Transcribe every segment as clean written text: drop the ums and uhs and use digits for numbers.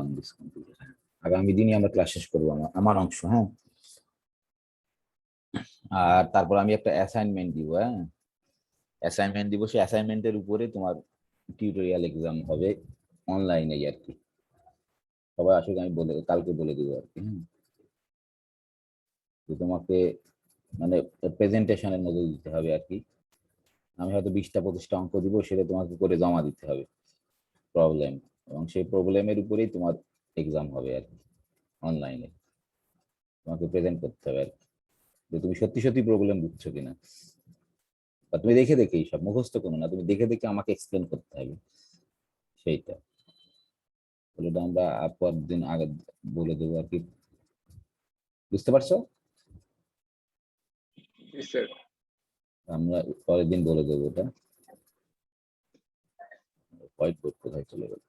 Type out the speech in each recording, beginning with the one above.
on this computer. আগামী দিনই আমরা ক্লাস শেষ করবো আমার অংশ। হ্যাঁ, আর তারপর আমি একটা অ্যাসাইনমেন্ট দিব। হ্যাঁ, অ্যাসাইনমেন্ট দিব, সেই অ্যাসাইনমেন্টের উপরে তোমার টিউটোরিয়াল এক্সাম হবে অনলাইনে আর কি। সবাই আসলে আমি কালকে বলে দিব আর কি। তোমাকে মানে প্রেজেন্টেশনের মধ্যে দিতে হবে আর কি। আমি হয়তো 20টা-25টা অঙ্ক দিব, সেটা তোমাকে করে জমা দিতে হবে প্রবলেম, এবং সেই প্রবলেমের উপরেই তোমার এক্সাম হবে আর কি অনলাইনে। তোমাকে প্রেজেন্ট করতে হবে আর কি, যে তুমি সত্যি সত্যি প্রবলেম বুঝছো কিনা। বা তুমি দেখে দেখেই, সব মুখস্থ কোনো না, তুমি দেখে দেখে আমাকে এক্সপ্লেন করতে হবে সেইটা। ওটা আমরা পরের দিন আগে বলে দেবো আর কি। বুঝতে পারছো? আমরা পরের দিন বলে দেবো ওটা। হোয়াইট বোর্ড কোথায় চলে গেল?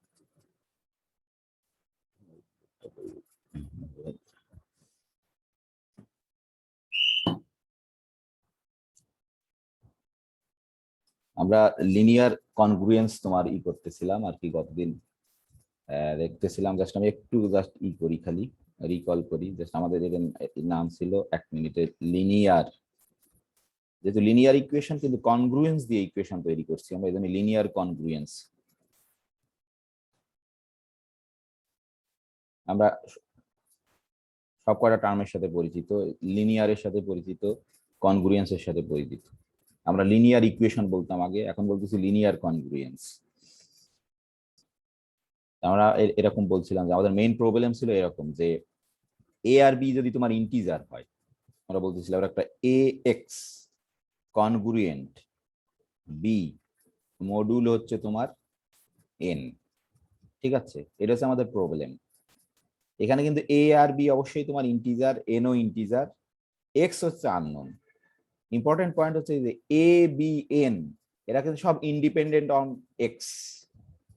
আমরা লিনিয়ার কনগ্রুয়েন্স তোমার করতেছিলাম আর কি গতদিন, দেখতেছিলাম। জাস্ট আমি একটু জাস্ট করি, খালি রিকল করি। জাস্ট আমাদের এর নাম ছিল 1 মিনিটের লিনিয়ার, যেহেতু লিনিয়ার ইকুয়েশন কিন্তু কনগ্রুয়েন্স দিয়ে ইকুয়েশন তৈরি করছি আমরা, এই জন্য লিনিয়ার কনগ্রুয়েন্স। আমরা সব কয়টা টার্মের সাথে পরিচিত, লিনিয়ারের সাথে পরিচিত, কনগ্রুয়েন্সের সাথে পরিচিত। আমরা লিনিয়ার ইকুয়েশন বলতাম আগে, এখন বলতেছি লিনিয়ার কনগ্রুয়েন্স। আমরা এরকম বলছিলাম যে আমাদের মেইন প্রবলেম ছিল এরকম, যে এ আর বি যদি তোমার ইন্টিজার হয়, আমরা বলতেছিলাম একটা এ এক্স কনগ্রুয়েন্ট বি মডুল হচ্ছে তোমার এন। ঠিক আছে, এটা হচ্ছে আমাদের প্রবলেম। এখানে কিন্তু এ আর বি অবশ্যই তোমার ইন্টিজার, এনও ইন্টিজার, এক্স হচ্ছে আননোন। ইম্পর্টেন্ট পয়েন্ট হচ্ছে যে এ বি এন এরা কিন্তু সব ইন্ডিপেন্ডেন্ট অন এক্স,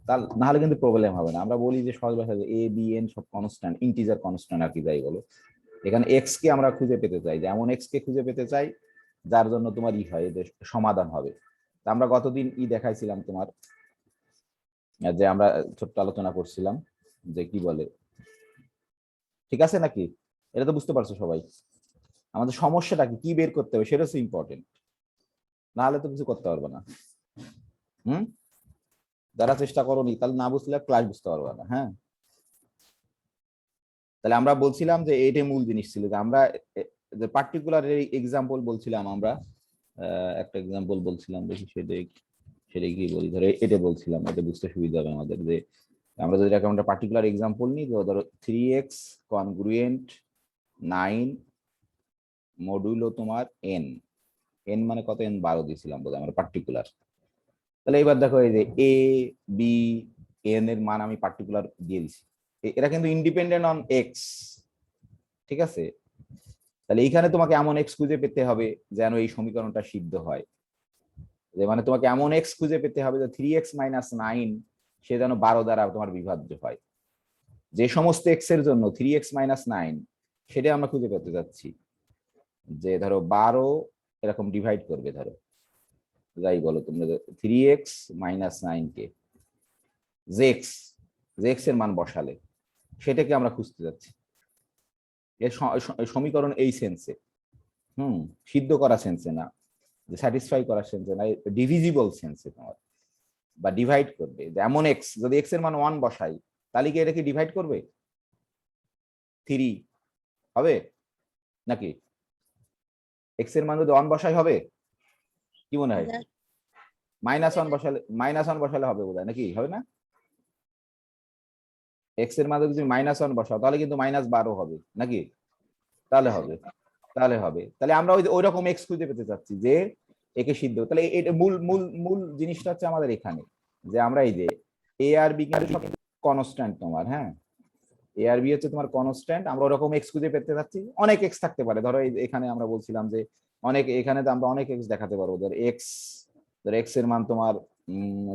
তার নাহলে কিন্তু প্রবলেম হবে না। আমরা বলি যে সহজ ভাষায় এ বি এন সব কনস্ট্যান্ট, ইন্টিজার কনস্ট্যান্ট আর কি যাই বলো। এখানে এক্স কে আমরা খুঁজে পেতে চাই, যে এমন এক্স কে খুঁজে পেতে চাই যার জন্য তোমার হয় যে সমাধান হবে। তা আমরা গতদিন দেখাইছিলাম তোমার, যে আমরা ছোট্ট আলোচনা করছিলাম যে কি বলে, ঠিক আছে নাকি? এটা তো বুঝতে পারছো সবাই? আমাদের সমস্যাটা কি বের করতে হবে সেটা হচ্ছে ইম্পর্টেন্ট, নাহলে তো কিছু করতে পারবে না। যারা চেষ্টা করোনি তাহলে না বুঝলে ক্লাস বুঝতে পারবে না। হ্যাঁ, তাহলে আমরা বলছিলাম যে এইটাই মূল জিনিস ছিল, যে আমরা যে পার্টিকুলার এক্সাম্পল বলছিলাম আমরা, একটা এক্সাম্পল বলছিলাম, দেখি সেটাই কি বলি, ধরো এটা বলছিলাম, এটা বুঝতে সুবিধা হবে আমাদের। যে আমরা যদি একটা পার্টিকুলার এক্সাম্পল নিই, ধরো 3x কনগ্রুয়েন্ট 9 মডুলো তোমার এন, এন মানে কত, এন 12 দিয়েছিলাম বোধ আমরা পার্টিকুলার। তাহলে এবার দেখো এই যে এ বি এন এর মান আমি পার্টিকুলার দিয়ে দিছি, এরা কিন্তু ইন্ডিপেন্ডেন্ট অন এক্স। ঠিক আছে, তাহলে এইখানে তোমাকে এমন এক্স খুঁজে পেতে হবে যেন এই সমীকরণটা সিদ্ধ হয়। যে মানে তোমাকে এমন এক্স খুঁজে পেতে হবে যে 3x - 9 সে যেন 12 দ্বারা তোমার বিভাজ্য হয়। যে সমস্ত এক্স এর জন্য 3x - 9 সেটা আমরা খুঁজে পেতে যাচ্ছি, যে ধরো 12 এরকম ডিভাইড করবে, ধরো যাই বলো তোমরা 3x - 9 কে যে এক্স এর মান বসালে সেটাকে আমরা খুঁজতে যাচ্ছি। এর সমীকরণ এই সেন্সে, সিদ্ধ করা সেন্সে না, স্যাটিসফাই করার সেন্সে না, ডিভিজিবল সেন্সে তোমার, বা ডিভাইড করবে। যেমন এক্স, যদি এক্স এর মান 1 বসাই তাহলে কি এটাকে ডিভাইড করবে? 3 হবে নাকি? এক্স এর মান যদি 1 বসাই হবে, কি মনে হয়? -1 বসালে হবে বোধহয়, নাকি হবে না? এক্স এর মান যদি -1 বসাও তাহলে কিন্তু -12 হবে নাকি? তাহলে হবে, তাহলে আমরা ওই রকম এক্স খুঁজে পেতে চাচ্ছি যে একে সিদ্ধ। তাহলে এটা মূল মূল মূল জিনিসটা হচ্ছে আমাদের এখানে, যে আমরা এই যে এ আর বি কিন্তু সব কনস্ট্যান্ট তোমার। হ্যাঁ, এ আর বি হচ্ছে তোমার কনস্ট্যান্ট, আমরা ওরকম এক্স খুঁজে পেতে চাচ্ছি। অনেক এক্স থাকতে পারে, ধরো এখানে আমরা বলছিলাম যে অনেক, এখানে তো আমরা অনেক এক্স দেখাতে পারবো। ধর এক্স এর মান তোমার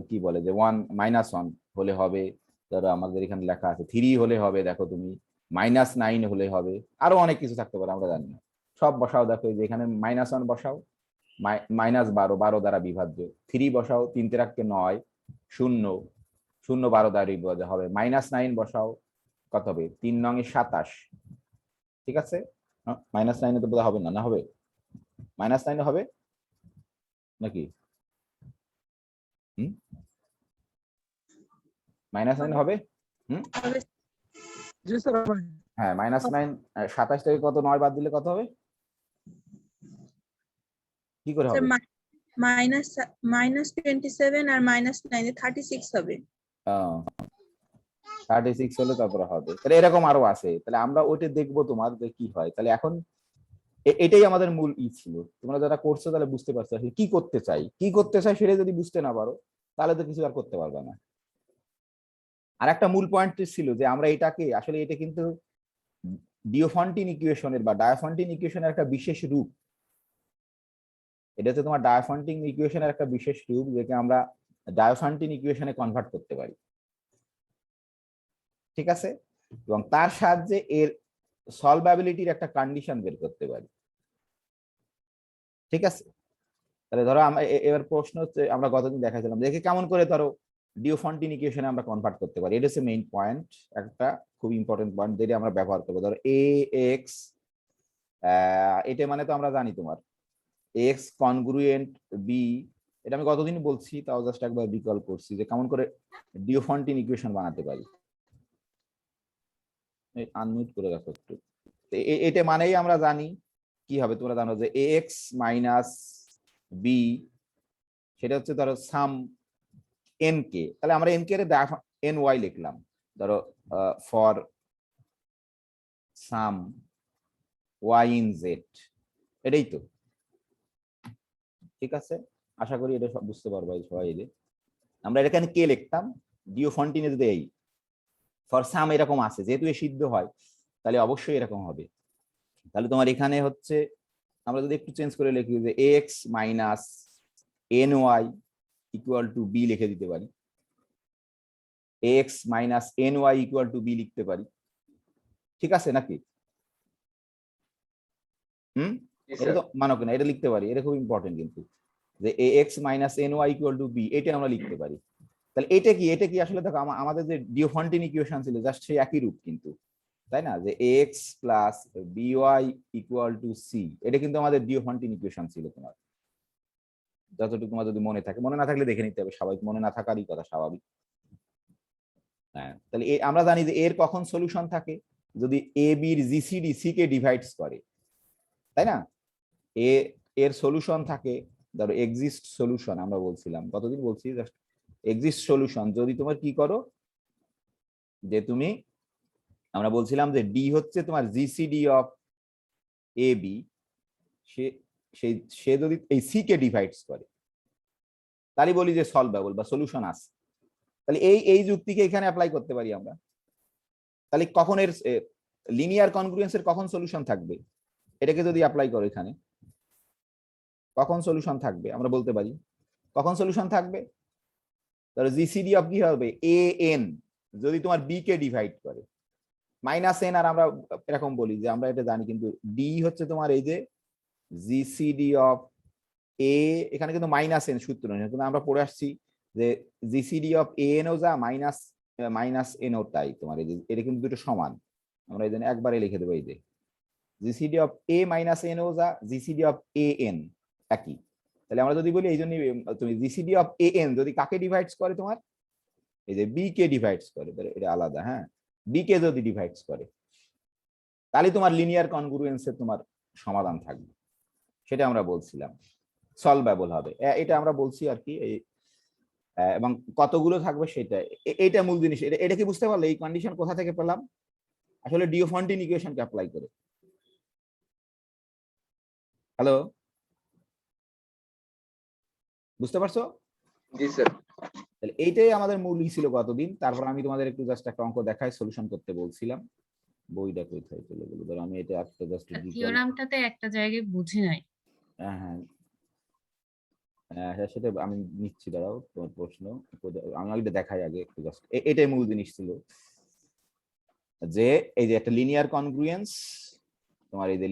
কি বলে যে 1 - 1 হলে হবে, ধরো আমাদের এখানে লেখা আছে 3 হলে হবে, দেখো তুমি -9 হলে হবে, আরো অনেক কিছু থাকতে পারে, আমরা জানি না। সব বসাও, দেখো যে এখানে -1 বসাও, -12 দ্বারা বিভাজ্য, 3 বসাও, 3 × 9 0 0 12 দ্বারা বিভাজ্য হবে, -9 বসাও, কত হবে 3 নং 27, ঠিক আছে। -9 তো বোধহয় হবে না, না হবে -9 হবে নাকি? -9 হবে। হ্যাঁ -9, 27 থেকে কত 9 বাদ দিলে কত হবে, কি করে হবে? -27 আর -9 36 হবে। 36 হলে তারপরে হবে। তাহলে এরকম আরো আছে, তাহলে আমরা ওইটা দেখবো তোমার যে কি হয়। তাহলে এখন এটাই আমাদের মূল ছিল। তোমরা যারা করছো তাহলে বুঝতে পারছো আসলে কি করতে চাই সেটা যদি বুঝতে না পারো তাহলে তো কিছু আর করতে পারবে না। আর একটা মূল পয়েন্ট ছিল যে আমরা এটাকে আসলে, এটা কিন্তু ডিওফন্টিন ইকুয়েশনের বা ডায়োফন্টিন ইকুয়েশনের একটা বিশেষ রূপ। এটা হচ্ছে তোমার ডায়োফন্টিন ইকুয়েশনের একটা বিশেষ রূপ, যেটা আমরা ডায়োফন্টিন ইকুয়েশনে কনভার্ট করতে পারি, ঠিক আছে। এবং তার সাহায্যে এর সলভেবিলিটির একটা কন্ডিশন বের করতে পারি, ঠিক আছে। তাহলে ধরো আমরা এবার প্রশ্ন হচ্ছে, আমরা গতদিন দেখাইছিলাম দেখে কেমন করে ধরো ডিওফন্টিন ইকুয়েশনে আমরা কনভার্ট করতে পারি। এটা হচ্ছে মেইন পয়েন্ট, একটা খুব ইম্পর্টেন্ট পয়েন্ট যেটা আমরা ব্যবহার করবো। ধরো এ এক্স, এটা মানে তো আমরা জানি তোমার এক্স কনগ্রুয়েন্ট বি, এটা আমি গতদিন বলছি, তাও জাস্ট একবার রিকল করছি যে কেমন করে ডিওফন্টিন ইকুয়েশন বানাতে পারি। আনমিউট করে রাখো একটু। এটা মানেই আমরা জানি কি হবে, তোমরা জানো যে এক্স মাইনাস বি, সেটা হচ্ছে ধরো সাম এন কে। তাহলে আমরা এন কে এন ওয়াই লিখলাম, ধরো for some Y in Z, এটাই তো, ঠিক আছে। আশা করি এটা সব বুঝতে পারবো সবাই। আমরা এখানে কে লিখতাম, ডিওফন্টিনে যদি এই ফর সাম এরকম আছে, যেহেতু এ সিদ্ধ হয় তাহলে অবশ্যই এরকম হবে। তাহলে তোমার এখানে হচ্ছে আমরা যদি একটু চেঞ্জ করে লিখি যে X minus N Y equal to B লিখে দিতে পারি, X minus N Y equal to B লিখতে পারি, ঠিক আছে নাকি? এটা তো মানো কিনা, এটা লিখতে পারি, এটা খুব ইম্পর্টেন্ট কিন্তু, যে a x minus N Y equal to b, এটা আমরা লিখতে পারি। তাহলে এটা কি আসলে দেখো আমাদের যে ডিওফন্টিন ইকুয়েশন ছিল জাস্ট সেই একই রূপ কিন্তু, তাই না? যে X plus B Y equal to C, এটা কিন্তু আমাদের ডিওফন্টিন ইকুয়েশন ছিল তোমার, যতটুকু তোমার যদি মনে থাকে, মনে না থাকলে দেখে নিতে হবে, স্বাভাবিক, মনে না থাকারই কথা, স্বাভাবিক। হ্যাঁ, তাহলে আমরা জানি যে এর কখন সলিউশন থাকে, যদি এ বির জিসিডি সি কে ডিভাইডস করে, তাই না? এর সলিউশন থাকে, ধরো এক্সিস্ট সলিউশন আমরা বলছিলাম, কতদিন বলছি, জাস্ট এক্সিস্ট সলিউশন যদি তোমার কি করো, যে তুমি, আমরা বলছিলাম যে ডি হচ্ছে তোমার জিসিডি অফ এ বি, সে যদি এই সি কে ডিভাইডস করে তাহলে বলি যে সলভেবল বা সলিউশন আছে। তাহলে এই যুক্তিকে এখানে অ্যাপ্লাই করতে পারি আমরা। তাহলে কখন এর লিনিয়ার কনগ্রুয়েন্সের কখন সলিউশন থাকবে, এটাকে যদি অ্যাপ্লাই করো এখানে, কখন সলিউশন থাকবে আমরা বলতে পারি। কখন সলিউশন থাকবে, ধরো জিসিডি অফ কি হবে এ এন, যদি তোমার বি কে ডিভাইড করে মাইনাস এন, আর আমরা এরকম বলি যে আমরা এটা জানি কিন্তু ডি হচ্ছে তোমার এই যে জিসিডি অফ এ, এখানে কিন্তু মাইনাস এন সূত্র নেই, কিন্তু আমরা পড়ে আসছি যে জিসিডি অফ এ এন ও যা মাইনাস এন ও তাই, তোমার এই যে এটা কিন্তু দুটো সমান, আমরা এই জন্য একবারে লিখে দেবো এই যে GCD of A minus N ও যা জিসিডি অফ এ এন একই। তাহলে আমরা যদি বলি এই জন্য তুমি জিসিডি অফ এ এন যদি কাকে ডিভাইডস করে, তোমার এই যে বি কে ডিভাইডস করে, এটা আলাদা, হ্যাঁ, বি কে যদি ডিভাইডস করে তাহলে তোমার লিনিয়ার কনগ্রুয়েন্সের তোমার সমাধান থাকবে, সেটা আমরা বলছিলাম, সলভেবল হবে, এটা আমরা বলছি আর কি। এবং কতগুলো থাকবে সেটা, এটা মূল জিনিস। এটা কি বুঝতে পারলে এই কন্ডিশন কোথা থেকে পেলাম, আসলে ডিওফন্টিন ইকুয়েশনকে অ্যাপ্লাই করে। হ্যালো, বুঝতে পারছো? জি স্যার। তাহলে এইটাই আমাদের মূল ছিল গতদিন। তারপর আমি তোমাদের একটু জাস্ট একটা অঙ্ক দেখাই, সলিউশন করতে বলছিলাম, বইটা কোথায় চলে গেল, ধরো আমি এটা একটা জাস্ট থিওরামটাতে একটা জায়গায় বুঝি নাই। হ্যাঁ হ্যাঁ হ্যাঁ, সেটা আমি নিচ্ছি, দাঁড়াও তোমার প্রশ্ন, আমি এটা দেখাই আগে একটু জাস্ট। এটাই মূল জিনিস ছিল, যে এই যে একটা লিনিয়ার কনগ্রুয়েন্স, তোমার এই যে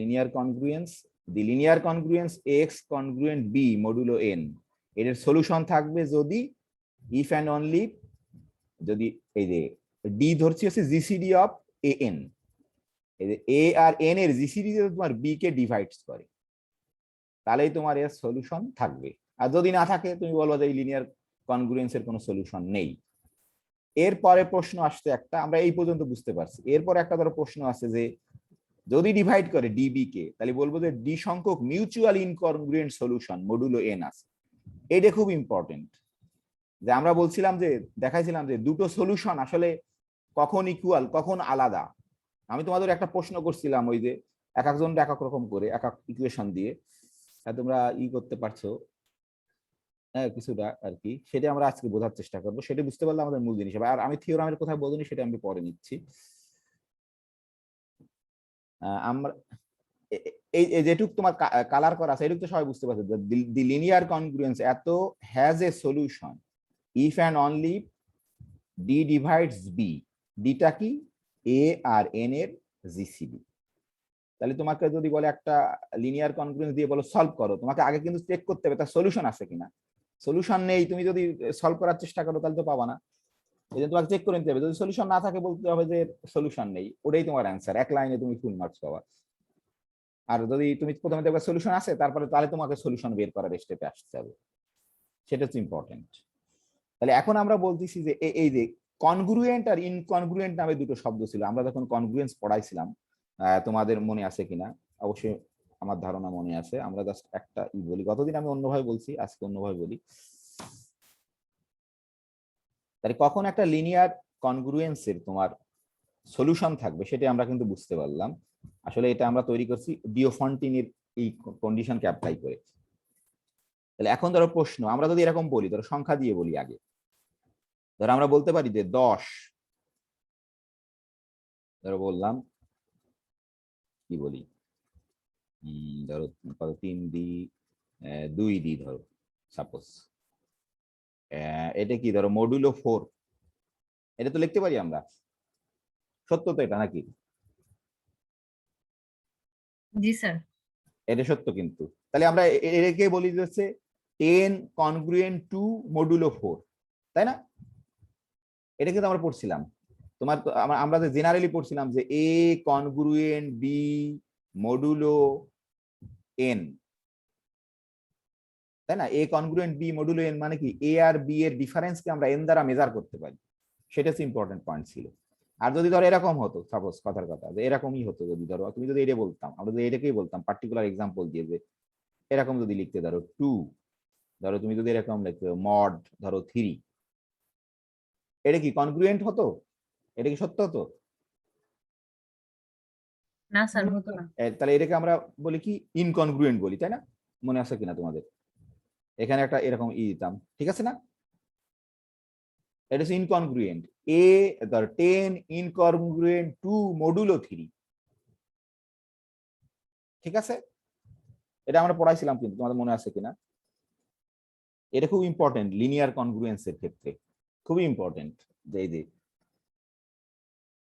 linear congruence, the linear congruence x congruent b modulo n, এর সলিউশন থাকবে যদি ইফ অ্যান্ড অনলি যদি এই যে ডি ধরছি হচ্ছে GCD of A N, A আর এন এর জিসিডি যদি তোমার বি কে ডিভাইডস করে তাহলেই তোমার এর সলিউশন থাকবে। আর যদি না থাকে তুমি বলবো যে এই লিনিয়ার কনগ্রুয়েন্সের কোনো সলিউশন নেই। এরপরে প্রশ্ন আসছে একটা, আমরা এই পর্যন্ত বুঝতে পারছি। এরপর একটা ধরো প্রশ্ন আছে যে যদি ডিভাইড করে ডিবি কে, তাহলে বলবো যে ডি সংখ্যক মিউচুয়াল ইনকনগ্রুয়েন্ট সলিউশন মডুলো এন আছে। এটা খুব ইম্পর্টেন্ট, যে আমরা বলছিলাম যে দেখাইছিলাম যে দুটো সলিউশন আসলে কখন ইকুয়াল কখন আলাদা। আমি তোমাদের একটা প্রশ্ন করছিলাম ওই যে এক একজন এক এক রকম করে এক এক ইকুয়েশন দিয়ে, তোমরা করতে পারছো হ্যাঁ কিছুটা আর কি, সেটা আমরা আজকে বোঝার চেষ্টা করবো। সেটা বুঝতে পারলে আমাদের মূল জিনিস হবে। আর আমি থিওরামের কথা বলিনি, সেটা আমি পরে নিচ্ছি। আমরা এই যেটুক তোমার কালার করা আছে এটুক তো সবাই বুঝতে পারছে, দি লিনিয়ার কনগ্রুয়েন্স এত has a solution if and only if d বি। ডিটা কি? এ আর এন এর জিসিডি। তাহলে তোমাকে যদি বলে একটা লিনিয়ার কনগ্রুয়েন্স দিয়ে বলো সলভ করো, তোমাকে আগে কিন্তু চেক করতে হবে তার সলিউশন আছে কিনা। সলিউশন নেই, তুমি যদি সলভ করার চেষ্টা করো তাহলে তো পাবা না। এই জন্য তোমাকে চেক করে নিতে হবে, যদি সলিউশন না থাকে বলতে হবে যে সলিউশন নেই, ওটাই তোমার অ্যান্সার, এক লাইনে তুমি ফুল মার্কস পাবা। আর যদি তুমি প্রথমে দেখবে সলিউশন আছে তারপরে, তাহলে তোমাকে সলিউশন বের করার স্টেপে আসতে হবে, সেটা হচ্ছে ইম্পর্টেন্ট। তাহলে এখন আমরা বলতেছি যে এই যে কনগ্রুয়েন্ট আর ইনকনগ্রুয়েন্ট নামে দুটো শব্দ ছিল, আমরা যখন কনগ্রুয়েন্স পড়াইছিলাম, তোমাদের মনে আছে কিনা অবশ্যই আমার ধারণা মনে আছে। আমরা জাস্ট একটা বলি, গতদিন আমি অন্যভাবে বলছি, আজকে অন্যভাবে বলি। তাহলে কখন একটা লিনিয়ার কনগ্রুয়েন্সের তোমার সলিউশন থাকবে সেটা আমরা কিন্তু বুঝতে পারলাম। আসলে এটা আমরা তৈরি করছি ডিওফন্টিনের এই কন্ডিশনকে অ্যাপ্লাই করে। তাহলে এখন ধরো প্রশ্ন, আমরা যদি এরকম বলি, ধরো সংখ্যা দিয়ে বলি আগে, ধরো আমরা বলতে পারি যে 10, ধরো বললাম কি বলি, ধরো 3 দি 2 দি ধরো সাপোজ, এটা কি ধরো মডুলো 4, এটা তো লিখতে পারি আমরা, সত্য তো এটা নাকি? জি স্যার। এটা সত্য কিন্তু। তাহলে আমরা এটাকে বলি হচ্ছে 10 কনগ্রুয়েন্ট টু মডুলো 4, তাই না? এটা কিন্তু আমরা পড়ছিলাম তোমার, আমরা যে জেনারেলি পড়ছিলাম যে এ কনগ্রুয়েন্ট বি মডুলো এন, তাই না? এ কনগ্রুয়েন্ট বি মডুলো এন মানে কি এ আর বি এর ডিফারেন্সকে আমরা এন দ্বারা মেজার করতে পারি, সেটা হচ্ছে ইম্পর্টেন্ট পয়েন্ট ছিল। আর যদি ধরো এরকম হতো, সাপোজ কথার কথা যে এরকমই হতো, যদি ধরো তুমি যদি এটা বলতাম, আমরা যদি এটাকেই বলতাম পার্টিকুলার এক্সাম্পল দিয়ে যে এরকম যদি লিখতে, ধরো 2, ধরো তুমি যদি এরকম লিখতে মড ধরো 3, এটা কি কনগ্রুয়েন্ট হতো? এটা কি সত্য হতো? না স্যার, হতো না। তাহলে এটাকে আমরা বলি কি ইনকনগ্রুয়েন্ট বলি, তাই না? মনে আছে কিনা তোমাদের? এখানে একটা এরকম দিতাম, ঠিক আছে না? এটা হচ্ছে ইনকনগ্রুয়েন্ট, এ ধর 10 ইনকনগ্রুয়েন্ট টু মডুলো 3, ঠিক আছে? এটা আমরা পড়াইছিলাম কিন্তু, তোমাদের মনে আছে কিনা? এটা খুব ইম্পর্টেন্ট লিনিয়ার কনগ্রুয়েন্সের ক্ষেত্রে, খুবই ইম্পর্টেন্ট। যে এই যে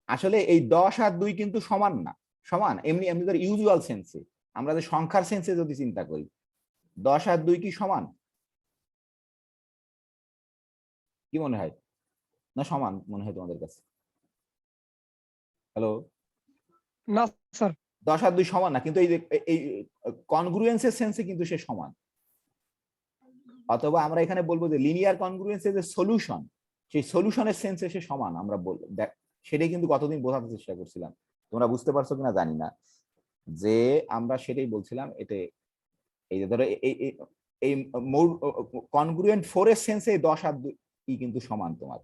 আসলে এই 10 আর 2 কিন্তু সমান না, সমান এমনি এমনি ধর ইউজুয়াল সেন্সে, আমরা যে সংখ্যার সেন্সে যদি চিন্তা করি 10 আর 2 কি সমান? কি মনে হয়? না সমান মনে হয় তোমাদের কাছে? হ্যালো, না স্যার। 10 আর 2 সমান না, কিন্তু এই যে এই কনগ্রুয়েন্সের সেন্সে কিন্তু সে সমান। অথবা আমরা এখানে বলবো যে লিনিয়ার কনগ্রুয়েন্সের যে সলিউশন, সেই সলিউশনের সেন্সে সে সমান আমরা বলবো। সেটাই কিন্তু কতদিন বোঝাতে চেষ্টা করছিলাম, তোমরা বুঝতে পারছো কিনা জানি না, যে আমরা সেটাই বলছিলাম। এটা এই যে ধরো এই কনগ্রুয়েন্ট 4 এর সেন্সে 10 আর 2 কিন্তু সমান তোমার।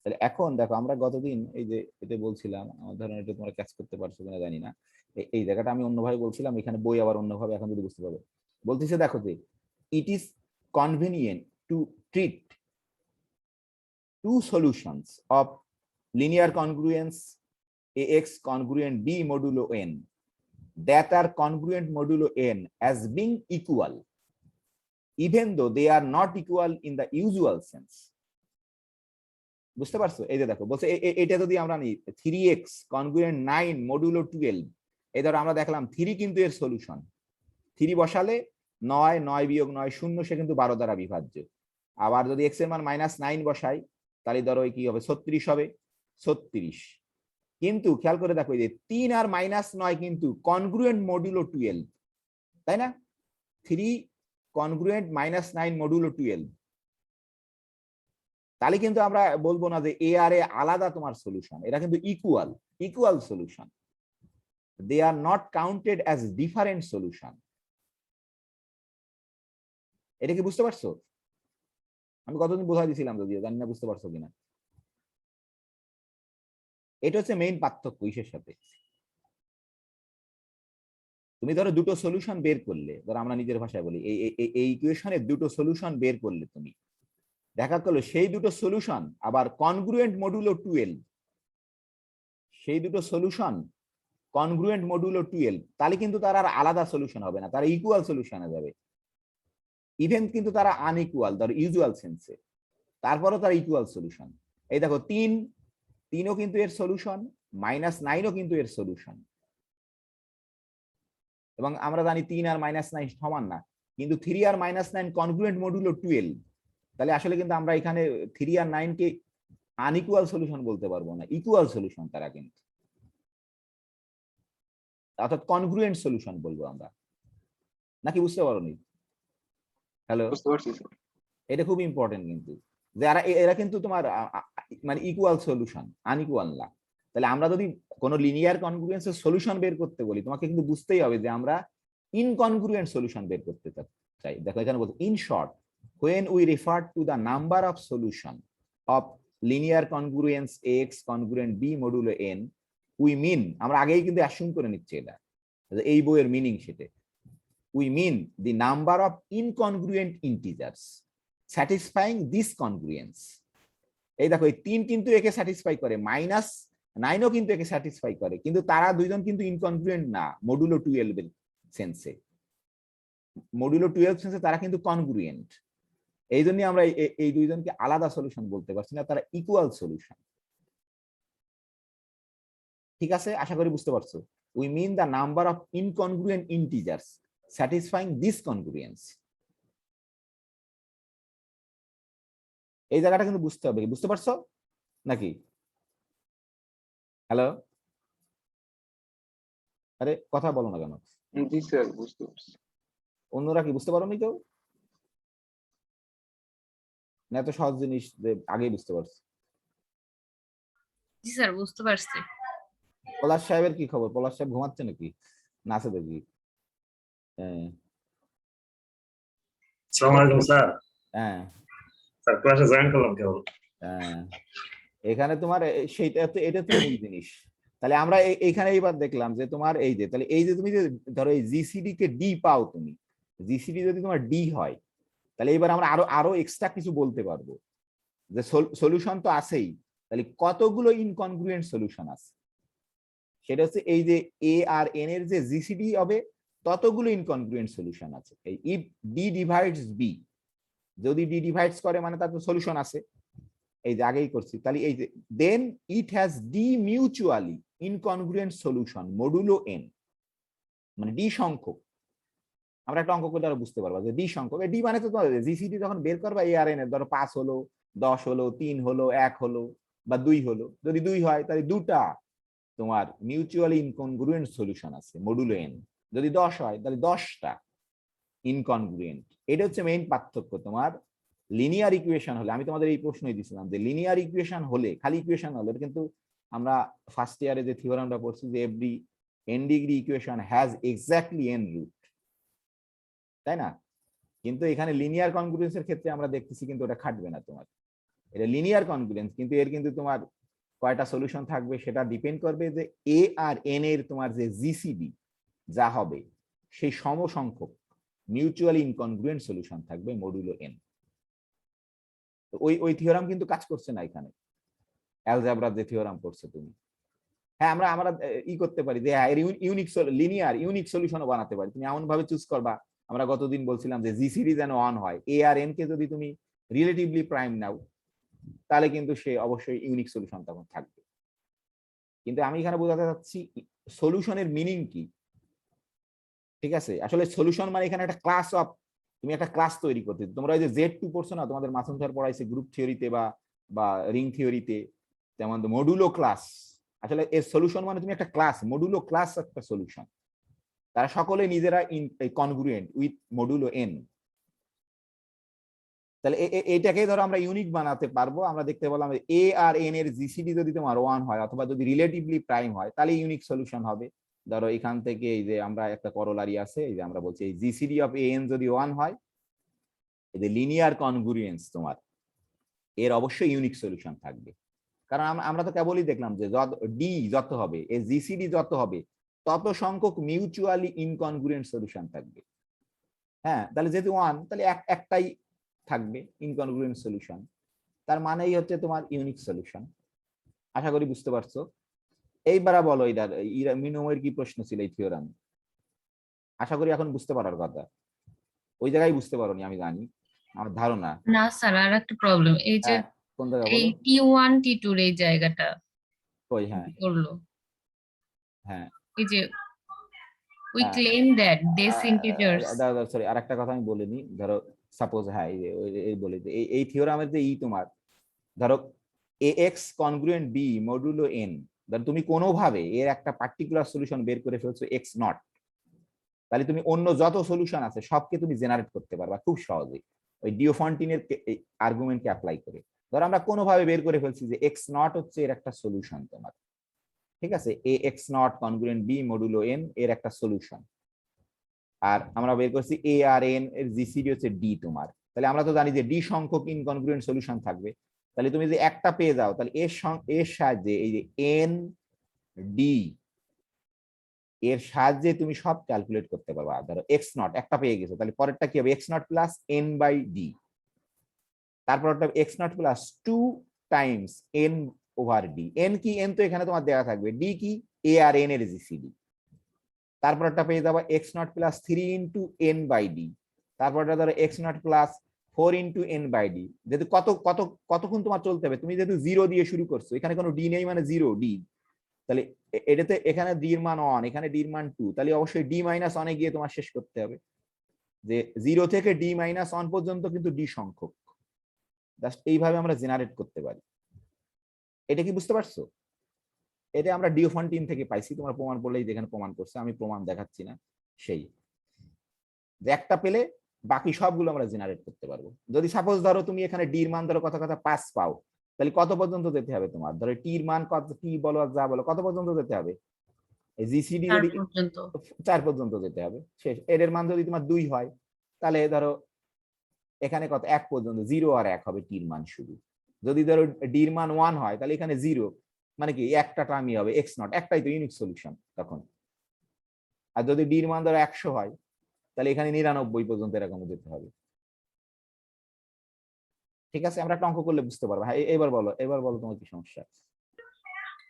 তাহলে এখন দেখো আমরা গতদিন এই যে এটা বলছিলাম, আমার ধারণা এটা তোমরা ক্যাচ করতে পারছো কিনা জানি না, এই জায়গাটা আমি অন্যভাবে বলছিলাম, এখানে বই আবার অন্যভাবে এখন যদি বুঝতে পারবে। বলতেছে দেখো যে it is convenient to treat two solutions of linear congruence ax congruent b modulo n that are congruent modulo n as being equal even though they are not equal in the usual sense. বুঝতে পারছো? এই যে দেখো বলছে এটা যদি আমরা নিই 3x congruent 9 modulo 12, এই ধরো আমরা দেখলাম 3 কিন্তু এর সলিউশন, 3 বসালে 9 9 বিয়োগ 9 0, সে কিন্তু 12 দ্বারা বিভাজ্য। আবার যদি x এর মান -9 বসাই তাহলে ধরো কি হবে 36 হবে, 36। কিন্তু খেয়াল করে দেখো এই যে 3 আর -9 কিন্তু কনগ্রুয়েন্ট মডুলো 12, তাই না? 3 কনগ্রুয়েন্ট -9 মডুলো 12। তাহলে কিন্তু আমরা বলবো না যে এ আর এ আলাদা তোমার সলিউশন, এটা কিন্তু equal solution. They are not counted as different solution. এটা কি বুঝতে পারছো? আমি কতদিন বোঝাই দিছিলাম, যদিও জানি না বুঝতে পারছো কিনা। এটা হচ্ছে মেইন পার্থক্য ইসের সাথে। তুমি ধরো দুটো সলিউশন বের করলে, ধরো আমরা নিজের ভাষায় বলি, এই ইকুয়েশনের দুটো সলিউশন বের করলে তুমি, দেখা গেল সেই দুটো সলিউশন আবার কনগ্রুয়েন্ট মডুলো 12, সেই দুটো সলিউশন কনগ্রুয়েন্ট মডুলো 12, তাহলে কিন্তু তারা আর আলাদা সলিউশন হবে না, তারা ইকুয়াল সলিউশনে যাবে। ইভেন কিন্তু তারা আনইকুয়াল, ধরো ইউজুয়াল সেন্সে, তারপরও তারা ইকুয়াল সলিউশন। এই দেখো 3ও কিন্তু এর সলিউশন, -9ও কিন্তু এর সলিউশন। এবং আমরা জানি 3 আর -9 সমান না, কিন্তু 3 আর -9 কনগ্রুয়েন্ট মডুলো 12। তাহলে আসলে কিন্তু আমরা এখানে 3 আর 9 কে আনইকুয়াল সলিউশন বলতে পারবো না, ইকুয়াল সলিউশন তারা কিন্তু, অর্থাৎ কনগ্রুয়েন্ট সলিউশন বলবো আমরা। নাকি বুঝতে পারোনি? হ্যালো, বুঝতে পারছি স্যার। এটা খুব ইম্পর্টেন্ট কিন্তু, যে এরা কিন্তু তোমার মানে ইকুয়াল সলিউশন, আনইকুয়াল না। তাহলে আমরা যদি কোনো লিনিয়ার কনগ্রুয়েন্সের সলিউশন বের করতে বলি, তোমাকে কিন্তু বুঝতেই হবে যে আমরা ইনকনগ্রুয়েন্ট সলিউশন বের করতে চাই। দেখো এখানে বলছে, in short, when we refer to the number of solution of linear congruence x congruent b modulo n, we mean, আমরা আগেই কিন্তু অ্যাসিউম করে নিচ্ছি এটা, এই বইয়ের মিনিং সেটা, we mean the number of incongruent integers satisfying this congruence. এই দেখো এই 3 কিন্তু একে স্যাটিসফাই করে, -9ও কিন্তু একে স্যাটিসফাই করে, কিন্তু তারা দুইজন কিন্তু ইনকনগ্রুয়েন্ট না মডুলো 12 এর সেন্সে। মডুলো 12 সেন্সে তারা কিন্তু কনগ্রুয়েন্ট। এই জন্য আমরা এই দুইজনকে আলাদা সলিউশন বলতে পারছি না, তারা ইকুয়াল সলিউশন। ঠিক আছে, আশা করি বুঝতে পারছো। We mean the number of incongruent integers satisfying this congruence. এই জায়গাটা কিন্তু বুঝতে হবে, বুঝতে পারছো নাকি? হ্যালো, আরে কথা বলো না কেন? জি স্যার, বুঝতে পারছি। অন্যরা কি বুঝতে পারোনি কেউ? না এত সহজ জিনিস যে আগেই বুঝতে পারছি? জি স্যার, বুঝতে পারছি। পলাশ সাহেবের কি খবর? পলাশ সাহেব ঘুমাচ্ছে নাকি? না আছে দেখি। হ্যাঁ আসসালামু আলাইকুম স্যার। হ্যাঁ স্যার ক্লাসে জয়েন করলাম কেবল। হ্যাঁ, এখানে তোমার সেইটা তো, এটা তো মূল জিনিস। তাহলে আমরা এইখানে এইবার দেখলাম যে তোমার এই যে, তাহলে এই যে তুমি যে ধরো এই জিসিডি কে ডি পাও, তুমি জিসিডি যদি তোমার ডি হয়, তাহলে এবার আমরা আরো এক্সট্রা কিছু বলতে পারবো যে সলিউশন তো আছেই, তাহলে কতগুলো ইনকনগ্রুয়েন্ট সলিউশন আছে, সেটা হচ্ছে এই যে এ আর এন এর যে জিসিডি হবে ততগুলো ইনকনগ্রুয়েন্ট সলিউশন আছে। এই ইফ ডি ডিভাইডস বি, যদি ডি ডিভাইডস করে মানে তার তো সলিউশন আছে, এই যে আগেই করছি। তাহলে এই যে then it has d mutually incongruent solution modulo n, মানে ডি সংখ্যক। আমরা একটা অঙ্ক করলে আরো বুঝতে পারবো যে ডি সংখ্যক, ডি মানে তো তোমার জিসিডি যখন বের করবা এ আর এন এর, ধরো 5 হলো, 10 হলো, 3 হলো, 1 হলো বা 2 হলো, যদি 2 হয় তাহলে দুটা তোমার মিউচুয়ালি ইনকনগ্রুয়েন্ট সলিউশন আছে মডুলো এন। যদি 10 হয় তাহলে 10টা ইনকনগ্রুয়েন্ট। এটা হচ্ছে মেইন পার্থক্য। তোমার লিনিয়ার ইকুয়েশন হলে, আমি তোমাদের এই প্রশ্নই দিছিলাম যে লিনিয়ার ইকুয়েশন হলে, খালি ইকুয়েশন হলে, কিন্তু আমরা ফার্স্ট ইয়ারে যে থিওরামটা পড়ছি যে every n degree equation has exactly n root, তাই না? কিন্তু এখানে লিনিয়ার কনগ্রুয়েন্সের ক্ষেত্রে আমরা দেখতেছি কিন্তু ওটা খাটবে না তোমার। এটা লিনিয়ার কনগ্রুয়েন্স, কিন্তু এর কিন্তু তোমার কয়টা সলিউশন থাকবে সেটা ডিপেন্ড করবে যে এ আর এন এর তোমার যে জিসিডি যা হবে সেই সমসংখ্যক মিউচুয়ালি ইনকনগ্রুয়েন্ট সলিউশন থাকবে মডুলো এন। ওই থিওরাম কিন্তু কাজ করছে না এখানে, অ্যালজেব্রা যে থিওরাম করছে তুমি। হ্যাঁ, আমরা করতে পারি যে ইউনিক লিনিয়ার ইউনিক সলিউশনও বানাতে পারি। তুমি এমন ভাবে চুজ করবা, আমরা গতদিন বলছিলাম যে জিসিডি যেন অন হয়, এ আর এন কে যদি তুমি রিলেটিভলি প্রাইম নাও তাহলে কিন্তু সে অবশ্যই ইউনিক সলিউশন তখন থাকবে। কিন্তু আমি এখানে বোঝাতে চাচ্ছি সলিউশনের মিনিং কি। ঠিক আছে, আসলে সলিউশন মানে এখানে একটা ক্লাস অফ, তুমি একটা ক্লাস তৈরি করতে, তোমরা ওই যে Z2 পড়ছো না, তোমাদের মাসুম স্যার পড়াইছে গ্রুপ থিওরিতে বা বা রিং থিওরিতে, যেমন মডুলো ক্লাস। আসলে এর সলিউশন মানে তুমি একটা ক্লাস, মডুলো ক্লাস একটা সলিউশন, তারা সকলে নিজেরা কনগ্রুয়েন্ট উইথ মডুলো এন। তাহলে এটাকে ধরো আমরা ইউনিক বানাতে পারবো। আমরা দেখতে পেলাম এ আর এন এর জিসিডি যদি তোমার 1 হয় অথবা যদি রিলেটিভলি প্রাইম হয় তাহলে ইউনিক সলিউশন হবে। ধরো এখান থেকে এই যে আমরা একটা করোলারি আছে, এই যে আমরা বলছি এই জিসিডি অফ এন যদি 1 হয়, এই যে লিনিয়ার কনগ্রুয়েন্স তোমার এর অবশ্যই ইউনিক সলিউশন থাকবে। কারণ আমরা তো কেবলই দেখলাম যে ডি যত হবে, এই জিসিডি যত হবে, তত সংখ্যক মিউচুয়ালি ইনকনগ্রুয়েন্ট সলিউশন থাকবে। হ্যাঁ, তাহলে যেহেতু 1, তাহলে একটাই থাকবে ইনকনগ্রুয়েন্ট সলিউশন, তার মানেই হচ্ছে তোমার ইউনিক সলিউশন। আশা করি বুঝতে পারছো। এইবার বলো এটার মিনোমের কি প্রশ্ন ছিল এই থিওরাম? আশা করি এখন বুঝতে পারার কথা। ওই জায়গায় বুঝতে পারোনি আমি জানি, আমার ধারণা। না স্যার, আর একটা প্রবলেম এই যে হ্যাঁ, কোন জায়গায় এই বলো। T1 T2 এর এই জায়গাটা ওই হ্যাঁ করলো। হ্যাঁ এই যে we হ্যাঁ claim that these integers sorry, আর একটা কথা আমি বলিনি। ধরো সাপোজ, হ্যাঁ এই বলি যে এই থিওরামের যে তোমার ধরো ax congruent b modulo n, ধরো তুমি কোনোভাবে এর একটা পার্টিকুলার সলিউশন বের করে ফেলছো x নট, তাহলে তুমি অন্য যত সলিউশন আছে সবকে তুমি জেনারেট করতে পারবা খুব সহজেই ওই ডিওফন্টিনের আর্গুমেন্টকে অ্যাপ্লাই করে। ধরো আমরা কোনোভাবে বের করে ফেলছি যে x নট হচ্ছে এর একটা সলিউশন তোমার, ঠিক আছে, ax not congruent b modulo n এর একটা সলিউশন। আর আমরা বের করছি এ আর এন এর জিসিডি হচ্ছে ডি তোমার। তাহলে আমরা তো জানি যে ডি সংখ্যক ইনকনগ্রুয়েন্ট সলিউশন থাকবে। তাহলে তুমি যদি একটা পেয়ে যাও, তাহলে এর সাহায্যে এই যে এন ডি এর সাহায্যে তুমি সব ক্যালকুলেট করতে পারবা। ধরো এক্স নট একটা পেয়ে গেছো, তাহলে পরেরটা কি হবে? X naught plus n by d, তারপরটা x naught plus 2 times n over d. N কি? এন তো এখানে তোমার দেওয়া থাকবে। ডি কি? এ আর এন এর জিসিডি। তারপরটা পেয়ে যাবো x naught plus 3 into n by d. তারপরটা ধরো x naught plus 4 into n by d. যেহেতু কতক্ষণ তোমার চলতে হবে, তুমি যেহেতু 0 দিয়ে শুরু করছো, এখানে কোনো ডি নেই মানে 0 ডি, তাহলে এটাতে এখানে ডি এর মান 1, এখানে ডি এর মান 2, তাহলে অবশ্যই ডি মাইনাস 1 এ গিয়ে তোমার শেষ করতে হবে। যে 0 থেকে ডি মাইনাস 1 পর্যন্ত কিন্তু ডি সংখ্যক। জাস্ট এইভাবে আমরা জেনারেট করতে পারি। এটা কি বুঝতে পারছো? এটা আমরা ডিওফন্টিন থেকে পাইছি, তোমরা প্রমাণ পড়লেই যেখানে প্রমাণ করছে, আমি প্রমাণ দেখাচ্ছি না। সেই যে একটা পেলে বাকি সবগুলো আমরা জেনারেট করতে পারবো। যদি সাপোজ ধরো তুমি এখানে ডি এর মান ধরো কথা 5 পাও, তাহলে কত পর্যন্ত যেতে হবে তোমার? ধরো টি এর মান কত, টি বলো আর যা বলো, কত পর্যন্ত যেতে হবে? এই জিসিডি 4 যদি পর্যন্ত। 4 পর্যন্ত যেতে হবে শেষ। এর মান যদি তোমার 2 হয়, তাহলে ধরো এখানে কত? 1 পর্যন্ত, 0 আর 1 হবে টি এর মান শুধু। যদি ধরো ডি এর মান 1 হয়, তাহলে এখানে 0 মানে কি একটা টার্মই হবে এক্স নট, একটাই তো ইউনিক সলিউশন তখন। আর যদি ডি এর মান ধরো 100 হয়, তাহলে এখানে 99 পর্যন্ত এরকম যেতে হবে। ঠিক আছে, আমরা একটা অঙ্ক করলে বুঝতে পারবো। হ্যাঁ, এবার বলো তোমার কি সমস্যা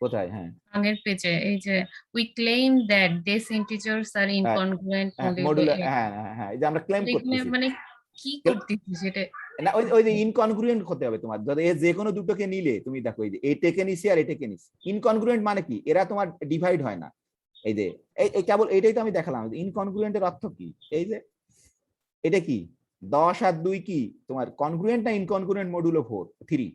কোথায়? হ্যাঁ আগের পেজে এই যে we claim that these integers are incongruent modulo modulo, n। হ্যাঁ হ্যাঁ হ্যাঁ, এই যে আমরা ক্লেম এখানে করতেছি মানে কি করতেছি সেটা? না, ওই যে ইনকনগ্রুয়েন্ট হতে হবে তোমার। যদি যে কোনো দুটোকে নিলে তুমি দেখো, এই যে এটাকে নিছি আর এটাকে নিছি, ইনকনগ্রুয়েন্ট মানে কি? এরা তোমার ডিভাইড হয় না। এই যে এই কেবল এটাই তো আমি দেখালাম। ইনকনগ্রুয়েন্টের অর্থ কি? এই যে এটা কি 10 আর 2 কি তোমার কনগ্রুয়েন্ট না ইনকনগ্রুয়েন্ট মডুলো 3?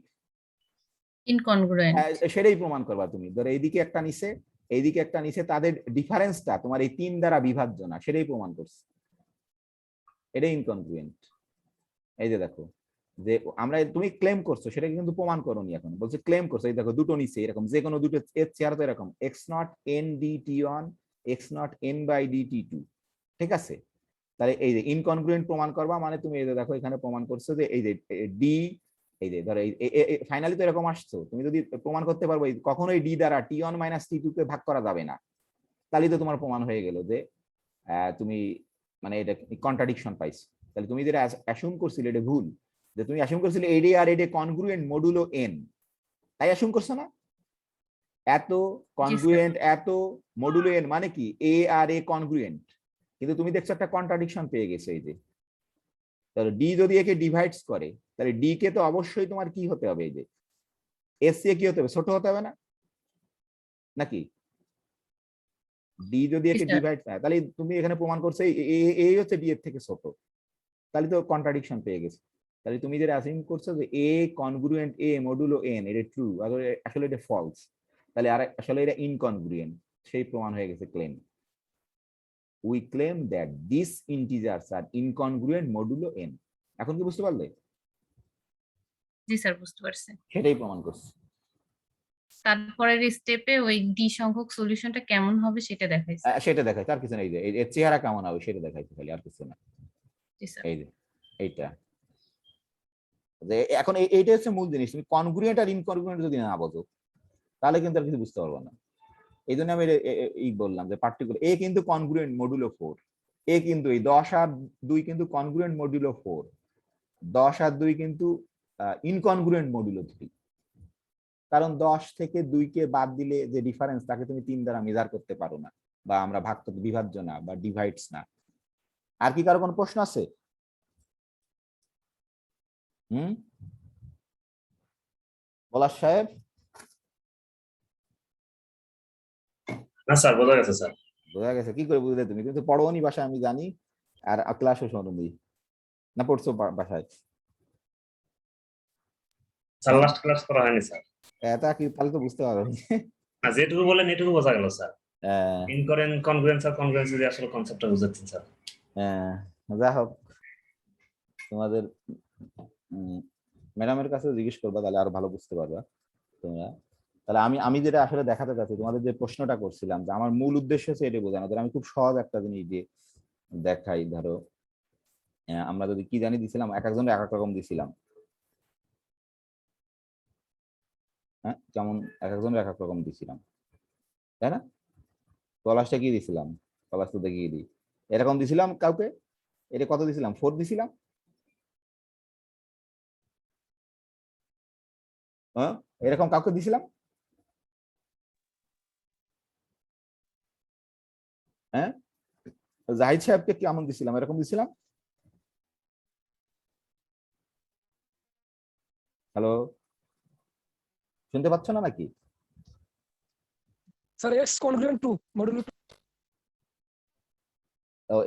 incongruent। সেটাই প্রমাণ করবা তুমি। ধরো এইদিকে একটা নিচে, এইদিকে একটা নিচে, তাদের ডিফারেন্সটা তোমার এই 3 দ্বারা বিভাজ্য না, সেটাই প্রমাণ করছে। এটাই ইনকনগ্রুয়েন্ট। এই যে দেখো, যে আমরা তুমি ক্লেম করছো সেটা কিন্তু প্রমাণ করোনি, এখন বলছে ক্লেম করছো। এই দেখো দুটো নিচে এরকম, যে কোনো দুটো এর চেয়ার তো এরকম X naught N D T one, X naught N by D T two. ঠিক আছে, তাহলে এই যে ইনকনগ্রুয়েন্ট প্রমাণ করবা মানে তুমি এই যে দেখো এখানে প্রমাণ করছো যে এই যে ডি, এই যে ধরো ফাইনালি তো এরকম আসছো। তুমি যদি প্রমাণ করতে পারবো কখনোই ডি দ্বারা টি ওয়ান মাইনাস টি টু কে ভাগ করা যাবে না, তাহলে তো তোমার প্রমাণ হয়ে গেল যে তুমি মানে এটা কন্ট্রাডিকশন পাইছো। তাহলে তুমি যেটা অ্যাসিউম করছিলে এটা ভুল। যে তুমি অ্যাসিউম করছিলে এডি আর এডি কনগ্রুয়েন্ট মডুলো এন, তাই অ্যাসিউম করছো না? এত কনগ্রুয়েন্ট এত মডুলো এন মানে কি এ আর এ কনগ্রুয়েন্ট, কিন্তু তুমি দেখছো একটা কন্ট্রাডিকশন পেয়ে গেছে। এই যে তাহলে ডি যদি একে ডিভাইডস করে, তাহলে ডি কে তো অবশ্যই তোমার কি হতে হবে? এই যে এস সি কি হতে হবে? ছোট হতে হবে না নাকি? ডি যদি একে ডিভাইড হয়, তাহলে তুমি এখানে প্রমাণ করছো এই হচ্ছে ডি এর থেকে ছোট, তাহলে তো কন্ট্রাডিকশন পেয়ে গেছে। তাহলে তুমি যেটা অ্যাসাইন করছো যে এ কনগ্রুয়েন্ট এ মডুলো এন, এটা ট্রু, আসলে এটা ফলস, তাহলে আর আসলে এটা ইনকনগ্রুয়েন্ট, সেই প্রমাণ হয়ে গেছে claim. We claim that this integers are incongruent modulo n. এখন কি বুঝতে পারলে? জি স্যার, বুঝতে পারছি। সেটাই প্রমাণ করছে। তারপরের স্টেপে ওই ডি সংখ্যক সলিউশনটা কেমন হবে সেটা দেখাইছে। সেটা দেখায়, তার কিছু নেই, যে এর চেহারা কেমন হবে সেটা দেখাইছে খালি, আর কিছু না। জি স্যার। এই যে এইটা, যে এখন এইটা হচ্ছে মূল জিনিস। তুমি কনগ্রুয়েন্ট আর ইনকনগ্রুয়েন্ট যদি না বোঝো তাহলে কিন্তু আর কিছু বুঝতে পারবো না। এই জন্য আমি বললাম যে পার্টিকুলার এ কিন্তু কনগ্রুয়েন্ট মডুলো 4, এ কিন্তু এই 10 আর 2 কিন্তু কনগ্রুয়েন্ট মডুলো 4, 10 আর 2 কিন্তু ইনকনগ্রুয়েন্ট মডুলো 3। কারণ 10 থেকে 2 কে বাদ দিলে যে ডিফারেন্স, তাকে তুমি 3 দ্বারা মেজার করতে পারো না, বা আমরা ভাগ করতে, বিভাজ্য না বা ডিভাইডস না। আর কি কারো কোনো প্রশ্ন আছে? পলাশ সাহেব? না স্যার, বোঝা গেছে স্যার। বোঝা গেছে? কি করে বুঝলে? তুমি কিন্তু পড়োনি বাসায়, আমি জানি, আর ক্লাসও শোনোনি, না পড়ছো বাসায়? স্যার লাস্ট ক্লাস করা হয়নি স্যার। এটা কি, তাহলে তো বুঝতে পারো। না, যেটুকু বলেন এটুকু বোঝা গেল স্যার। ইনকরেন্ট কনগ্রুয়েন্স আর কনগ্রুয়েন্স যদি আসলে কনসেপ্টটা বুঝাচ্ছেন স্যার। যা হোক, তোমাদের ম্যাডামের কাছে জিজ্ঞেস করবা, তাহলে আরো ভালো বুঝতে পারবা তোমরা। তাহলে আমি যেটা আসলে দেখাতে চাচ্ছি, তোমাদের যে প্রশ্নটা করছিলাম, যে আমার মূল উদ্দেশ্য হচ্ছে এটা বোঝানো। ধরো আমি খুব সহজ একটা জিনিস দিয়ে দেখাই। ধরো আমরা যদি কি জানি দিছিলাম, এক একজনের এক এক রকম দিছিলাম, হ্যাঁ, যেমন এক একজনের এক এক রকম দিছিলাম, তাই না? পলাশটা কি দিছিলাম? পলাশ তো দেখিয়ে দিই, এরকম দিছিলাম কাউকে। এটা কত দিছিলাম? 4 দিছিলাম। হ্যাঁ, এরকম কাউকে দিছিলাম, হ্যাঁ, জাহিদ সাহেবকে কেমন দিছিলাম? এরকম দিছিলাম। হ্যালো, শুনতে পাচ্ছ না নাকি? Sir x congruent 2 modulo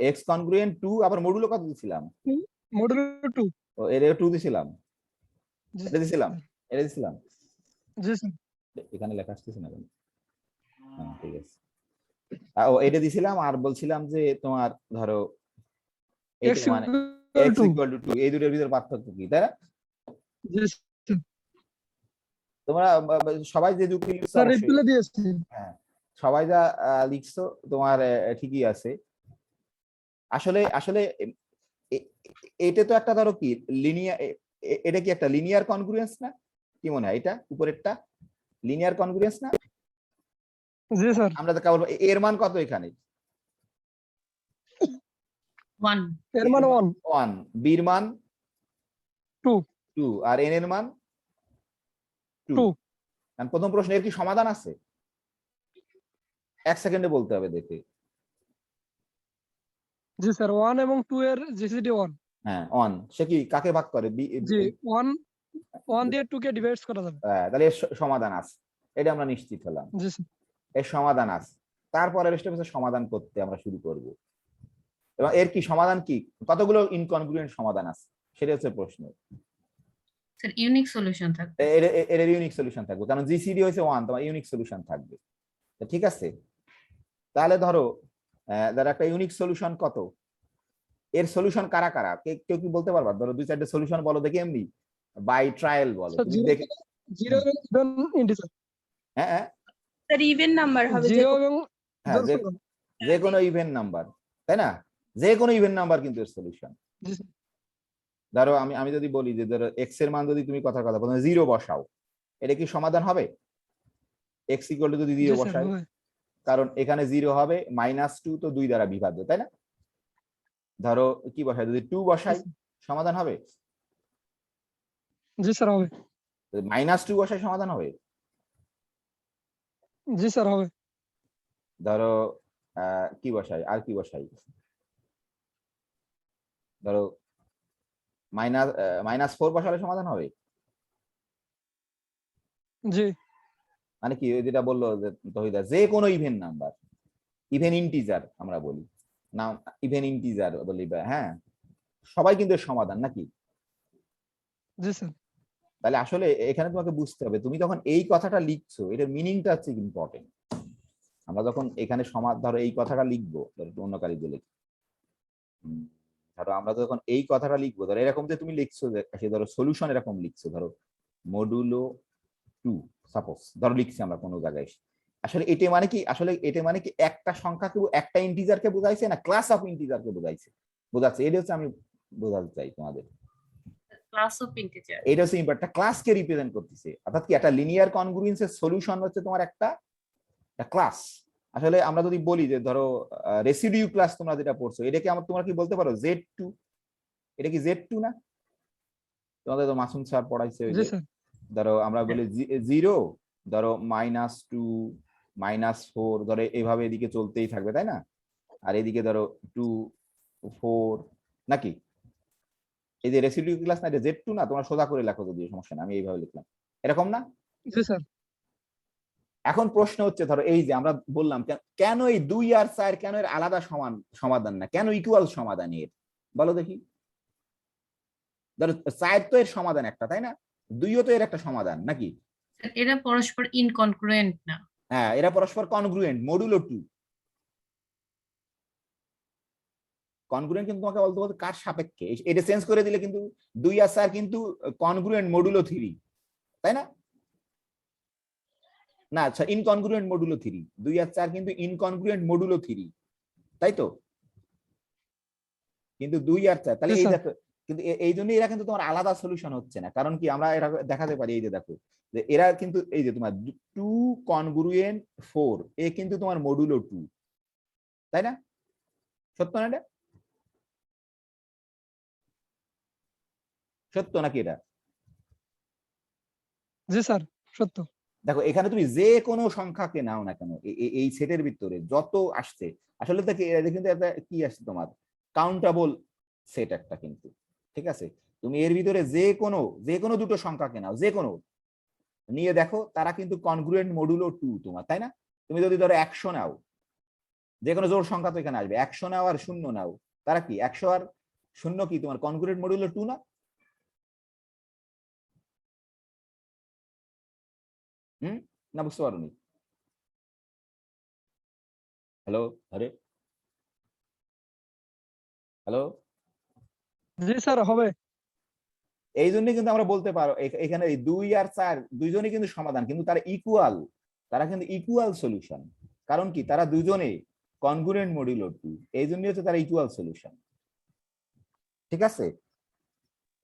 x congruent 2, আবার মডুলো কত দিছিলাম? 2। এর 2 দিছিলাম, জি এটা দিছিলাম, এটা দিছিলাম। জি স্যার। এখানে লেখা আসতেছে না কেন? হ্যাঁ, ঠিক আছে। এটা দিছিলাম, আর বলছিলাম যে তোমার ধরো এক্স এটা মানে x টু। ইকুয়াল টু 2, এই দুটোর ভিতর পার্থক্য কি, তাই না? জি স্যার। তোমরা সবাই যে যুক্তি লিখছো, স্যার অবশ্যই, রিপ্লাই দিয়েছি। হ্যাঁ, সবাই যা লিখছো তোমার ঠিকই আছে। আসলে আসলে এটা তো একটা, ধরো কি লিনিয়ার, এটা কি একটা লিনিয়ার কনগ্রুয়েন্স না? কি মনে হয়, এটা উপরেরটা লিনিয়ার কনগ্রুয়েন্স না? জি স্যার। আমরা তো কেবল এর মান কত এখানে? 1 এর মান 1 1, বির মান 2 2, আর এন এর মান 2। 2। কারণ প্রথম প্রশ্নের কি সমাধান আছে? 1 সেকেন্ডে বলতে হবে দেখে। জি স্যার 1 এবং 2 এর জিসিডি 1। হ্যাঁ, 1, সে কি কাকে ভাগ করে? জি 1 দিয়ে 2 কে ডিভাইড করা যাবে। তাহলে এর সমাধান আছে, এটা আমরা নিশ্চিত হলাম। জি স্যার। এর সমাধান আছে। তারপরে স্টেপ হচ্ছে সমাধান করতে আমরা শুরু করব, এবং এর কি সমাধান কি, কতগুলো ইনকনগ্রুয়েন্ট সমাধান আছে সেটা হচ্ছে প্রশ্ন। স্যার ইউনিক সলিউশন থাকবে। এর ইউনিক সলিউশন থাকবে, কারণ জিসিডি হয়েছে 1, তোমার ইউনিক সলিউশন থাকবে। ঠিক আছে, তাহলে ধরো একটা ইউনিক সলিউশন কত, এর সলিউশন কারা কারা, কেউ কি বলতে পারবা? ধরো 2-4টে সলিউশন বলো দেখি, এমনি বাই ট্রায়াল বলো তুমি দেখে। 0 ইভেন ইন্টিজার। হ্যাঁ হ্যাঁ, স্যার ইভেন নাম্বার হবে 0 এবং হ্যাঁ, যে কোনো ইভেন নাম্বার, তাই না? যে কোনো ইভেন নাম্বার কিন্তু এর সলিউশন। জি স্যার। ধরো আমি যদি বলি যে ধরো এক্স এর মান যদি তুমি কথা প্রথমে 0 বসাও, এটা কি সমাধান হবে? এক্স ইকুয়াল টু যদি 0 বসাই, কারণ এখানে 0 হবে, -2 তো 2 দ্বারা বিভাজ্য, তাই না? ধরো কি বসাই, যদি 2 বসাই, সমাধান হবে? জি স্যার হবে। -2 বসাই, সমাধান হবে? জি স্যার হবে। ধরো কি বসাই, আর কি বসাই, ধরো -4 বসালে সমাধান হবে? জি মানে কি, ওই যেটা বললো যে তহিদা, যে কোনো ইভেন নাম্বার, ইভেন ইন্টিজার আমরা বলি না, ইভেন ইন্টিজার বলি, হ্যাঁ, সবাই কিন্তু এর সমাধান নাকি? জি স্যার। তাহলে আসলে এখানে তোমাকে বুঝতে হবে, তুমি যখন এই কথাটা লিখছো এটার মিনিংটা হচ্ছে ইম্পর্টেন্ট। আমরা যখন এখানে ধরো এই কথাটা লিখবো, ধরো একটু অন্য কালি দিয়ে লিখি। ধরো আমরা যখন এই কথাটা লিখবো, ধরো এরকম যে তুমি লিখছো, যে সে ধরো সলিউশন এরকম লিখছো, ধরো মডুলো 2 সাপোজ ধরো লিখছি আমরা কোনো জায়গায়। আসলে এটা মানে কি, আসলে এটা মানে কি একটা সংখ্যাকে, একটা ইন্টিজারকে বোঝাইছে না ক্লাস অফ ইন্টিজারকে বোঝাচ্ছে। এটা হচ্ছে আমি বোঝাতে চাই তোমাদের। Class of integer. এটা হচ্ছে একটা ক্লাসকে রিপ্রেজেন্ট করতেছে, অর্থাৎ কি একটা লিনিয়ার কনগ্রুয়েন্সের সলিউশন হচ্ছে তোমার একটা ক্লাস। আসলে আমরা যদি বলি যে ধরো রেসিডিউ ক্লাস তোমরা যেটা পড়ছো, এটাকে তোমরা কি বলতে পারো Z2? এটা কি Z2 না? তোমাদের তো মাসুম স্যার পড়াইছে ওই জি যে, স্যার। ধরো আমরা বলি 0, ধরো -2 -4, ধরো এইভাবে এদিকে চলতেই থাকবে, তাই না? আর এদিকে ধরো 2 4 নাকি? এই যে রেসিডিউ ক্লাস না, এটা Z2 না? তোমরা সোজা করে লেখো যদি, সমস্যা না, আমি এইভাবে লিখলাম, এরকম না? জি স্যার। এখন প্রশ্ন হচ্ছে, ধরো এই যে আমরা বললাম কেন এই 2 আর 4 কেন এর আলাদা সমাধান না, কেন ইকুয়াল সমাধান এর, বলো দেখি। ধরো 4 তো এর সমাধান একটা, তাই না? 2ও তো এর একটা সমাধান নাকি? এরা পরস্পর ইনকনগ্রুয়েন্ট না। হ্যাঁ, এরা পরস্পর কনগ্রুয়েন্ট, মডুলো 2 কনগ্রুয়েন্ট। কিন্তু তোমাকে বলতে কার সাপেক্ষে, এটা চেঞ্জ করে দিলে কিন্তু 2 আর 4 কিন্তু কনগ্রুয়েন্ট মডুলো 3, তাই না? না, আচ্ছা, ইনকনগ্রুয়েন্ট মডুলো 3, 2 আর 4 কিন্তু ইনকনগ্রুয়েন্ট মডুলো 3, তাই তো? কিন্তু 2 আর 4 তাহলে এই দেখো, কিন্তু এই জন্য এরা কিন্তু তোমার আলাদা সলিউশন হচ্ছে না। কারণ কি, আমরা এটা দেখাতে পারি, এই যে দেখো যে এরা কিন্তু এই যে তোমার 2 কনগ্রুয়েন্ট 4, এ কিন্তু তোমার মডুলো 2, তাই না? সত্য না? এটা সত্য নাকি এটা? জি স্যার, সত্য। দেখো এখানে তুমি যে কোনো সংখ্যাকে নাও না কেন, এই সেটের ভিতরে যত আসছে, আসলে দেখে এটা কিন্তু একটা কি আসছে তোমার কাউন্টেবল সেট একটা, কিন্তু ঠিক আছে, তুমি এর ভিতরে যে কোনো দুটো সংখ্যাকে নাও, যে কোনো নিয়ে দেখো, তারা কিন্তু কনগ্রুয়েন্ট মডুলো 2 তোমার, তাই না? তুমি যদি ধরো 100 নাও, যে কোনো জোড় সংখ্যা তো এখানে আসবে, 100 নাও আর 0 নাও, তারা কি 100 আর 0 কি তোমার কনগ্রুয়েন্ট মডুলো 2 না? না, বুঝতে পারোনি? হ্যালো, আরে হ্যালো, জি স্যার, হবে। এই জন্য কিন্তু আমরা বলতে পারো এখানে এই 2 আর 4 দুইজনই কিন্তু সমাধান, কিন্তু তারা ইকুয়াল, তারা কিন্তু ইকুয়াল সলিউশন। কারণ কি, তারা দুজনে কনগ্রুয়েন্ট মডুলো 2, এই জন্যই হচ্ছে তারা ইকুয়াল সলিউশন। ঠিক আছে,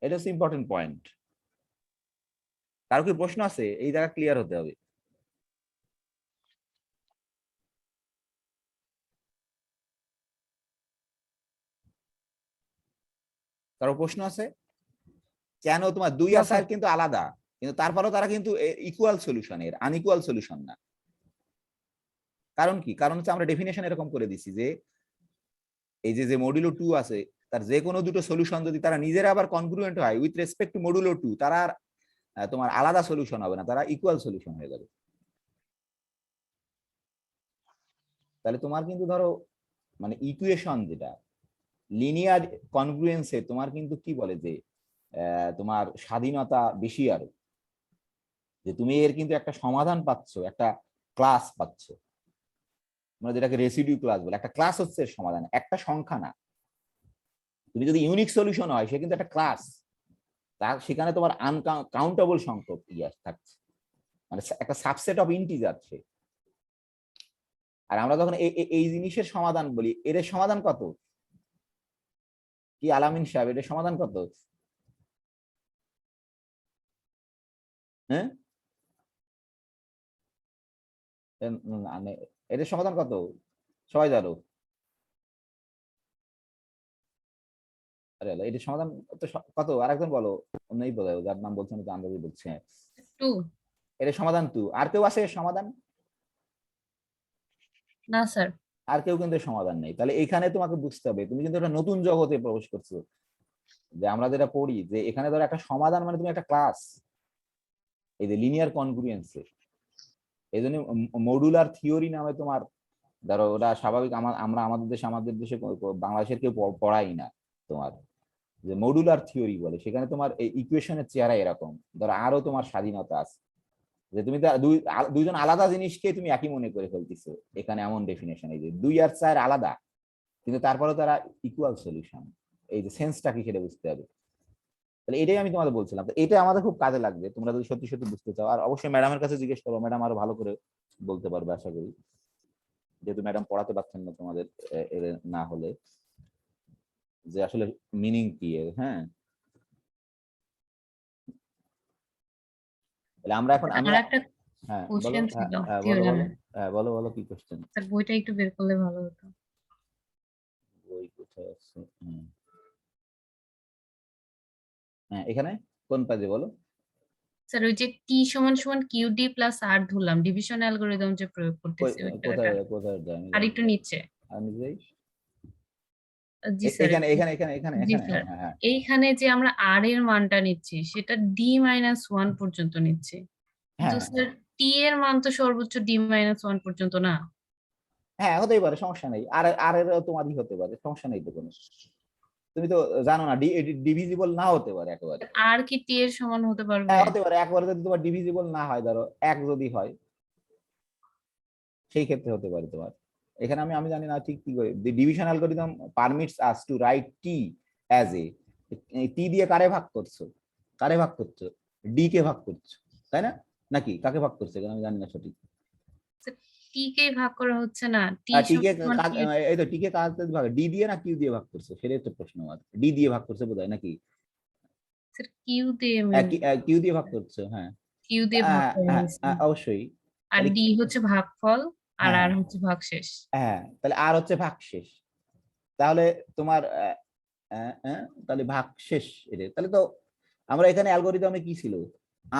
এটা হচ্ছে ইম্পর্টেন্ট পয়েন্ট। কারো কি প্রশ্ন আছে? এই জায়গা ক্লিয়ার হতে হবে। কারো প্রশ্ন আছে? কেন তোমার 2 আর 4 কিন্তু আলাদা, কিন্তু তারপরেও তারা কিন্তু ইকুয়াল সলিউশন, এর আনইকুয়াল সলিউশন না। কারণ কি, কারণ হচ্ছে আমরা ডেফিনেশন এরকম করে দিছি যে এই যে মডুলো 2 আছে, তার যে কোনো দুটো সলিউশন যদি তারা নিজেরা আবার কনগ্রুয়েন্ট হয় উইথ রেসপেক্ট টু মডুলো 2, তারা আর তোমার আলাদা সলিউশন হবে না, তারা ইকুয়াল সলিউশন হয়ে যাবে। তাহলে তোমার কিন্তু ধরো মানে ইকুয়েশন যেটা লিনিয়ার কনগ্রুয়েন্সে, তোমার কিন্তু কি বলে যে তোমার স্বাধীনতা বেশি, আরো যে তুমি এর কিন্তু একটা সমাধান পাচ্ছ, একটা ক্লাস পাচ্ছ, মানে যেটাকে রেসিডিউ ক্লাস বলে। একটা ক্লাস হচ্ছে এর সমাধান, একটা সংখ্যা না। তুমি যদি ইউনিক সলিউশন হয়, সে কিন্তু একটা ক্লাস, তার সেখানে তোমার আনকাউন্টেবল সংখ্যক ইয়াস থাকছে, মানে একটা সাবসেট অফ ইন্টিজার সে। আর আমরা যখন এই জিনিসের সমাধান বলি, এর সমাধান কত কি আলামিন সাহেব, এর সমাধান কত? হ্যাঁ, এর সমাধান কত সবাই জানো? আরে এটার সমাধান তো কত, আরেকজন বলো, অন্যই বলো, যার নাম বলছেন তো আন্দাজে বলছে। 2 এর সমাধান 2, আর কেউ আছে এর সমাধান? না স্যার। আর কেউ কিন্তু সমাধান নেই। তাহলে এখানে তোমাকে বুঝতে হবে, তুমি কিন্তু একটা নতুন জগতে প্রবেশ করছো, যে আমরা যেটা পড়ি যে এখানে ধরো একটা সমাধান মানে তুমি একটা ক্লাস, এই যে লিনিয়ার কনগ্রুয়েন্সের। এই জন্য মডুলার থিওরি নামে তোমার, ধরো ওটা স্বাভাবিক, আমরা আমাদের দেশে বাংলাদেশের কেউ পড়াই না তোমার যে মডুলার থিওরি বলে, সেখানে তোমার এই ইকুয়েশনের চেহারা এরকম, ধরো আরো তোমার স্বাধীনতা আছে, যে তুমি দুইজন আলাদা জিনিসকে তুমি একই মনে করে ফেলতেছো। এখানে এমন ডেফিনেশন, এই যে 2 আর 4 আলাদা কিন্তু তারপরে তারা ইকুয়াল সলিউশন। এই যে সেন্সটা কি সেটা বুঝতে হবে। তাহলে এটাই আমি তোমাদের বলছিলাম, তো এটা আমাদের খুব কাজে লাগবে তোমরা যদি সত্যি সত্যি বুঝতে চাও। আর অবশ্যই ম্যাডামের কাছে জিজ্ঞেস করো, ম্যাডাম আরো ভালো করে বলতে পারবে আশা করি, যেহেতু ম্যাডাম পড়াতে পারছেন না তোমাদের এর না হলে, যে আসলে মিনিং কি এর। হ্যাঁ, তাহলে আমরা এখন আর একটা হ্যাঁ বলো, কোশ্চেন ছিল বলো বলো, থিওরামে। হ্যাঁ বলো বলো কি কোশ্চেন। স্যার বইটা একটু বের করলে ভালো হতো। বই কোথায় আছে? হ্যাঁ এখানে কোন পেজে বলো। স্যার ওই যে টি সমান সমান কিউডি প্লাস আর ধরলাম, ডিভিশন অ্যালগরিদম যে প্রয়োগ করতেছি ওইটা। কোথায় কোথায় যায় আমি আর জানি একটু না। নিচে। আর নিজেই জি স্যার। এখানে এখানে এখানে এখানে জি এখানে স্যার, হ্যাঁ হ্যাঁ এইখানে যে আমরা আর এর মানটা নিচ্ছি সেটা D-1 পর্যন্ত নিচ্ছি, কিন্তু হ্যাঁ স্যার টি এর মান তো সর্বোচ্চ D-1 পর্যন্ত না। হ্যাঁ হতেই পারে, সমস্যা নেই। আর আর এর তোমারই হতে পারে, সমস্যা নেই তো কোনো। তুমি তো জানো না ডিভিজিবল না হতে পারে একেবারে। আর কি টি এর সমান হতে পারবে? হ্যাঁ হতে পারে, একবারে যদি তোমার ডিভিজিবল না হয়, ধরো 1 যদি হয় সেই ক্ষেত্রে হতে পারে তোমার। এখানে আমি আমি জানি না ঠিক কি করে। The division algorithm permits us to write t as a, t দিয়ে কারে ভাগ করছো, কারে ভাগ করছো, ডি কে ভাগ করছো, তাই না? নাকি কাকে ভাগ করছে এখানে আমি জানি না সঠিক। টি কে ভাগ করা হচ্ছে না, টি টি কে সমান T এর। এই তো টি কে কাকে ভাগ, ডি দিয়ে না কিউ দিয়ে ভাগ করছে, সেটাই তো প্রশ্ন আমার। ডি দিয়ে ভাগ করছে বোধহয় নাকি স্যার কিউ দিয়ে কিউ দিয়ে ভাগ করছে? হ্যাঁ কিউ দিয়ে ভাগ করা হ্যাঁ হয়েছে। অবশ্যই। আর তাহলে ডি হচ্ছে ভাগফল, আর হ্যাঁ আর হচ্ছে ভাগশেষ। হ্যাঁ, তাহলে আর হচ্ছে ভাগশেষ। তাহলে তোমার তাহলে ভাগশেষ এটা, তাহলে তো আমরা এখানে অ্যালগরিদমে কি ছিল,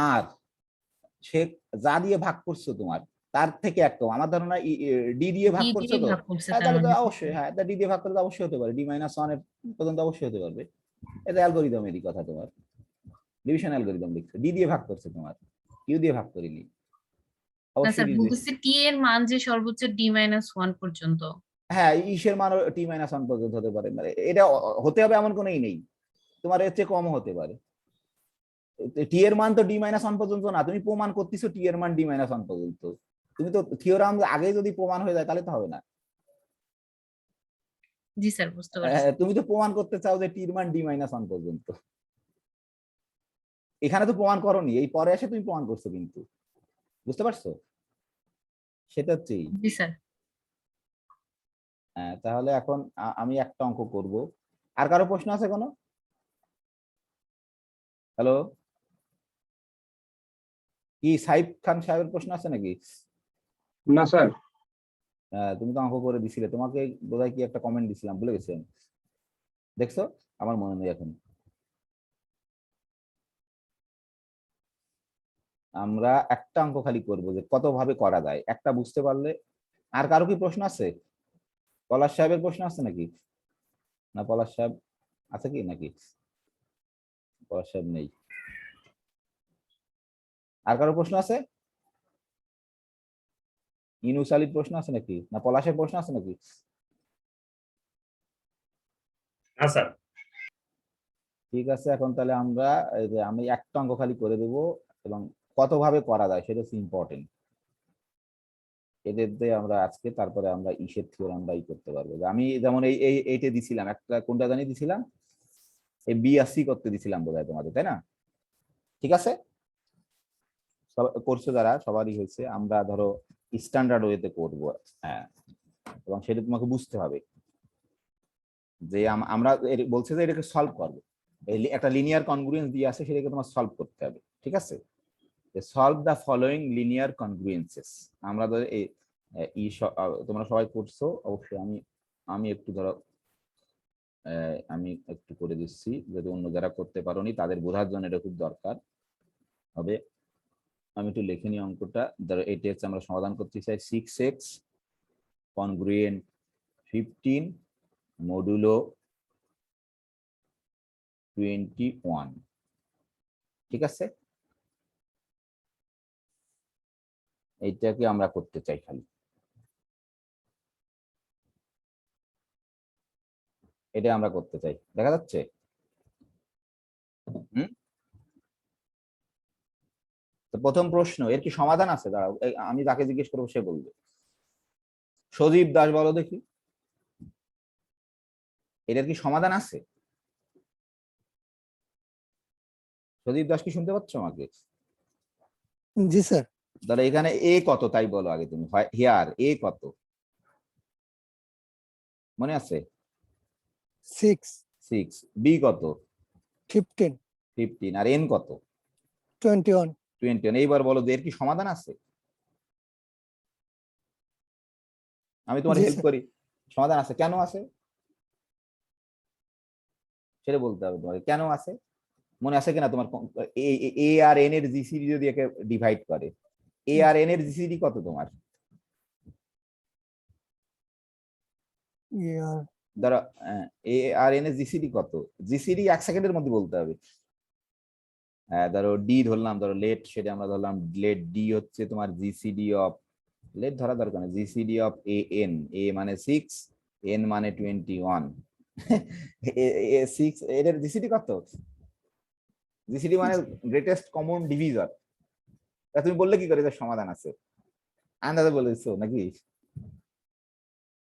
আর সে যা দিয়ে ভাগ করছো তোমার তার থেকে একটা আমার ধারণা ডি দিয়ে ভাগ ডি করছো দিয়ে তো। ভাগ করছে হ্যাঁ তার তাহলে তো মানে। অবশ্যই, হ্যাঁ ডি দিয়ে ভাগ করলে তো অবশ্যই হতে পারে, D-1 এর পর্যন্ত অবশ্যই হতে পারবে। এটা অ্যালগরিদমেরই কথা, তোমার ডিভিশন অ্যালগরিদম লিখছো, ডি দিয়ে ভাগ করছে তোমার, কিউ দিয়ে ভাগ করিনি। না অবশ্যই স্যার, বলতেছি টি এর মান যে সর্বোচ্চ D-1 পর্যন্ত। হ্যাঁ ইসের মান T-1 পর্যন্ত হতে পারে, মানে এটা হতে হবে এমন কোনোই নেই, তোমার এর চেয়ে কমও হতে পারে। টি এর মান তো D-1 পর্যন্ত না, তুমি প্রমাণ করতেছো টি এর মান D-1 পর্যন্ত। তুমি তো থিওরাম আগে যদি প্রমাণ হয়ে যায় তাহলে তো হবে না। জি স্যার, বুঝতে পারছি। তুমি তো প্রমাণ করতে চাও যে টির মান D-1 পর্যন্ত, এখানে তো প্রমাণ করোনি, এই পরে এসে তুমি প্রমাণ করছো কিন্তু, বুঝতে পারছো? সেটা হচ্ছে জি স্যার। তাহলে এখন আমি একটা অঙ্ক করব। আর কারো প্রশ্ন আছে কোনো? হ্যালো, কি সাইফ খান সাহেবের প্রশ্ন আছে নাকি? না স্যার। তুমি তো অঙ্ক করে দিছিলে, তোমাকে বোধহয় কি একটা কমেন্ট দিছিলাম, ভুলে গেছি আমি। দেখছো, আমার মনে নেই এখন। আমরা একটা অঙ্ক খালি করব যে কত ভাবে করা যায়, একটা বুঝতে পারলে। আর কারো কি প্রশ্ন আছে? পলাশ সাহেবের প্রশ্ন আছে নাকি? না পলাশ সাহেব আছে কি নাকি? পলাশ সাহেব নেই। আর কারো প্রশ্ন আছে? ইনুস আলীর প্রশ্ন আছে নাকি? না পলাশের প্রশ্ন আছে নাকি? হ্যাঁ স্যার। ঠিক আছে, এখন তাহলে আমরা এই যে আমি একটা অঙ্ক খালি করে দেব, এবং কত ভাবে করা যায় সেটা হচ্ছে ইম্পর্টেন্ট। এদের দিয়ে আমরা আজকে তারপরে আমরা ইসের থিওরামটা করতে পারবো। যে আমি যেমন এইটা দিছিলাম, একটা কোনটা জানি দিছিলাম, এই বিএসসি করতে দিছিলাম বোধহয় তোমাদের, তাই না? ঠিক আছে, করছো যারা সবারই হয়েছে। আমরা ধরো স্ট্যান্ডার্ড ওয়েতে করবো, হ্যাঁ, এবং সেটা তোমাকে বুঝতে হবে যে আমরা বলছে যে এটাকে সলভ করবো। একটা লিনিয়ার কনগ্রুয়েন্স দিয়ে আছে, সেটাকে তোমার সলভ করতে হবে, ঠিক আছে? Solve the following linear congruences. আমরা ধরো তোমরা সবাই করছো অবশ্যই, আমি আমি একটু ধরো আমি একটু করে দিচ্ছি, যদি অন্য যারা করতে পারোনি তাদের বোঝার জন্য এটা খুব দরকার হবে। আমি একটু লিখে নিই অঙ্কটা। ধরো এটা হচ্ছে আমরা সমাধান করতে চাই 6x কনগ্রুয়েন্ট 15 মডুলো 21, ঠিক আছে? এইটাকে আমরা করতে চাই খালি, এটা আমরা করতে চাই, দেখা যাচ্ছে? তো প্রথম প্রশ্ন, এর কি সমাধান আছে? দাঁড়াও, আমি যাকে জিজ্ঞেস করবো সে বলবে। সজীব দাস, বলো দেখি, এটার কি সমাধান আছে? সজীব দাস, কি শুনতে পাচ্ছ আমাকে? জি স্যার। তাহলে এখানে এ কত তাই বলো আগে তুমি, হিয়ার এ কত মনে আছে? 6, 6। বি কত? 15, 15। আর এন কত? 21। 21। এইবার বলো যে এর কি সমাধান আছে? আমি তোমার জি হেল্প স্যার। করি, সমাধান আছে। কেন আছে সেটা বলতে হবে তোমাকে, কেন আছে মনে আছে কিনা তোমার? এ আর এন এর জিসিডি যদি একে ডিভাইড করে, এ আর এন এর জিসিডি কত তোমার? ইয়ার ধরো এ আর এন এর জিসিডি কত? জিসিডি 1 সেকেন্ডের মধ্যে বলতে হবে। ধরো ডি ধরলাম, ধরো লেট, সেটা আমরা ধরলাম লেট ডি হচ্ছে তোমার জিসিডি অফ, লেট ধরা দরকার নেই, জিসিডি অফ এ এন, এ মানে 6, এন মানে 21। 6 এর জিসিডি কত? জিসিডি মানে গ্রেটেস্ট কমন ডিভিজর। তুমি বললে কি করে যে সমাধান আছে? আন্দাজে বলেছো নাকি?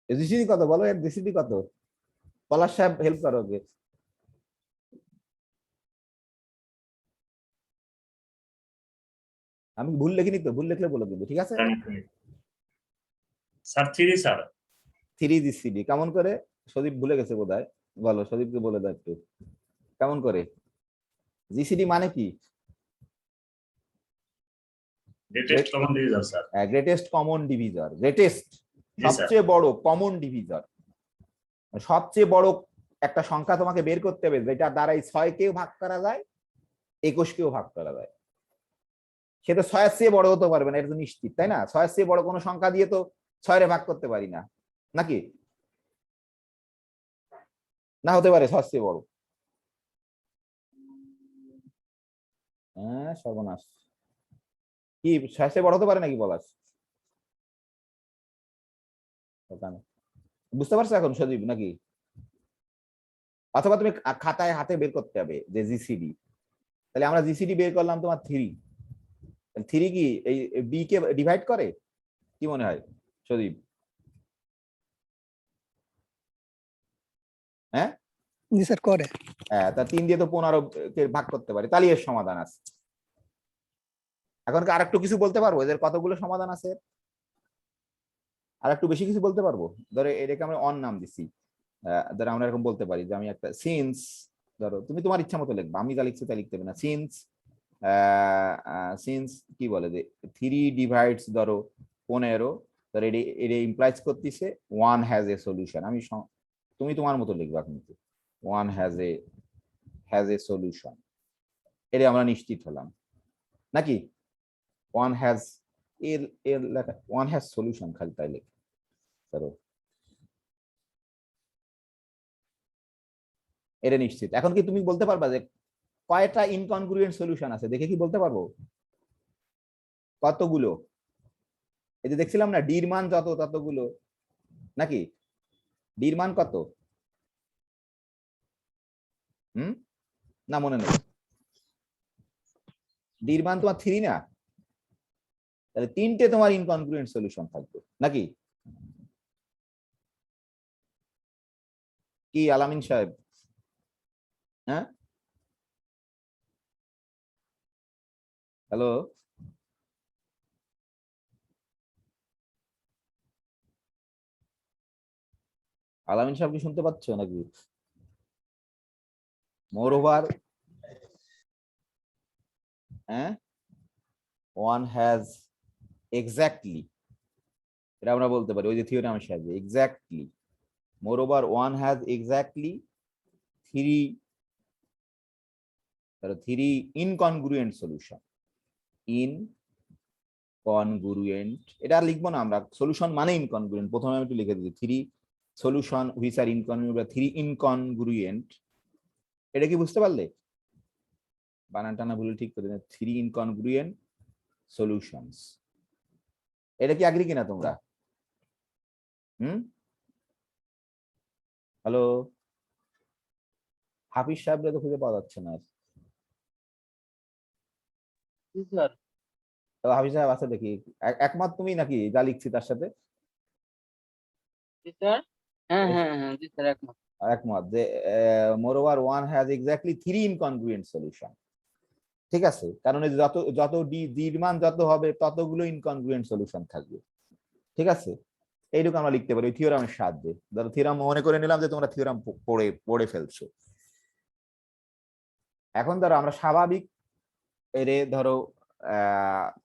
জিসিডি কত বলো, এর জিসিডি কত? পলাশ সাহেব হেল্প করো ওকে। আমি ভুল লিখিনি তো, ভুল লিখলে বলে দেবো, ঠিক আছে? Sir 3 sir. 3 জিসিডি কেমন করে? সদীপ ভুলে গেছে বোধহয়, বলো সদীপকে বলে দাও একটু কেমন করে। জিসিডি মানে কি? Greatest common divisor sir. Greatest common divisor. Greatest জি স্যার। সবচেয়ে বড়, কমন ডিভিজর সবচেয়ে বড় একটা সংখ্যা তোমাকে বের করতে হবে যেটা দ্বারাই 6 কেও ভাগ করা যায়, 21 কেও ভাগ করা যায়। সেটা 6 এর চেয়ে বড় হতে পারবে না, এটা তো নিশ্চিত, তাই না? 6 এর চেয়ে বড় কোনো সংখ্যা দিয়ে তো 6 এর ভাগ করতে পারি না, নাকি? না, হতে পারে 6 এর চেয়ে বড়। হ্যাঁ, সর্বনাশ। কি 6 এর চেয়ে বড় হতে পারে নাকি বলাস? বুঝতে পারছো এখন সজীব নাকি? অথবা তুমি খাতায় হাতে বের করতে হবে যে জিসিডি। তাহলে আমরা জিসিডি বের করলাম তোমার 3। 3 কি এই বি কে ডিভাইড করে? কি মনে হয় সজীব? হ্যাঁ জি স্যার করে। হ্যাঁ, তা 3 দিয়ে তো 15 কে ভাগ করতে পারে, তাহলে এর সমাধান আছে। এখন কি আরেকটু কিছু বলতে পারবো এদের কতগুলো সমাধান আছে? আর একটু বেশি কিছু বলতে পারবো? ধরো এটাকে আমরা অন নাম দিছি, ধরো আমরা এরকম বলতে পারি যে আমি একটা সিন্স, ধরো তুমি তোমার ইচ্ছা মতো লিখবা, আমি যা লিখছি তা লিখতে হবে না। সিন্স সিন্স কি বলে যে 3 ডিভাইডস ধরো 15, ধরো এটা ইমপ্লাইজ করতেছে 1 হ্যাজ এ সলিউশন। আমি তুমি তোমার মতো লিখবা কিন্তু 1 হ্যাজ এ সলিউশন, এটা আমরা নিশ্চিত হলাম নাকি? 1 হ্যাজ এর এর লেখা 1 হ্যাজ সলিউশন খালি তাই লেখা। ধরো এটা নিশ্চিত। এখন কি তুমি বলতে পারবা যে কয়টা ইনকনগ্রুয়েন্ট সলিউশন আছে? দেখে কি বলতে পারবো কতগুলো? এই যে দেখছিলাম না, ডির মান যত ততগুলো, নাকি? ডির মান কত? না মনে নেই। ডির মান তোমার 3 না? তাহলে 3টে তোমার ইনকনগ্রুয়েন্ট সলিউশন থাকবে নাকি? কি আলামিন সাহেব? হ্যাঁ, হ্যালো, আলামিন সাহেব কি শুনতে পাচ্ছ নাকি? মোরওভার হ্যাঁ 1 হ্যাজ এক্স্যাক্টলি, এটা আমরা বলতে পারি ওই যে থিওরামের সাহায্যে, exactly. Moreover 1 has exactly 3 incongruent solution. Incongruent এটা আর লিখবো না আমরা, সলিউশন মানে ইনকনগ্রুয়েন্ট। প্রথমে আমি একটু লিখে দিচ্ছি 3 সলিউশন হুইচ আর ইনকনগ্রুয়েন্ট বা 3 ইনকনগ্রুয়েন্ট। এটা কি বুঝতে পারলে? বানান টানা ভুল ঠিক করে দেন, 3 ইনকনগ্রুয়েন্ট সলিউশনস। এটা কি এগ্রি কিনা তোমরা? হ্যালো, হাফিজ সাহেবরা তো খুঁজে পাওয়া যাচ্ছে না। তো হাফিজ সাহেব আছে দেখি, একমত তুমি নাকি যা লিখছি তার সাথে? একমত যে moreover one has exactly 3 incongruent solution. ঠিক আছে, কারণ এই যে যত যত ডির মান যত হবে ততগুলো ইনকনগ্রুয়েন্ট সলিউশন থাকবে। ঠিক আছে, এইটুকু আমরা লিখতে পারি থিওরামের সাহায্যে। ধরো থিওরাম মনে করে নিলাম যে তোমরা থিওরাম পড়ে ফেলছো। এখন ধরো আমরা স্বাভাবিক এরে ধরো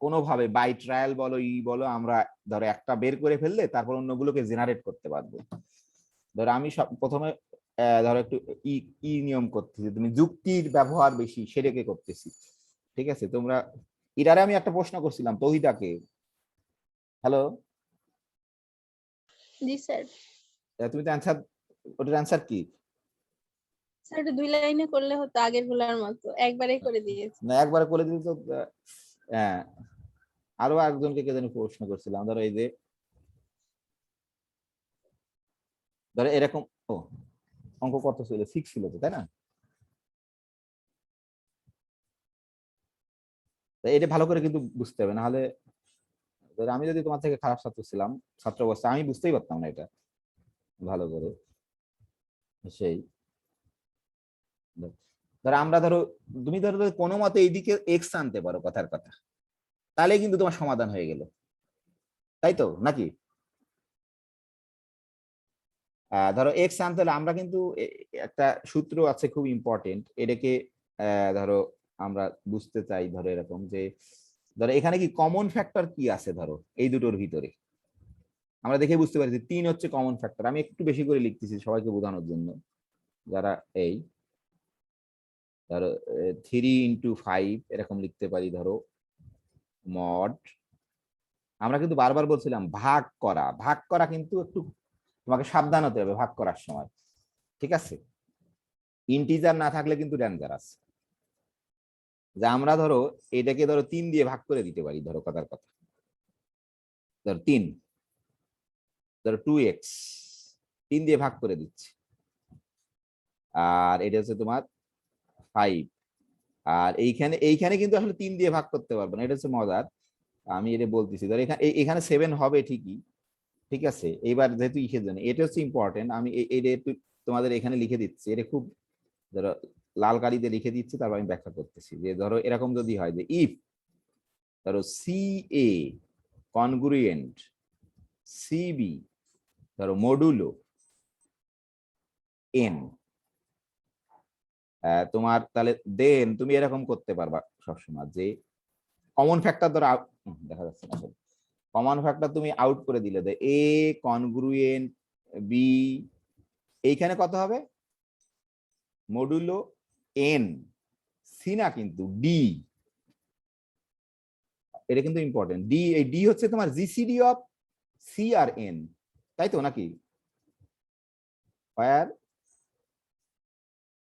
কোনোভাবে বাই ট্রায়াল বলো বলো আমরা ধরো একটা বের করে ফেললে তারপর অন্যগুলোকে জেনারেট করতে পারবো। ধরো আমি প্রথমে ধরো একটু নিয়ম করতেছি, তুমি যুক্তির ব্যবহার বেশি সেটাকে করতেছি। ঠিক আছে, তোমরা এটারে আমি একটা প্রশ্ন করছিলাম তৌহিদাকে। হ্যালো, জি স্যার। তুমি তো অ্যান্সার, ওটার অ্যান্সার কি? স্যার এটা 2 লাইনে করলে হতো আগের গুলার মতো, একবারেই করে দিয়েছি। না একবার করে দিলে তো। হ্যাঁ, আরো একজনকে কে জানি প্রশ্ন করছিলাম, ধরো এই যে ধরো এরকম, ও অঙ্ক কত ছিল? 6 ছিল তো, তাই না? এটা ভালো করে কিন্তু বুঝতে হবে, না হলে আমি যদি তোমার থেকে খারাপ ছাত্র ছিলাম ছাত্র অবস্থায় আমি বুঝতেই পারতাম না এটা ভালো করে। সেই ধরো আমরা ধরো তুমি ধরো কোনো মতে এইদিকে এক্স আনতে পারো কথার কথা, তাহলে কিন্তু তোমার সমাধান হয়ে গেল, তাই তো নাকি? ধরো এক্স আনতে হলে আমরা কিন্তু একটা সূত্র আছে খুব ইম্পর্টেন্ট, এটাকে ধরো আমরা বুঝতে চাই। ধরো এরকম যে ধরো এখানে কি কমন ফ্যাক্টর কি আছে, ধরো এই দুটোর ভিতরে আমরা দেখে বুঝতে পারি যে 3 হচ্ছে কমন ফ্যাক্টর। আমি একটু বেশি করে লিখতেছি সবাইকে বোঝানোর জন্য, যারা এই ধরো 3 × 5 এরকম লিখতে পারি। ধরো মড, আমরা কিন্তু বারবার বলছিলাম ভাগ করা, ভাগ করা কিন্তু একটু তোমাকে সাবধান হতে হবে ভাগ করার সময়। ঠিক আছে, ইন্টিজার না থাকলে কিন্তু ডেঞ্জারাস। যে আমরা ধরো এটাকে ধরো 3 দিয়ে ভাগ করে দিতে পারি, ধরো কথার কথা ধরো 3, ধরো 2x 3 দিয়ে ভাগ করে দিচ্ছি, আর এটা হচ্ছে তোমার 5, আর এইখানে কিন্তু আসলে 3 দিয়ে ভাগ করতে পারবো না, এটা হচ্ছে মজার। আমি এটা বলতেছি ধরো এখানে 7 হবে ঠিকই। ঠিক আছে, এবার যেহেতু ইসের জন্য এটা হচ্ছে ইম্পর্টেন্ট, আমি এটা একটু তোমাদের এখানে লিখে দিচ্ছি। এটা খুব ধরো লাল কালিতে লিখে দিচ্ছি, তারপর আমি ব্যাখ্যা করতেছি। যে ধরো এরকম যদি হয় যে ইফ ধরো CA কনগ্রুয়েন্ট CB ধরো মডুলো n, তোমার তাহলে দেন তুমি এরকম করতে পারবা সবসময় যে কমন ফ্যাক্টর ধরো দেখা যাচ্ছে না, কমন ফ্যাক্টর তুমি আউট করে দিলে যে A কনগ্রুয়েন্ট B, এইখানে কত হবে মডুলো n, সি না কিন্তু D, এটা কিন্তু ইম্পর্টেন্ট। ডি, এই ডি হচ্ছে তোমার জিসিডি অফ সি আর এন, তাই তো নাকি? ফায়ার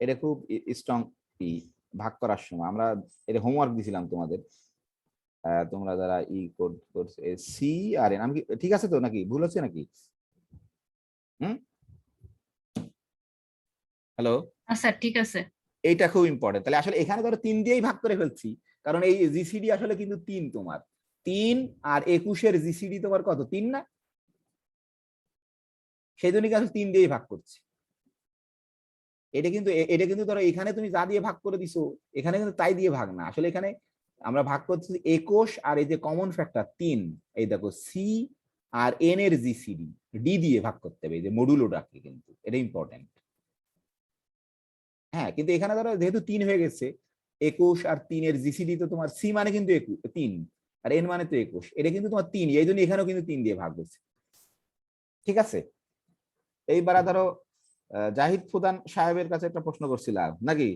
এটা খুব স্ট্রং ভাগ করার সময় আমরা এটা হোমওয়ার্ক দিছিলাম তোমাদের, তোমরা যারা করছে সি আর এন। আমি ঠিক আছে তো নাকি ভুল হচ্ছে নাকি? হ্যালো স্যার ঠিক আছে। এইটা খুব ইম্পর্টেন্ট। তাহলে আসলে এখানে ধরো 3 দিয়েই ভাগ করে ফেলছি, কারণ এই জিসিডি আসলে কিন্তু 3, তোমার 3 আর 21 জিসিডি তোমার কত 3 না, সেই জন্য আসলে 3 দিয়েই ভাগ করছি। এটা কিন্তু ধরো এখানে তুমি যা দিয়ে ভাগ করে দিছো এখানে কিন্তু তাই দিয়ে ভাগ না, আসলে এখানে আমরা ভাগ করছি 21 আর এই যে কমন ফ্যাক্টর 3, এই দেখো সি আর এন এর জিসিডি ডি দিয়ে ভাগ করতে হবে, এই যে মডুলোটাকে, কিন্তু এটা ইম্পর্টেন্ট। হ্যাঁ, কিন্তু এখানে ধরো যেহেতু 3 হয়ে গেছে, 21 আর 3 এর জিসিডি তো তোমার সি মানে কিন্তু 3 আর এন মানে তো 21, এটা কিন্তু তোমার 3, এই জন্য এখানেও কিন্তু 3 দিয়ে ভাগ হচ্ছে। ঠিক আছে, এইবার ধরো জাহিদ ফুদান সাহেবের কাছে একটা প্রশ্ন করছিলাম নাকি?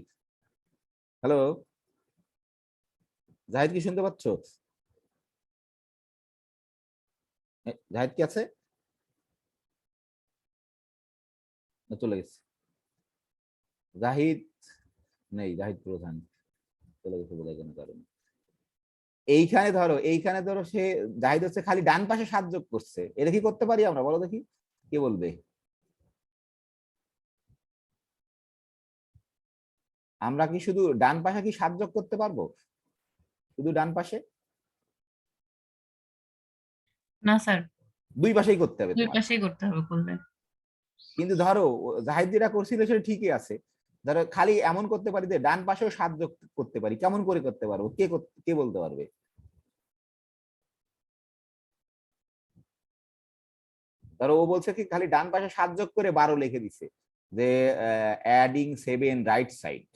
হ্যালো জাহিদ, কি শুনতে পাচ্ছ? জাহিদ কি আছে? চলে গেছে জাহিদ, নেই জাহিদ প্রধান, চলে গেছে বলে কোনো কারণে। এইখানে ধরো সে জাহিদ হচ্ছে খালি ডান পাশে 7 যোগ করছে, এটা কি করতে পারি আমরা, বলো দেখি কে বলবে? আমরা কি শুধু ডান পাশে কি 7 যোগ করতে পারবো? শুধু ডান পাশে? না স্যার, দুই পাশেই করতে হবে দুই তোমার। পাশেই করতে হবে করলে। কিন্তু ধরো জাহিদ যেটা করছিল সেটা ঠিকই আছে, ধরো খালি এমন করতে পারি যে ডান পাশেও 7 যোগ করতে পারি, কেমন করে করতে পারবো, কে বলতে পারবে? ধরো ও বলছে কি খালি ডান পাশে 7 যোগ করে 12 লিখে দিছে, যে অ্যাডিং 7 রাইট সাইড।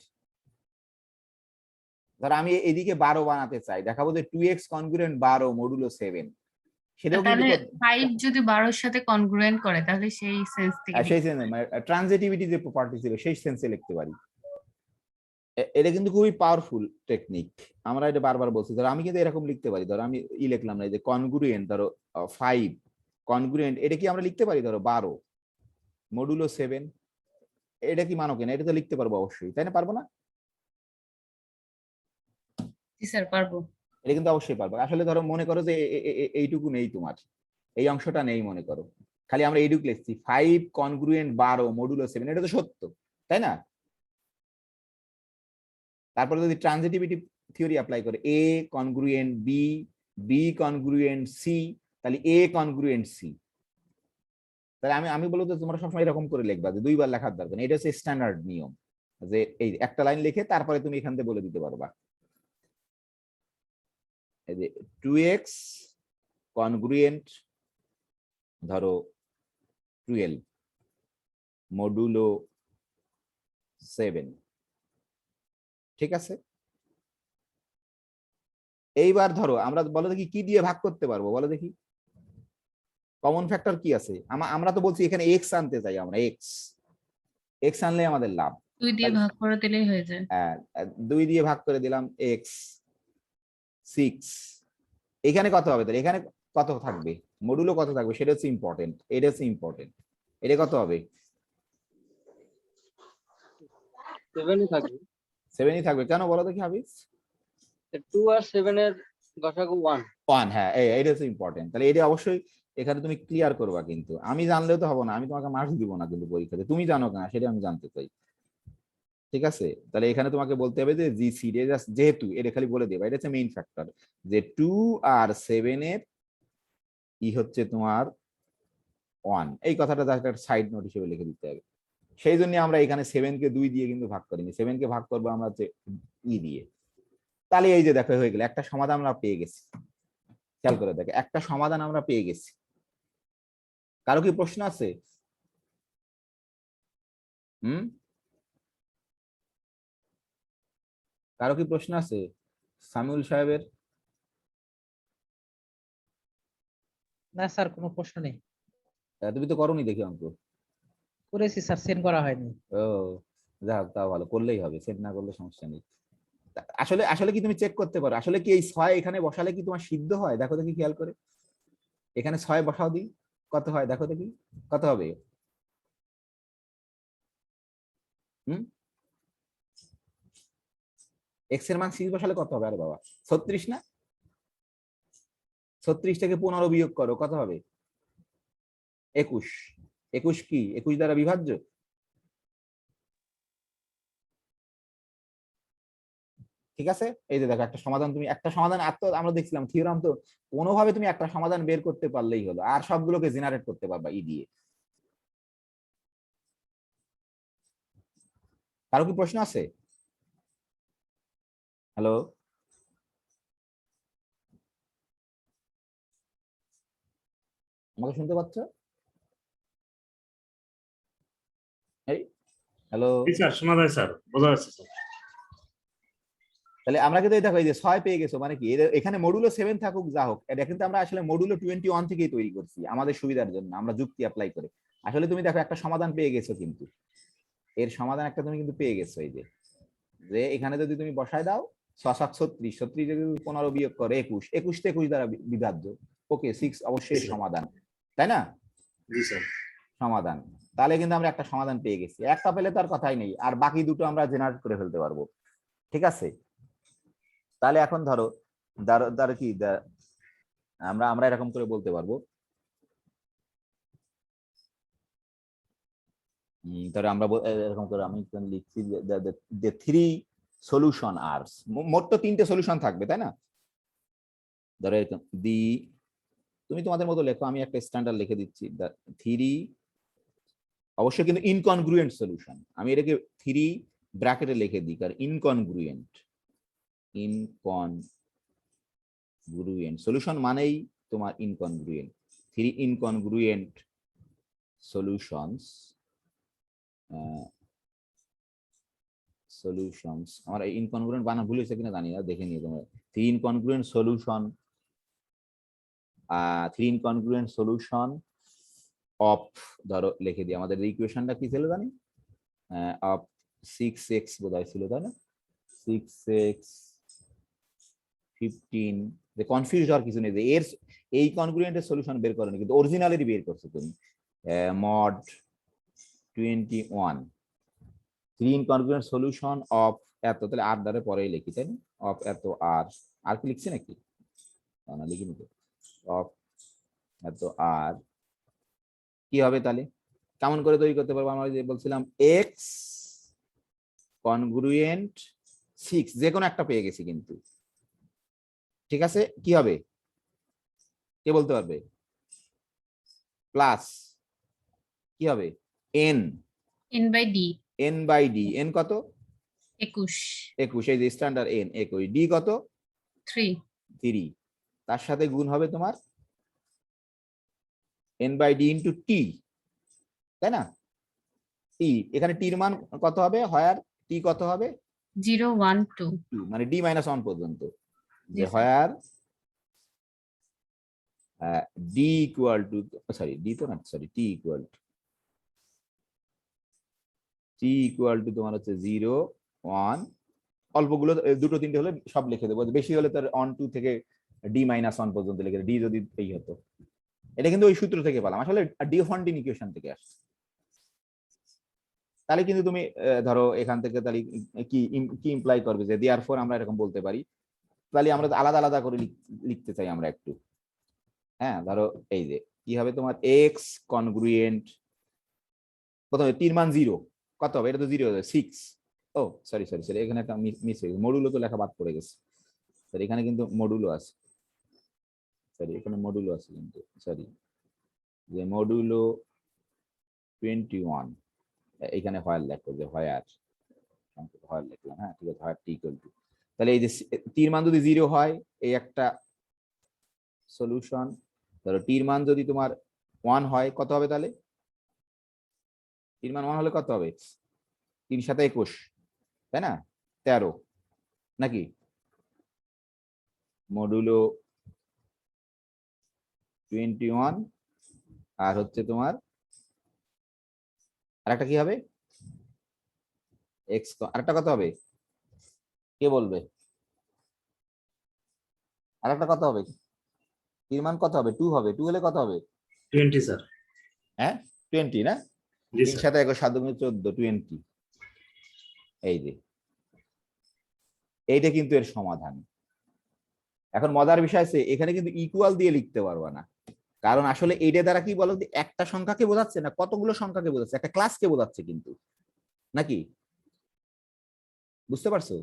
ধরো আমি এদিকে 12 বানাতে চাই, দেখাবো যে 2x কনগ্রুয়েন্ট 12 মডুলো 7, সেটাও কিন্তু তাহলে 5 যদি 12 এর সাথে কনগ্রুয়েন্ট করে তাহলে সেই সেন্স থেকে সেই সেন্সে মানে ট্রানজিটিভিটি যে প্রপার্টি ছিল সেই সেন্সে লিখতে পারি। এটা কিন্তু খুবই পাওয়ারফুল টেকনিক, আমরা এটা বারবার বলছি। ধরো আমি কিন্তু এরকম লিখতে পারি, ধরো আমি লিখলাম না যে কনগ্রুয়েন্ট, ধরো 5 কনগ্রুয়েন্ট, এটা কি আমরা লিখতে পারি ধরো 12 মডুলো 7, এটা কি মানো কিনা? এটা তো লিখতে পারবো অবশ্যই, তাই না? পারবো না? জি স্যার পারবো। এটা কিন্তু অবশ্যই পারবো। আসলে ধরো মনে করো যে এইটুকু নেই, তোমার এই অংশটা নেই মনে করো, খালি আমরা এইটুকু লিখছি 5 কনগ্রুয়েন্ট 12 মডুলো 7, এটা তো সত্য, তাই না? তারপরে যদি ট্রানজিটিভিটি থিওরি অ্যাপ্লাই করে a congruent b, b congruent c, তাহলে এ কনগ্রুয়েন্ট সি। তাহলে আমি বলবো যে তোমরা সবসময় এরকম করে লিখবা, যে দুইবার লেখার দরকার নেই, এটা হচ্ছে স্ট্যান্ডার্ড নিয়ম, যে এই একটা লাইন লিখে তারপরে তুমি এখান থেকে বলে দিতে পারবা এই যে 2x কনগ্রুয়েন্ট ধরো 12 মডুলো 7, ঠিক আছে? এইবার ধরো আমরা বলো দেখি কি দিয়ে ভাগ করতে পারবো, বলো দেখি কমন ফ্যাক্টর কি আছে? আমরা তো বলছি এখানে এক্স আনতে চাই, আমরা এক্স আনলে আমাদের লাভ। 2 দিয়ে ভাগ করে দিলেই হয়ে যায়। 2 দিয়ে ভাগ করে দিলাম এক্স 6, এখানে কত হবে? তাহলে এখানে কত থাকবে, মডুলো কত থাকবে, সেটা হচ্ছে ইম্পর্টেন্ট, এটা হচ্ছে ইম্পর্টেন্ট। এটা কত হবে? 7 থাকবে। 7ই থাকবে, কেন বলো দেখি হাফিজ? 2 আর 7 এর গসাগু 1। হ্যাঁ, এটা হচ্ছে ইম্পর্টেন্ট। তাহলে এটা অবশ্যই এখানে তুমি ক্লিয়ার করবা, কিন্তু আমি জানলেও তো হবে না, আমি তোমাকে মার্কস দিব না কিন্তু পরীক্ষাতে, তুমি জানো না সেটা আমি জানতে চাই, ঠিক আছে? তাহলে এখানে তোমাকে বলতে হবে যে জিসি, যেহেতু এটা খালি বলে দেবা, এটা হচ্ছে মেইন ফ্যাক্টর, যে 2 আর 7 এর ই হচ্ছে তোমার 1, এই কথাটা একটা সাইড নোট হিসেবে লিখে দিতে হবে। সেই জন্য আমরা এখানে 7 কে 2 দিয়ে কিন্তু ভাগ করিনি, 7 কে ভাগ করবো আমরা হচ্ছে ই দিয়ে। তাহলে এই যে দেখো হয়ে গেল, একটা সমাধান আমরা পেয়ে গেছি। খেয়াল করে দেখো, একটা সমাধান আমরা পেয়ে গেছি। কারো কি প্রশ্ন আছে? কারো কি প্রশ্ন আছে সামিউল সাহেবের? না স্যার, কোনো প্রশ্ন নেই। তুমি তো করোনি দেখি অঙ্ক। করেছি স্যার, সেন্ড করা হয়নি। ও যাক, তা ভালো, করলেই হবে, সেট না করলে সমস্যা নেই। আসলে আসলে কি তুমি চেক করতে পারো, আসলে কি এই 6 এখানে বসালে কি তোমার সিদ্ধ হয়? দেখো দেখি খেয়াল করে, এখানে 6 বসাও দিই, কত হয় দেখো দেখি, কত হবে? এক্স এর মান 6 বসালে কত হবে? আরে বাবা 36 না? 36 থেকে 15 বিয়োগ করো, কত হবে? 21। 21 কি 21 দ্বারা বিভাজ্য? ঠিক আছে, এই যে দেখো একটা সমাধান, তুমি একটা সমাধান আমরা দেখছিলাম থিওরাম, তো কোনোভাবে তুমি একটা সমাধান বের করতে পারলেই হলো, আর সবগুলোকে জেনারেট করতে পারবা ই দিয়ে। কারো কি প্রশ্ন আছে? হ্যালো, আমাকে শুনতে পাচ্ছ? এই হ্যালো স্যার, শোনা যায় স্যার, বোঝা যাচ্ছে স্যার। তাহলে আমরা কিন্তু দেখো এই যে 6 পেয়ে গেছো, মানে কি এখানে মডুলো 7 থাকুক যা হোক, এটা কিন্তু আমরা আসলে মডুলো 21 থেকেই তৈরি করছি আমাদের সুবিধার জন্য, আমরা যুক্তি অ্যাপ্লাই করে। আসলে তুমি দেখো একটা সমাধান পেয়ে গেছো, কিন্তু এর সমাধান একটা তুমি কিন্তু পেয়ে গেছো, এই যে এখানে যদি তুমি বসায় দাও 6 36, 36 যদি 15 বিয়োগ করে 21, 21 তে 21 দ্বারা বিভাজ্য, ওকে 6 অবশ্যই সমাধান, তাই না? জি স্যার। সমাধান, তাহলে কিন্তু আমরা একটা সমাধান পেয়ে গেছি, একটা পেলে তো আর কথাই নেই, আর বাকি দুটো আমরা জেনারেট করে ফেলতে পারবো, ঠিক আছে? তাহলে এখন ধরো ধরো কি আমরা এরকম করে বলতে পারবো, ধরো আমরা এরকম করে আমি লিখছি যে 3 সলিউশন আর, মোট তো 3টে সলিউশন থাকবে, তাই না? ধরো এরকম দি, তুমি তোমাদের মতো লেখো, আমি একটা স্ট্যান্ডার্ড লিখে দিচ্ছি, দ্য থ্রি, অবশ্যই কিন্তু ইনকনগ্রুয়েন্ট সলিউশন, আমি এটাকে থ্রি ব্র্যাকেটে লিখে দিই কারণ ইনকনগ্রুয়েন্ট, ইনকনগ্রুয়েন্ট সলিউশন মানেই তোমার ইনকনগ্রুয়েন্ট, থ্রি ইনকনগ্রুয়েন্ট সলিউশনস, সলিউশনস, আমার এই ইনকনগ্রুয়েন্ট বানান ভুল হয়েছে কিনা জানি না, দেখে নিও তোমরা, three incongruent solution, three incongruent solution of, ধরো লিখে দিই, আমাদের ইকুয়েশনটা কি ছিল জানি, অফ 6x বোধহয় ছিল, তাই না, 6x 15, যে কনফিউজ হওয়ার কিছু নেই যে এর এই কনগ্রুয়েন্টের সলিউশন বের করনি, কিন্তু অরিজিনালি বের করছো তুমি, mod 21, three incongruent solution of এত, তাহলে আর দ্বারা পরেই লিখি, তাই না, অফ এত আর কি লিখছি নাকি, না লিখিনি তো, অফ এত আর কি হবে তাহলে, কেমন করে তৈরি করতে পারবো, আমরা যে বলছিলাম এক্স কনগ্রুয়েন্ট 6, যে কোনো একটা পেয়ে গেছি কিন্তু, ঠিক আছে, কি হবে কে বলতে পারবে, প্লাস কি হবে n, n by d, n by d, n কত 21, 21, এই যে স্ট্যান্ডার্ড n 21, d কত 3, 3, তার সাথে গুণ হবে তোমার n by d into t, তাই না, t, এখানে t এর মান কত হবে, হয় t কত হবে 0, 1, 2, 2, মানে d মাইনাস 1 পর্যন্ত, যে Yes, sir. হয় d equal to, sorry d তো না, সরি t ইকুয়াল টু তোমার হচ্ছে 0, 1, অল্পগুলো দুটো তিনটে হলে সব লিখে দেবো, বেশি হলে তার 1, 2 থেকে d মাইনাস 1 পর্যন্ত লিখে d যদি এই হতো, এটা কিন্তু ওই সূত্র থেকে পেলাম, আসলে ডিফন্টিন ইকুয়েশন থেকে আসছে, তাহলে কিন্তু তুমি ধরো এখান থেকে তাহলে কি ইমপ্লাই করবে যে দেয়ারফর আমরা এরকম বলতে পারি, তাহলে আমরা আলাদা আলাদা করে লিখতে চাই আমরা একটু, হ্যাঁ, ধরো এই যে কি হবে তোমার এক্স কনগ্রুয়েন্ট, প্রথমে 3 মান 0 কত হবে, এটা তো 0 হবে 6, ও সরি সরি সরি, এখানে একটা মিস হয়ে গেছে, মডুলো তো লেখা বাদ পড়ে গেছে, সরি এখানে কিন্তু মডুলো আছে, সরি এখানে মডুলো আছে কিন্তু, সরি, যে মডুলো 21, এখানে হোয়াইল লেখো, যে হোয়ার লিখলাম, হ্যাঁ ঠিক আছে, হোয়ার টি ইকুয়াল টু, তাহলে এই যে 3 মান যদি 0 হয় এই একটা সলিউশন, ধরো টির মান যদি তোমার 1 হয় কত হবে তাহলে, টির মান 1 হলে কত হবে, 3 সাথে 21, তাই না, 13 নাকি, মডুলো 21, আর হচ্ছে তোমার আরেকটা কি হবে এক্স, আরেকটা কত হবে কে বলবে, আরেকটা কত হবে, টির মান কত হবে, 2 হবে, 2 হলে কত হবে 20 স্যার, হ্যাঁ 20 না, জি 3 স্যার, সাথে 21 7 গুণে 14, 20, এই যে এইটা কিন্তু এর সমাধান। এখন মজার বিষয় আছে এখানে কিন্তু ইকুয়াল দিয়ে লিখতে পারবা না, কারণ আসলে এইটা দ্বারা কি বলো, একটা সংখ্যাকে বোঝাচ্ছে না কতগুলো সংখ্যাকে বোঝাচ্ছে, একটা ক্লাসকে বোঝাচ্ছে কিন্তু, নাকি বুঝতে পারছো,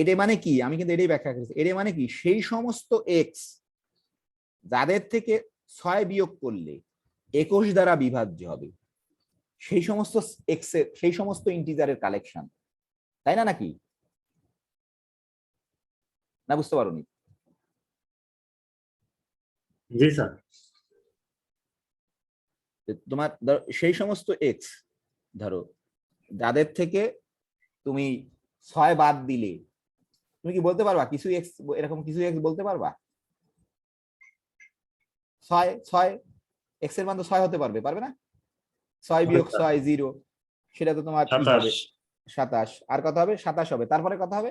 এটা মানে কি, আমি কিন্তু এটাই ব্যাখ্যা করেছি, এটা মানে কি সেই সমস্ত এক্স যাদের থেকে 6 বিয়োগ করলে 21 দ্বারা বিভাজ্য হবে, সেই সমস্ত এক্স এর, সেই সমস্ত ইন্টিজারের কালেকশন, তাই না, নাকি না, বুঝতে পারোনি, জি স্যার, তোমার ধরো সেই সমস্ত এক্স, ধরো যাদের থেকে তুমি 6 বাদ দিলে, তুমি কি বলতে পারবা কিছু এক্স, এরকম কিছু এক্স বলতে পারবা, 6 এক্স এর মান তো 6 হতে পারবে, পারবে না, 6 বিয়োগ 6 0, সেটা তো তোমার 27, আর কত হবে 27 হবে, তারপরে কত হবে,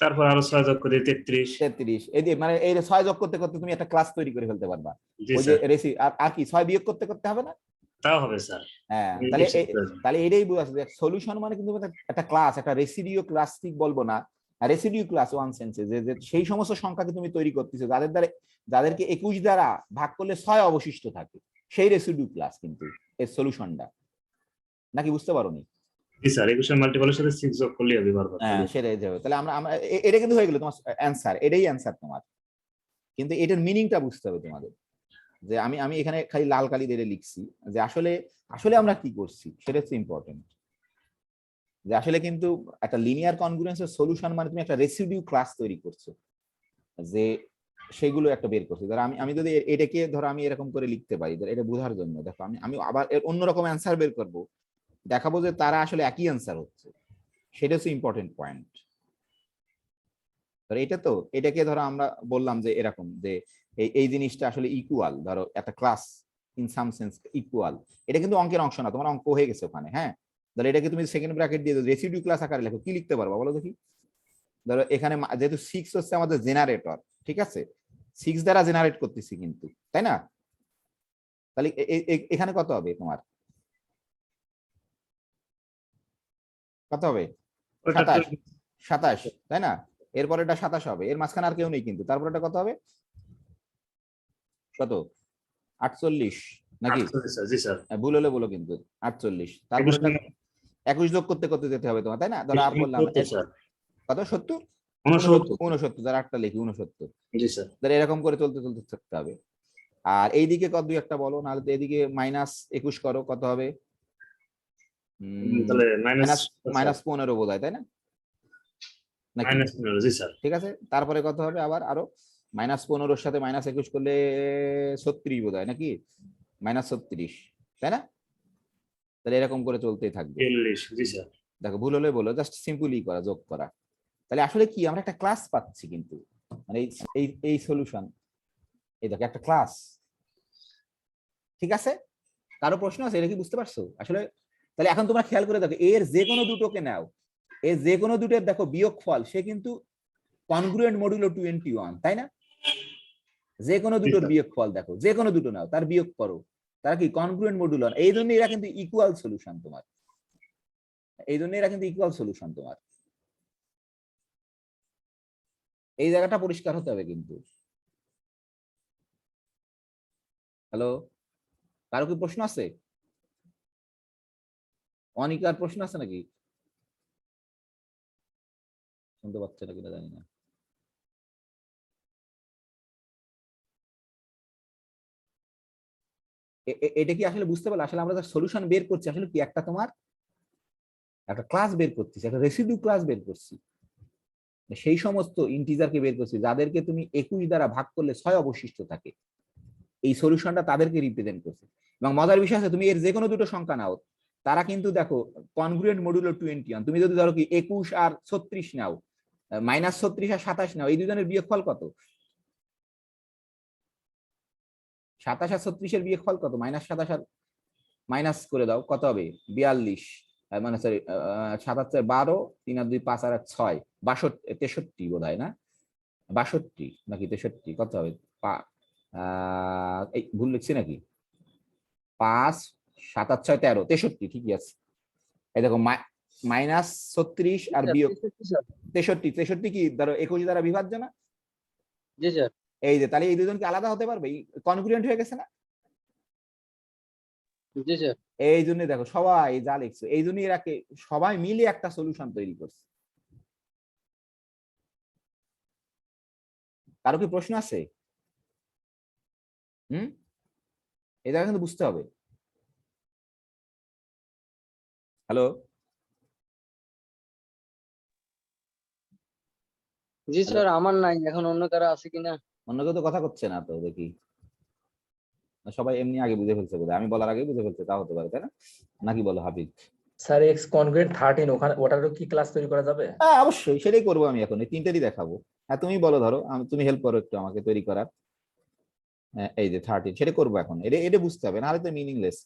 তারপর আরো 6 যোগ করে 33, এই যে মানে এই 6 যোগ করতে করতে তুমি একটা ক্লাস তৈরি করে ফেলতে পারবা, জি ওই যে স্যার, রেসি, আর কি 6 বিয়োগ করতে করতে হবে না, তাও হবে স্যার, হ্যাঁ, তাহলে এটাই বোঝাচ্ছে যে সলিউশন মানে কিন্তু একটা ক্লাস, একটা রেসিডিউ ক্লাস, ঠিক বলবো না, রেসিডিউ ক্লাস ওয়ান সেন্সে, যে সেই সমস্ত সংখ্যাকে তুমি তৈরি করতেছো যাদের দ্বারা, যাদেরকে 21 দ্বারা ভাগ করলে 6 অবশিষ্ট থাকে, সেই রেসিডিউ ক্লাস কিন্তু এর সলিউশনটা, নাকি বুঝতে পারোনি, জি স্যার, 21 মাল্টিপলের সাথে 6 যোগ করলে হবে বারবার, হ্যাঁ সেটাই যাবে, তাহলে আমরা এটা কিন্তু হয়ে গেল তোমার অ্যানসার, এটাই অ্যানসার তোমার, কিন্তু এটার মিনিংটা বুঝতে হবে তোমাদের, যে আমি আমি এখানে খালি লাল কালি দিয়ে লিখছি যে আসলে আসলে আমরা কি করছি সেটা হচ্ছে ইম্পর্টেন্ট। যে আসলে কিন্তু একটা লিনিয়ার কনগ্রুয়েন্সের সলিউশন মানে তুমি একটা রেসিডিউ ক্লাস তৈরি করছো, যে সেগুলো একটা বের করছি। ধরো আমি আমি যদি এটাকে ধরো আমি এরকম করে লিখতে পারি, ধরো এটা বোঝার জন্য দেখো আমি আমি আবার এর অন্যরকম অ্যান্সার বের করব, দেখাবো যে তারা আসলে একই অ্যান্সার হচ্ছে, সেটা হচ্ছে ইম্পর্টেন্ট পয়েন্ট। ধরো এটা তো এটাকে ধরো আমরা বললাম যে এরকম যে এই জিনিসটা আসলে ইকুয়াল, ধরো একটা class in some sense equal, এটা কিন্তু অঙ্কের অংশ না, তোমার অঙ্ক হয়ে গেছে ওখানে। হ্যাঁ, ধরো এটাকে তুমি সেকেন্ড ব্র্যাকেট দিয়ে রেসিডিউ ক্লাস আকারে লেখো, কি লিখতে পারবা বলো দেখি? ধরো এখানে যেহেতু 6 হচ্ছে আমাদের জেনারেটর, ঠিক আছে, 6 দ্বারা জেনারেট করতেছি কিন্তু, তাই না? তাহলে এখানে কত হবে তোমার? কত হবে? 27, তাই না? এরপর এটা 27 হবে, এর মাঝখানে আর কেউ নেই কিন্তু, তারপর এটা কত হবে? কত? 48 নাকি? জি স্যার। ভুল হলে বলো কিন্তু। 48, তারপর এটা 21 যোগ করতে করতে যেতে হবে তোমার, তাই না? ধরো আর বললাম কত? 70, 69, যারা 8টা লিখি 69। জি স্যার। ধরো এরকম করে চলতে চলতে থাকতে হবে। আর এইদিকে কত দুই একটা বলো, নাহলে তো এদিকে -21 করো, কত হবে? তাহলে -15 বোধহয়, তাই না? নাকি? -15, জি স্যার। ঠিক আছে, তারপরে কত হবে আবার? আরো -15 সাথে -21 করলে 36 বোধহয়, নাকি? -36, তাই না? তাহলে এরকম করে চলতেই থাকবে। 40, জি স্যার। দেখো ভুল হলে বলো, জাস্ট সিম্পলি করা, যোগ করা। তাহলে আসলে কি আমরা একটা ক্লাস পাচ্ছি কিন্তু, মানে এই এই সলিউশন, এই দেখো একটা ক্লাস। ঠিক আছে, কারো প্রশ্ন আছে? এটা কি বুঝতে পারছো আসলে? তাহলে এখন তোমরা খেয়াল করে দেখো, এর যে কোনো দুটোকে নাও, এর যে কোনো দুটোর দেখো বিয়োগফল সে কিন্তু কনগ্রুয়েন্ট মডুলো 21, তাই না? যে কোনো দুটোর বিয়োগফল দেখো, যে কোনো দুটো নাও, তার বিয়োগ করো, তারা কি কনগ্রুয়েন্ট মডুলো। এই জন্য এরা কিন্তু ইকুয়াল সলিউশন তোমার, এই জন্য এরা কিন্তু ইকুয়াল সলিউশন তোমার। এই জায়গাটা পরিষ্কার হতে হবে কিন্তু। হ্যালো, কারো কি প্রশ্ন আছে? অনিকার প্রশ্ন আছে নাকি? শুনতে পাচ্ছে না কিনা জানি না। এটা কি আসলে বুঝতে পারলে? আসলে আমরা যে সলিউশন বের করছি আসলে কি, একটা তোমার একটা ক্লাস বের করছি, একটা রেসিডিউ ক্লাস বের করছি, সেই সমস্ত ইন্টিজারকে বের করছি যাদেরকে তুমি 21 দ্বারা ভাগ করলে 6 অবশিষ্ট থাকে। এই সলিউশনটা তাদেরকে রিপ্রেজেন্ট করছে। এবং মজার বিষয় আছে, তুমি এর যে কোনো দুটো সংখ্যা নাও, তারা কিন্তু দেখো কনগ্রুয়েন্ট মডুলো 21। তুমি যদি ধরো কি 21 আর 36 নাও, -36 আর 27 নাও, এই দুজনের বিয়োগফল কত? 27 আর 36 এর বিয়োগফল কত? -27 আর মাইনাস করে দাও, কত হবে? 42, মানে সরি 7 12, 3 আর 2 5 আর 6 62, 63 বোধহয়, না 62 নাকি 63, কত হবে? এই ভুল লিখছি নাকি? 5 7 আর 6 13, 63, ঠিকই আছে। এই দেখো -36 আর বিয়োগ 63, 63 কি ধরো 21 দ্বারা বিভাজ্য না? জি স্যার। এই যে, তাহলে এই দুজন কি আলাদা হতে পারবে? কনগ্রুয়েন্ট হয়ে গেছে না? জি স্যার। এই জন্য দেখো সবাই যা লিখছে, এই জন্য এরাকে সবাই মিলে একটা সলিউশন তৈরি করছে। কারো কি প্রশ্ন আছে? এই জায়গা কিন্তু বুঝতে হবে। হ্যালো, জি স্যার, আমার নাই, এখন অন্য কারো আছে কিনা? অন্য কেউ তো কথা করছে না তো, দেখি সবাই এমনি আগে বুঝে ফেলছে বোধহয়, আমি বলার আগে বুঝে ফেলছে, তা হতে পারে, তাই না? নাকি বলো হাফিজ? স্যার এক্স কনগ্রুয়েন্ট 13 ওখানে ওটারও কি ক্লাস তৈরি করা যাবে? হ্যাঁ অবশ্যই, সেটাই করবো আমি এখন, এই তিনটেরই দেখাবো। হ্যাঁ তুমি বলো, ধরো তুমি হেল্প করো একটু আমাকে তৈরি করার। এই যে 13 সেটা করবো এখন, এটা বুঝতে হবে, নাহলে তো মিনিংলেস।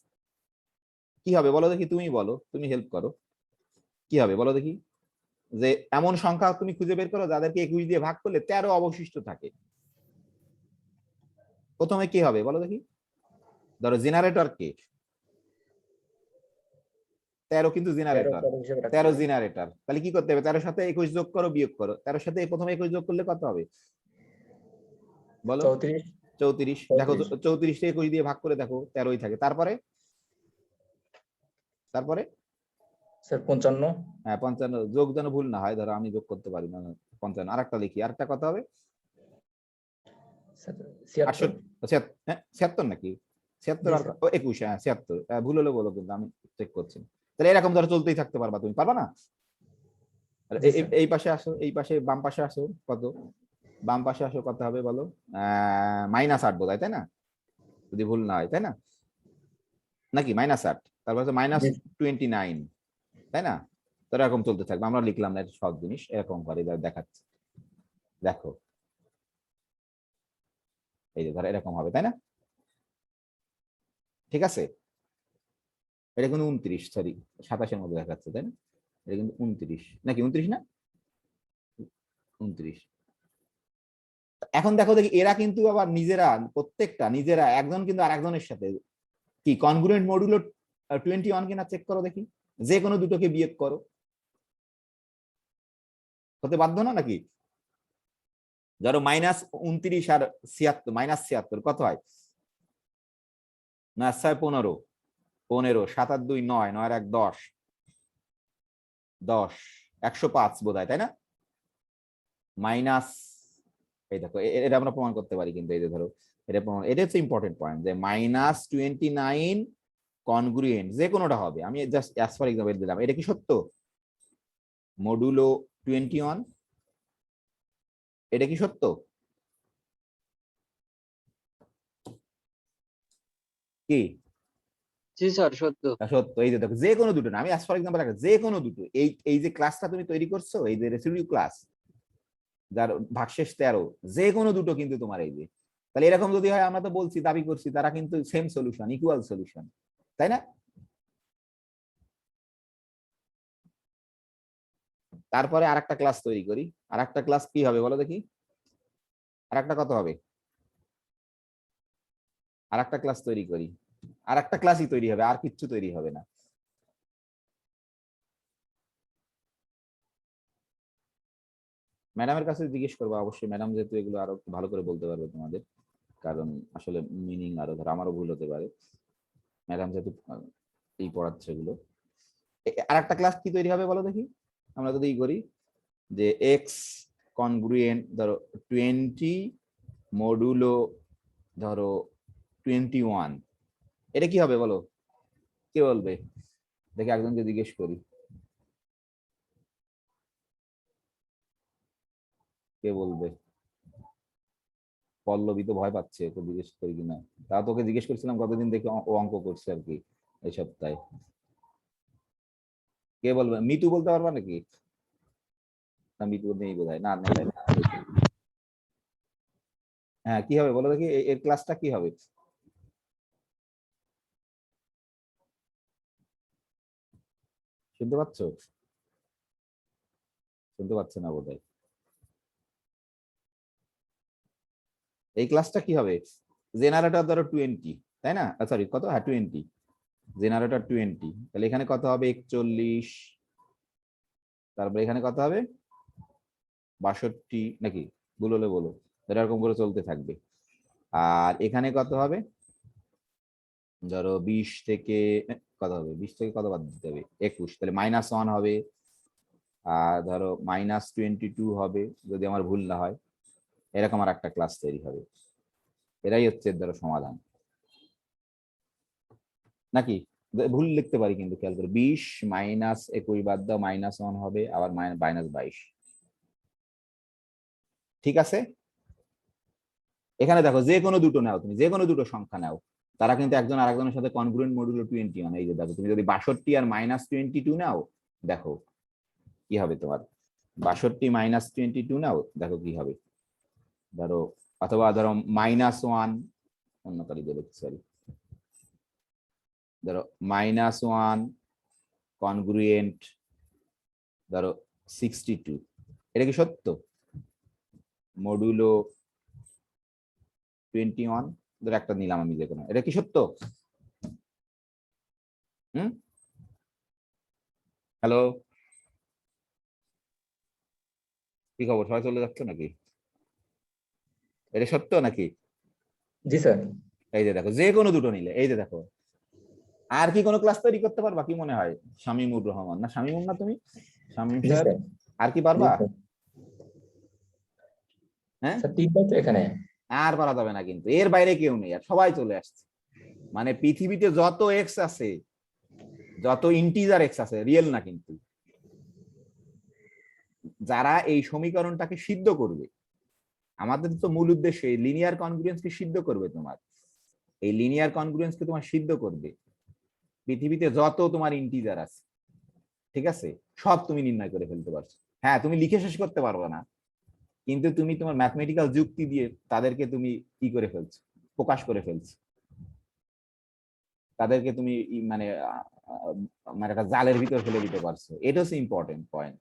কি হবে বলো দেখি, তুমি বলো, তুমি হেল্প করো, কি হবে বলো দেখি? যে এমন সংখ্যা তুমি খুঁজে বের করো যাদেরকে 21 দিয়ে ভাগ করলে 13 অবশিষ্ট থাকে। প্রথমে কি হবে বলো দেখি? ধরো জেনারেটর কে 13, কিন্তু জেনারেটর 13 জেনারেটর, তাহলে কি করতে হবে? 13 সাথে 21 যোগ করো, বিয়োগ করো। 13 সাথে প্রথমে 21 যোগ করলে কত হবে বলো? 34। দেখো 34 কে 21 দিয়ে ভাগ করে দেখো 13ই থাকে। তারপরে স্যার 55। হ্যাঁ 55, যোগ যেন ভুল না হয়, ধরো আমি যোগ করতে পারি না 55। আরেকটা লিখি, আরেকটা কত হবে? স্যার 76 নাকি 76 জি, আর স্যার। 21, হ্যাঁ 76, ভুল হলে বলো কিন্তু আমি চেক করছি। তাহলে এরকম ধরো চলতেই থাকতে পারবা, তুমি পারবা না? আর জি, স্যার। এই পাশে আসো, এই পাশে বাম পাশে আসো, কত বাম পাশে আসো, কত হবে বলো? -8 বোধহয়, তাই না? যদি ভুল না হয়, তাই না? নাকি -8, তারপর হচ্ছে জি। -29, তাই না? তো এরকম চলতে থাকবে, আমরা লিখলাম না, এটা সব জিনিস এরকম করে দেখাচ্ছে, দেখো এই যে ধরো এরকম হবে, তাই না? ঠিক আছে, এটা কিন্তু 29, সরি 27-এর মধ্যে দেখাচ্ছে, তাই না? এটা কিন্তু 29 নাকি 29 না 29। এখন দেখো দেখি এরা কিন্তু আবার নিজেরা প্রত্যেকটা নিজেরা একজন কিন্তু আরেকজনের সাথে কি কনগ্রুয়েন্ট মডুলো 21 কিনা চেক করো দেখি, যে কোনো দুটোকে বিয়োগ করো, হতে বাধ্য না নাকি? ধরো -29 আর 76, -76 কত হয়? 9 15, 7 আর 2 9, 9 আর 1 10, 10 105 বোধ হয়, তাই না? মাইনাস, এই দেখো এটা আমরা প্রমাণ করতে পারি কিন্তু, এই যে ধরো এটা প্রমাণ, এটা হচ্ছে ইম্পর্টেন্ট পয়েন্ট যে -29 কনগ্রুয়েন্ট যে কোনোটা হবে, আমি জাস্ট অ্যাজ ফর এক্সাম্পল দিলাম, এটা কি সত্য? মডুলো 21 এটা কি সত্য? কি জি স্যার, সত্য। সত্য, এই যে দেখো যে কোনো দুটো না, আমি অ্যাজ ফর এক্সাম্পল যে কোনো দুটো, এই যে ক্লাসটা তুমি তৈরি করছো, এই যে রেসিডিউ ক্লাস যার ভাগশেষ 13, যে কোনো দুটো কিন্তু তোমার এই যে, তাহলে এরকম যদি হয়, আমরা তো বলছি দাবি করছি তারা কিন্তু সেম সলিউশন, ইকুয়াল সলিউশন, তাই না? তারপরে আরেকটা ক্লাস তৈরি করি, আরেকটা ক্লাস কি হবে বলো দেখি, আরেকটা কত হবে? আরেকটা ক্লাস তৈরি করি, আরেকটা ক্লাসই তৈরি হবে, আর কিচ্ছু তৈরি হবে না। ম্যাডামের কাছে জিজ্ঞেস করবো অবশ্যই, ম্যাডাম যেহেতু এগুলো আরো ভালো করে বলতে পারবে তোমাদের, কারণ আসলে মিনিং আরো ধরো আমারও ভুল হতে পারে, ম্যাডাম যেহেতু এই পড়াচ্ছে এগুলো। আরেকটা ক্লাস কি তৈরি হবে বলো দেখি, আমরা যদি করি যে এক্স কনগ্রুয়েন্ট ধরো 20 মডুলো ধরো 21, এটা কি হবে বলো, কে বলবে দেখি, একজনকে জিজ্ঞেস করি, কে বলবে? পল্লবী তো ভয় পাচ্ছে, তো জিজ্ঞেস করি কিনা, তা তোকে জিজ্ঞেস করছিলাম কতদিন দেখে ও অঙ্ক করছে আর কি এই সপ্তাহে। কে বলবে? মিতু বলতে পারবা নাকি? না মিতু নেই বোধ হয়, না নেই, হ্যাঁ কি হবে বলো দেখি, এর ক্লাসটা কি হবে? শুনতে পাচ্ছ? শুনতে পাচ্ছে না বোধ হয়। এই ক্লাসটা কি হবে? জেনারেটর ধরো 20, তাই না? সরি কত, হ্যাঁ 20, জেনারেটর 20, তাহলে এখানে কত হবে? 41, তারপরে এখানে কত হবে? 62 নাকি, ভুল হলে বলো, এরকম করে চলতে থাকবে। আর এখানে কত হবে? ধরো 20 থেকে কত হবে, 20 থেকে কত বাদ দিতে হবে? 21, তাহলে -1 হবে, আর ধরো -22 হবে যদি আমার ভুল না হয়, এরকম আর একটা ক্লাস তৈরি হবে। এরাই হচ্ছে ধরো সমাধান, নাকি ভুল লিখতে পারি কিন্তু, খেয়াল করে 20 -21 বাদ দাও, -1 হবে, আবার -22, ঠিক আছে? এখানে দেখো যে কোনো দুটো নাও, তুমি যে কোনো দুটো সংখ্যা নাও, তারা কিন্তু একজন আরেকজনের সাথে কনগ্রুয়েন্ট মডুলো 21, এই যে দেখো তুমি যদি 62 আর -22 নাও, দেখো কি হবে তোমার, 62 -22 নাও, দেখো কি হবে, ধরো অথবা ধরো -1 অন্য কালি দেবে, সরি ধরো -1 কনগ্রুয়েন্ট ধরো 62, এটা কি সত্য? মডুলো 21 ধরো একটা নিলাম আমি, যে কোনো, এটা কি সত্য? হ্যালো, কি খবর, সবাই চলে যাচ্ছে নাকি? এটা সত্য নাকি? জি স্যার। এই যে দেখো যে কোনো দুটো নিলে, এই যে দেখো, আর কি কোনো ক্লাস তৈরি করতে পারবা কি মনে হয়? শামীমুর রহমান, না শামীমুর না তুমি, শামীম জি স্যার, স্যার। আর কি পারবা? জি স্যার। হ্যাঁ স্যার 3টাই তো এখানে। আর পারা যাবে না, কিন্তু এর বাইরে কেউ নেই, আর সবাই চলে আসছে। মানে পৃথিবীতে যত এক্স আছে, যত ইন্টিজার এক্স আছে, রিয়েল না কিন্তু, যারা এই সমীকরণটাকে সিদ্ধ করবে, আমাদের তো মূল উদ্দেশ্য এই লিনিয়ার কনগ্রুয়েন্সকে সিদ্ধ করবে। তোমার এই লিনিয়ার কনগ্রুয়েন্সকে তোমার সিদ্ধ করবে পৃথিবীতে যত তোমার ইন্টিজার আছে, ঠিক আছে, সব তুমি নির্ণয় করে ফেলতে পারছো। হ্যাঁ, তুমি লিখে শেষ করতে পারবে না, কিন্তু তুমি তোমার ম্যাথমেটিক্যাল যুক্তি দিয়ে তাদেরকে তুমি কি করে ফেলছো, প্রকাশ করে ফেলছো। তাদেরকে তুমি মানে মানে একটা জালের ভিতর ফেলে দিতে পারছো। এটা হচ্ছে ইম্পর্টেন্ট পয়েন্ট।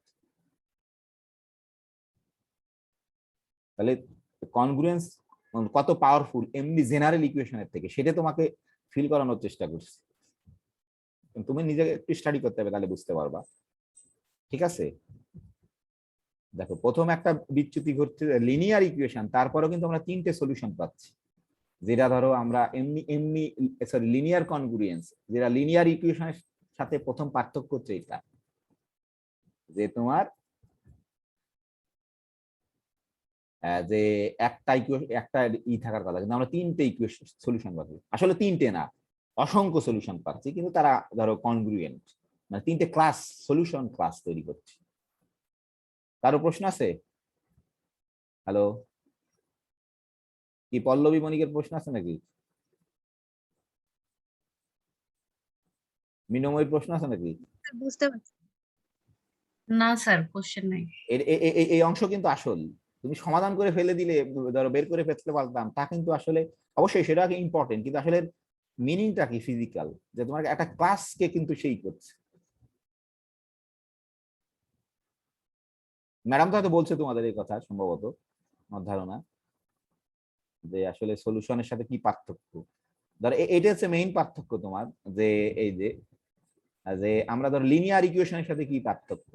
তাহলে কনগ্রুয়েন্স কত পাওয়ারফুল এমনি জেনারেল ইকুয়েশনের থেকে, সেটা তোমাকে ফিল করানোর চেষ্টা করছি। তুমি নিজেকে একটু স্টাডি করতে হবে, তাহলে বুঝতে পারবা। ঠিক আছে, দেখো প্রথম একটা বিচ্যুতি ঘটছে লিনিয়ার ইকুয়েশন, তারপরেও কিন্তু আমরা 3টে সলিউশন পাচ্ছি। যেটা ধরো আমরা এমনি এমনি সরি লিনিয়ার কনগ্রুয়েন্স, যেটা লিনিয়ার ইকুয়েশনের সাথে প্রথম পার্থক্য হচ্ছে এটা, যে তোমার যে একটা থাকার কথা, কিন্তু আমরা 3টে ইকুয়েশন সলিউশন পাচ্ছি। আসলে 3টে না, অসংখ্য সলিউশন পাচ্ছি, কিন্তু তারা ধরো কনগ্রুয়েন্ট, মানে 3টে ক্লাস সলিউশন ক্লাস তৈরি করছে। কারো প্রশ্ন আছে? হ্যালো, কি পল্লবী মনিকের প্রশ্ন আছে নাকি? মিনময়ের প্রশ্ন আছে নাকি? বুঝতে পারছি। না স্যার, কোশ্চেন নাই। এই অংশ কিন্তু আসল, তুমি সমাধান করে ফেলে দিলে, ধরো বের করে ফেলতে পারতাম, তা কিন্তু আসলে অবশ্যই সেটা ইম্পর্টেন্ট, কিন্তু আসলে মিনিংটা কি ফিজিক্যাল, যে তোমার একটা ক্লাসকে কিন্তু সেই করছে। ম্যাডাম তো হয়তো বলছে তোমাদের এই কথা, সম্ভবত আমার ধারণা, যে আসলে সলিউশনের সাথে কি পার্থক্য। ধরো এটা হচ্ছে মেইন পার্থক্য তোমার, যে এই যে আমরা ধরো লিনিয়ার ইকুয়েশনের সাথে কি পার্থক্য।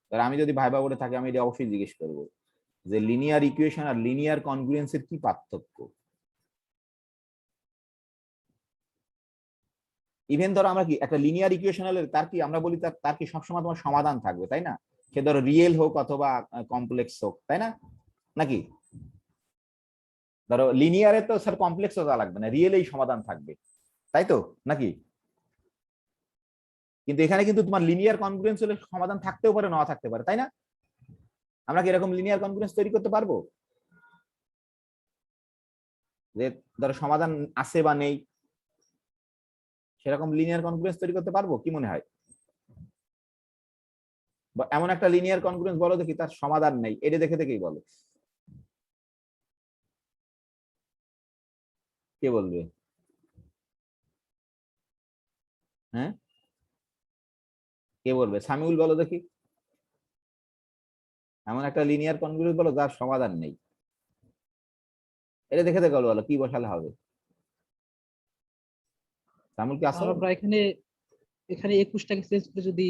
ধর আমি যদি ভাইবা বলে থাকি, আমি এটা অবশ্যই জিজ্ঞেস করবো যে লিনিয়ার ইকুয়েশন আর লিনিয়ার কনগ্রুয়েন্সের কি পার্থক্য। ইভেন ধরো আমরা কি একটা লিনিয়ার ইকুয়েশন হলে তার কি আমরা বলি তার কি সবসময় তোমার সমাধান থাকবে, তাই না? সে ধরো রিয়েল হোক অথবা কমপ্লেক্স হোক, তাই না? নাকি ধরো লিনিয়ারে তো স্যার কমপ্লেক্স হওয়া লাগবে না, রিয়েলেই সমাধান থাকবে, তাই তো নাকি? কিন্তু এখানে কিন্তু তোমার লিনিয়ার কনগ্রুয়েন্স হলে সমাধান থাকতেও পারে, নাও থাকতে পারে, তাই না? আমরা কি এরকম লিনিয়ার কনগ্রুয়েন্স তৈরি করতে পারবো, যে ধরো সমাধান আছে বা নেই, সেরকম লিনিয়ার কনগ্রুয়েন্স তৈরি করতে পারবো? কি মনে হয়? বা এমন একটা লিনিয়ার কনগ্রুয়েন্স বলো দেখি তার সমাধান নেই, এটা দেখে দেখেই বলো, কে বলবে? হ্যাঁ, কে বলবে? সামিউল বলো দেখি, এমন একটা লিনিয়ার কনগ্রুয়েন্স বলো যার সমাধান নেই, এটা দেখে দেখে বলো, কি বসালে হবে? সামিউল কি আসো? আমরা এখানে 21টাকে চেঞ্জ করে যদি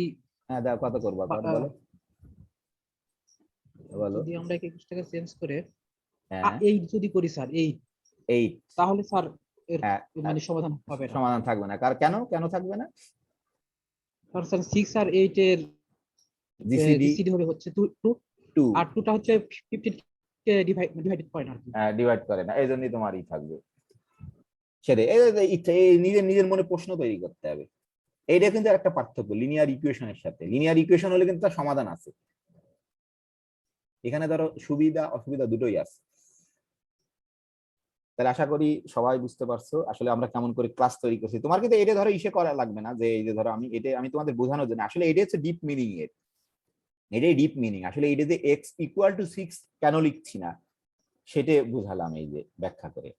হ্যাঁ, দাও, কত করবা বলো বলো। যদি আমরা 21টাকে চেঞ্জ করে হ্যাঁ 8 যদি করি স্যার, 8, তাহলে স্যার এর হ্যাঁ, মানে সমাধান হবে না। সমাধান থাকবে না, কেন কেন থাকবে না? কারণ স্যার 6 আর 8 এর জিসিডি হবে হচ্ছে 2 আর 2টা হচ্ছে 15 কে ডিভাইডেড করে না, ডিভাইড করে না, এই জন্যই তোমারই থাকবে। সেটাই, নিজের নিজের মনে প্রশ্ন তৈরি করতে হবে। এইটা কিন্তু একটা পার্থক্য লিনিয়ার ইকুয়েশনের সাথে। লিনিয়ার ইকুয়েশন হলে কিন্তু তার সমাধান আছে, এখানে ধরো সুবিধা অসুবিধা দুটোই আছে। তাহলে আশা করি সবাই বুঝতে পারছো আসলে আমরা কেমন করে ক্লাস তৈরি করছি। তোমার কিন্তু এটা ধরো ইসে করা লাগবে না, যে এই যে ধরো আমি তোমাদের বোঝানোর জন্য, আসলে এটা হচ্ছে ডিপ মিনিং এর, এটাই ডিপ মিনিং। আসলে এটা যে এক্স ইকুয়াল টু 6 কেন লিখছি না সেটা বুঝালাম এই যে ব্যাখ্যা করে।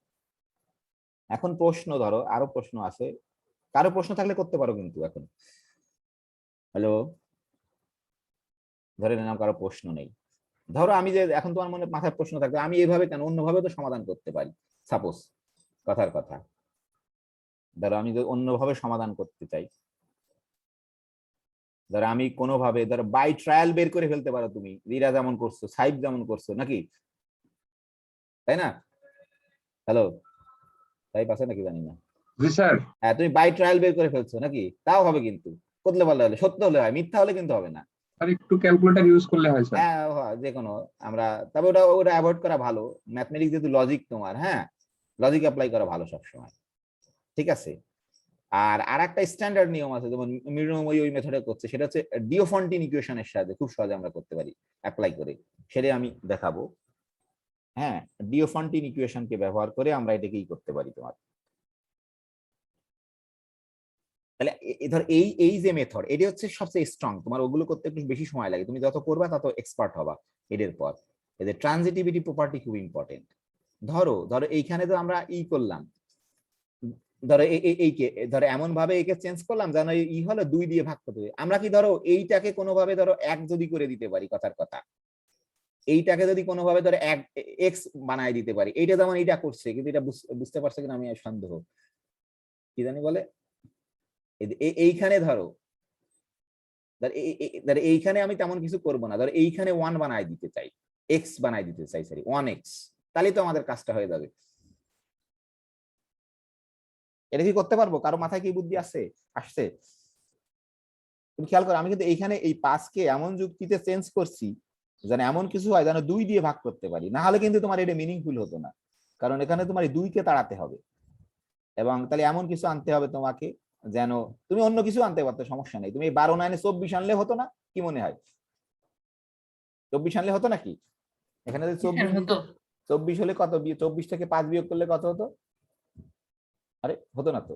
এখন প্রশ্ন, ধরো আরো প্রশ্ন আছে, কারো প্রশ্ন থাকলে করতে পারো কিন্তু এখন। হ্যালো, ধরে নিলাম কারো প্রশ্ন নেই। ধরো আমি যে এখন তোমার মনে মাথায় প্রশ্ন থাকবে, আমি এইভাবে কেন, অন্যভাবে তো সমাধান করতে পারি। সাপোজ কথার কথা, ধরো আমি যদি অন্যভাবে সমাধান করতে চাই, ধরো আমি কোনোভাবে ধরো বাই ট্রায়াল বের করে ফেলতে পারো, তুমি রিরা যেমন করছো, সাইব যেমন করছো, নাকি তাই না? হ্যালো, সাইব আছে নাকি জানি না। জি স্যার। হ্যাঁ, তুমি বাই ট্রায়াল বের করে ফেলছো নাকি, তাও হবে, কিন্তু করলে ভালো হলে, সত্য হলে হয়, মিথ্যা হলে কিন্তু হবে না। আর একটু ক্যালকুলেটর ইউজ করলে হয় স্যার। হ্যাঁ যে কোনো আমরা, তবে ওটা ওটা অ্যাভয়েড করা ভালো। ম্যাথমেটিক্স যেহেতু লজিক তোমার, হ্যাঁ লজিক অ্যাপ্লাই করা ভালো সবসময়, ঠিক আছে। আর আরেকটা স্ট্যান্ডার্ড নিয়ম আছে, যেমন মৃন্ময়ী ওই মেথডে করছে, সেটা হচ্ছে ডিওফন্টিন ইকুয়েশনের সাহায্যে খুব সহজে আমরা করতে পারি অ্যাপ্লাই করে, সেটাই আমি দেখাবো। হ্যাঁ, ডিওফন্টিন ইকুয়েশনকে ব্যবহার করে আমরা এটাকেই করতে পারি তোমার। তাহলে ধর এই যে মেথড, এটি হচ্ছে সবচেয়ে স্ট্রং, তোমার ওগুলো করতে একটু বেশি সময় লাগে, তুমি যত করবা তত এক্সপার্ট হবা এর পর। এদের ট্রানজিটিভিটি প্রপার্টি খুব ইম্পর্টেন্ট। ধরো এইখানে তো আমরা করলাম, ধরো এইকে ধরো এমন ভাবে একে চেঞ্জ করলাম যেন হলো 2 দিয়ে ভাগ করতে হবে। আমরা কি ধরো এইটাকে কোনোভাবে ধরো 1 যদি করে দিতে পারি, কথার কথা, এইটাকে যদি কোনোভাবে ধরো 1 এক্স বানায় দিতে পারি, এইটা যেমন এইটা করছে, কিন্তু এটা বুঝতে পারছে কিনা আমি সন্দেহ, কি জানি বলে। এইখানে ধরো এইখানে আমি তেমন কিছু করবো না, ধরো এইখানে 1 বানায় দিতে চাই, এক্স বানায় দিতে চাই, সরি 1x, তাহলে তো আমাদের কাজটা হয়ে যাবে। এটা কি করতে পারবো? কারো মাথায় কি বুদ্ধি আসছে? তুমি খেয়াল করো, আমি কিন্তু এইখানে এই 5 কে এমন যুক্তিতে চেঞ্জ করছি যেন এমন কিছু হয় যেন 2 দিয়ে ভাগ করতে পারি, না হলে কিন্তু তোমার এটা মিনিংফুল হতো না, কারণ এখানে তোমার 2 কে তাড়াতে হবে, এবং তাহলে এমন কিছু আনতে হবে তোমাকে যেন, তুমি অন্য কিছু আনতে পারতো, সমস্যা নেই, তুমি 12 9 24 আনলে হতো না? কি মনে হয় 24 আনলে হতো নাকি? এখানে যদি 24 হলে কত, 24 থেকে 5 বিয়োগ করলে কত হতো? আরে হতো না তো,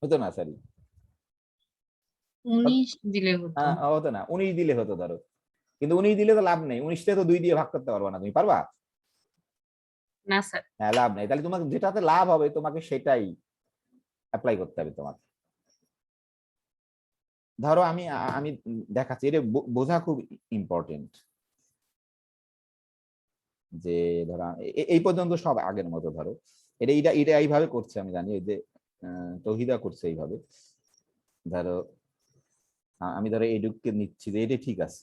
হতো না, সরি 19 দিলে হতো। হতো না, 19 দিলে হতো ধরো, কিন্তু 19 দিলে তো লাভ নেই, 19 টা তো 2 দিয়ে ভাগ করতে পারবা না, তুমি পারবা? না স্যার। হ্যাঁ, লাভ নেই। তাহলে তোমাকে যেটাতে লাভ হবে তোমাকে সেটাই অ্যাপ্লাই করতে হবে তোমাকে। ধরো আমি আমি দেখাচ্ছি, এটা বোঝা খুব ইম্পর্টেন্ট, যে ধরো এই পর্যন্ত সব আগের মতো, ধরো এটা এইভাবে করছে, আমি জানি, এই যে তৌহিদা করছে এইভাবে। ধরো আমি ধরো এইটুককে নিচ্ছি যে এটা ঠিক আছে,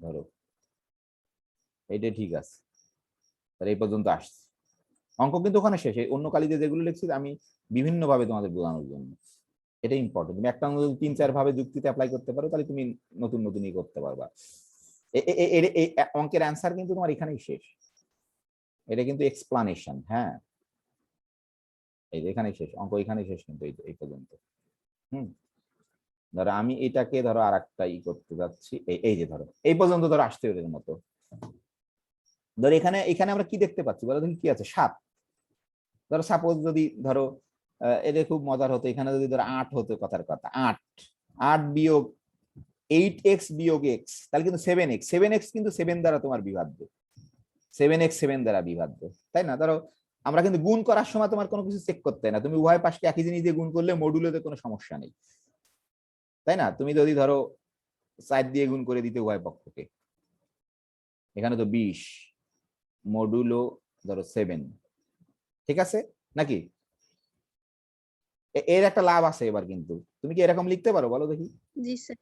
ধরো এটা ঠিক আছে, তাহলে এই পর্যন্ত আসছে, অঙ্ক কিন্তু ওখানে শেষ। অন্য কালিতে যেগুলো লিখছি আমি বিভিন্ন ভাবে তোমাদের বোঝানোর জন্য, এটা ইম্পর্টেন্ট। তুমি একটা যদি 3-4 ভাবে যুক্তিতে অ্যাপ্লাই করতে পারো, তাহলে তুমি নতুনই করতে পারবা। এই অঙ্কের অ্যান্সার কিন্তু তোমার এখানেই শেষ, এটা কিন্তু এক্সপ্লানেশন। হ্যাঁ, এই যে এখানেই শেষ, অঙ্ক এখানেই শেষ, কিন্তু এই পর্যন্ত। ধরো আমি এটাকে ধরো আর একটা করতে যাচ্ছি, এই যে ধরো এই পর্যন্ত ধরো আসতে এর মতো। ধরো এখানে আমরা কি দেখতে পাচ্ছি বলো দেখি, কি আছে? 7। ধরো সাপোজ যদি ধরো এটা খুব মজার হতো, এখানে যদি ধরো 8 হতো, কথার কথা 8 বিয়োগ 8x বিয়োগ x, তাহলে কিন্তু 7x, 7x কিন্তু 7 দ্বারা তোমার বিভাজ্য, 7x 7 দ্বারা বিভাজ্য, তাই না? ধরো আমরা কিন্তু গুণ করার সময় তোমার কোনো কিছু চেক করতে হয় না, তুমি উভয় পাশকে একই জিনিস দিয়ে গুণ করলে মডুলোতে কোনো সমস্যা নেই, তাই না? তুমি যদি ধরো 4 দিয়ে গুণ করে দিতে উভয় পক্ষকে, এখানে তো 20 মডুলো ধরো 7, ঠিক আছে নাকি? এর একটা লাভ আছে এবার, কিন্তু তুমি কি এরকম লিখতে পারো বলো দেখি? জি স্যার।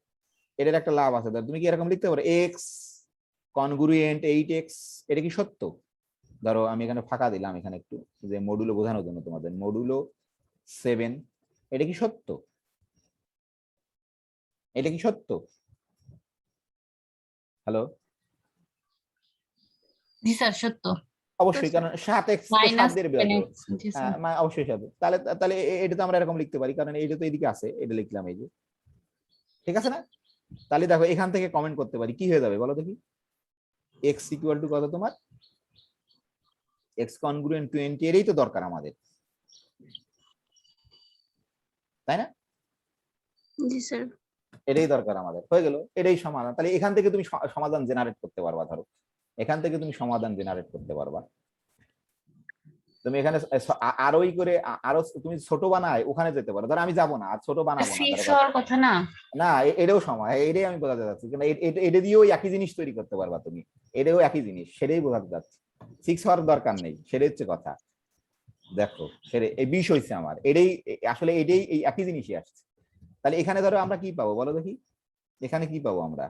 এর একটা লাভ আছে, তুমি কি এরকম লিখতে পারো x কনগ্রুয়েন্ট 8x, এটা কি সত্য? ধরো আমি এখানে ফাঁকা দিলাম, এখানে একটু যে মডুলো বোঝানোর জন্য তোমাদের, মডুলো 7, এটা কি সত্য? এটা কি সত্য? হ্যালো? জি স্যার, সত্য। অবশ্যই, কারণ 7x তো 7 দিয়ে বিভাজ্য, অবশ্যই সাথে। তাহলে এটা তো আমরা এরকম লিখতে পারি, কারণ এইটা তো এদিকে আছে, এটা লিখলাম এই যে, ঠিক আছে না? তাহলে দেখো এখান থেকে কমেন্ট করতে পারি, কি হয়ে যাবে বলো দেখি? x ইকুয়াল টু কত তোমার? x কনগ্রুয়েন্ট 20, এরই তো দরকার আমাদের, তাই না? জি স্যার। এটাই দরকার আমাদের, হয়ে গেল, এটাই সমাধান। তাহলে এখান থেকে তুমি সমাধান জেনারেট করতে পারবা, ধরো এখান থেকে তুমি সমাধান জেনারেট করতে পারবা। তুমি এখানে আরো করে আরো তুমি ছোট বানায় ওখানে যেতে পারো, ধরো আমি যাবো না, আর ছোট বানাবো না, না এটাও সময়, এটাই আমি বোঝাতে যাচ্ছি, কিন্তু এটা দিয়েও একই জিনিস তৈরি করতে পারবা তুমি, এটাও একই জিনিস, সেটাই বোঝাতে যাচ্ছি। 6 হওয়ার দরকার নেই, সেটাই হচ্ছে কথা। দেখো সেটা এই 20 হয়েছে আমার, এটাই আসলে এটাই এই একই জিনিসই আসছে। তাহলে এখানে ধরো আমরা কি পাবো বলো দেখি? এখানে কি পাবো আমরা?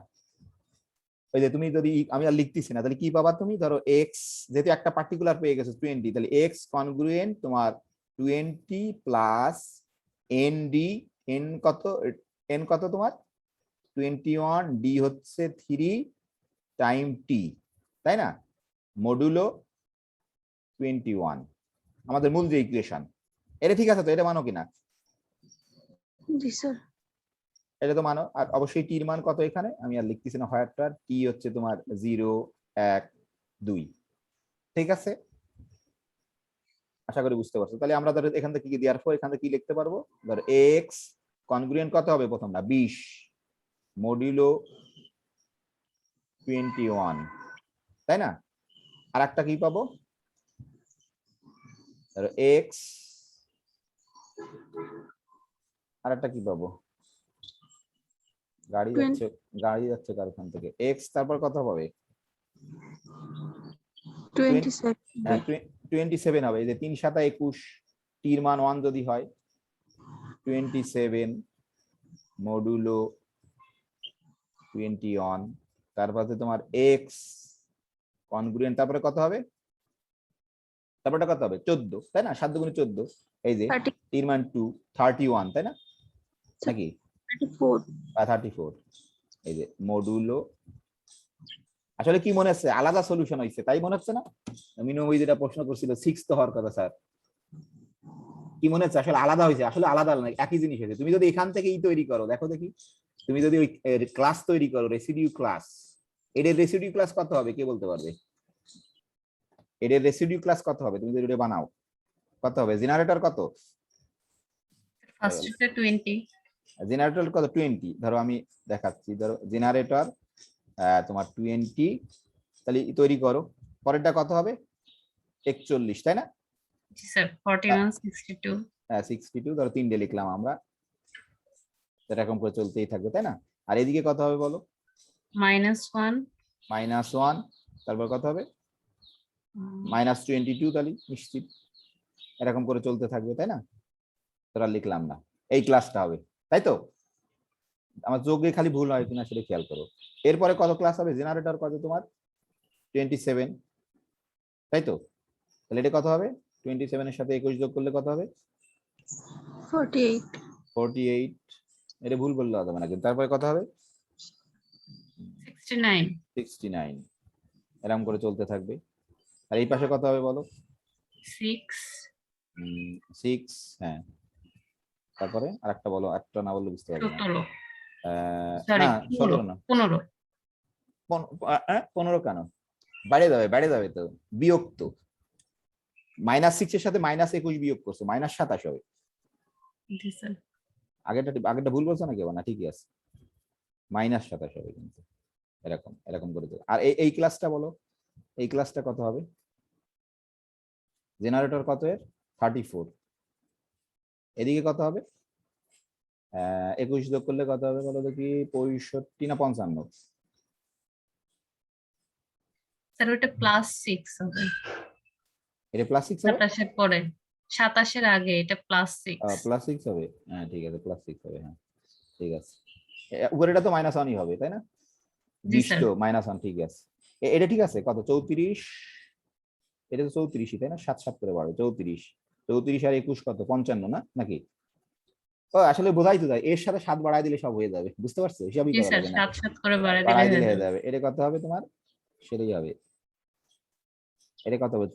ওই যে তুমি যদি, আমি আর লিখতেছি না, তাহলে কি পাবা তুমি? ধরো x, যেহেতু একটা পার্টিকুলার পেয়ে গেছো 20, তাহলে x কনগ্রুয়েন্ট তোমার 20 প্লাস nd, n কত তোমার? 21, ডি হচ্ছে 3 টাইম টি, তাই না? মডুলো 21 আমাদের মূল যে ইকুয়েশন। এটা ঠিক আছে তো? এটা মানো কিনা? জি স্যার। এটা তো মানো। আর অবশ্যই টির মান কত এখানে আমি আর লিখতেছি না, হোয়াটটার টি হচ্ছে তোমার 0, 1, 2। ঠিক আছে, আশা করি বুঝতে পারছো। তাহলে আমরা ধরো এখান থেকে কি দেওয়ার পর এখান থেকে কি লিখতে পারবো? ধরো এক্স কনগ্রুয়েন্ট কত হবে প্রথমটা 20 মডুলো 21, তাই না? আর একটা কি পাবো? ধরো এক্স আর একটা কি পাবো? গাড়ি যাচ্ছে কারখান থেকে। এক্স তারপর কত পাবে? 27 হবে। এই যে 3 7 21, টির মান 1 যদি হয় 27 মডুলো 21, তারপরে তোমার এক্স কনগ্রুয়েন্ট তারপরে কত হবে? তারপরটা কত হবে? 14, তাই না? 7 দুগুণে 14, এই যে টির মান 2 31, তাই না? নাকি 34, এই যে মডুলো। আসলে কি মনে হচ্ছে আলাদা সলিউশন হইছে তাই মনে হচ্ছে না? মিনিমাম ওই যেটা প্রশ্ন করছিল 6 তো হওয়ার কথা স্যার, কি মনে হচ্ছে আসলে আলাদা হয়েছে? আসলে আলাদা না, একই জিনিস হয়েছে। তুমি যদি এখান থেকেই তৈরি করো, দেখো দেখি, তুমি যদি ওই ক্লাস তৈরি করো রেসিডিউ ক্লাস, এর রেসিডিউ ক্লাস কত হবে কে বলতে পারবে? এর রেসিডিউ ক্লাস কত হবে তুমি যদি এটা বানাও? কত হবে? জেনারেটর কত? ফার্স্টটা 20, জেনারেটর কত? 20। ধরো আমি দেখাচ্ছি, ধরো জেনারেটর তোমার 20, তাহলে তৈরি করো। পরেরটা কত হবে? 41, তাই না? জি স্যার। 41, 62, 62, ধরো 3 লিখলাম আমরা, এরকম করে চলতেই থাকবে, তাই না? আর এদিকে কত হবে বলো? -1, -1, তারপর কত হবে? -22, তাহলে নিশ্চিত এরকম করে চলতে থাকবে, তাই না? তোরা লিখলাম না, এই ক্লাসটা হবে, তাই তো? আমার যোগে খালি ভুল হয় কিনা সেটা খেয়াল করো। এরপরে কত ক্লাস হবে? জেনারেটর কত তোমার? 27, তাই তো? তাহলে এটা কত হবে? 27 এর সাথে 21 যোগ করলে কত হবে? 48। এটা ভুল বললে হবে না কিন্তু। তারপরে কত হবে? 69, এরকম করে চলতে থাকবে। আর এই পাশে কত হবে বলো? 6, হ্যাঁ। তারপরে আরেকটা বলো, একটা না বললে বুঝতে পারবে না। 17, না 17 না, 15, 15 কেন? বাইরে যাবে তো, বিয়োগ তো। -6 এর সাথে -21 বিয়োগ করছো, -27 হবে। জি স্যার। আগেরটা ভুল বলছো নাকি? না ঠিকই আছে, -27 হবে কিন্তু। এরকম করে তো। আর এই ক্লাসটা বলো, এই ক্লাসটা কত হবে? জেনারেটর কত এর? 34, এদিকে কত হবে? 21 যোগ করলে কত হবে বলো দেখি? 65 না 55? স্যার ওটা +6 হবে। এটা +6 হবে? 27 এর পরে, 27 এর আগে এটা +6। +6 হবে, হ্যাঁ ঠিক আছে, +6 হবে, হ্যাঁ ঠিক আছে। উপরেটা তো -1ই হবে, তাই না? জি 20 স্যার। তো -1, ঠিক আছে। এটা ঠিক আছে। কত? 34, এটা তো 34ই, তাই না? 7 7 করে বাড়বে, 34 আর 21 কত? 55 না নাকি? ও আসলে বোঝাই তো যায়, এর সাথে 7 বাড়ায় দিলে সব হয়ে যাবে, বুঝতে পারছো? হিসাবই জি করা স্যার, লাগে না, 7 করে বাড়ায় বাড়ায় দিলে দিলে হয়ে হয়ে যাবে। যাবে। এটা কত হবে তোমার? সেটাই হবে। এটা কত হবে?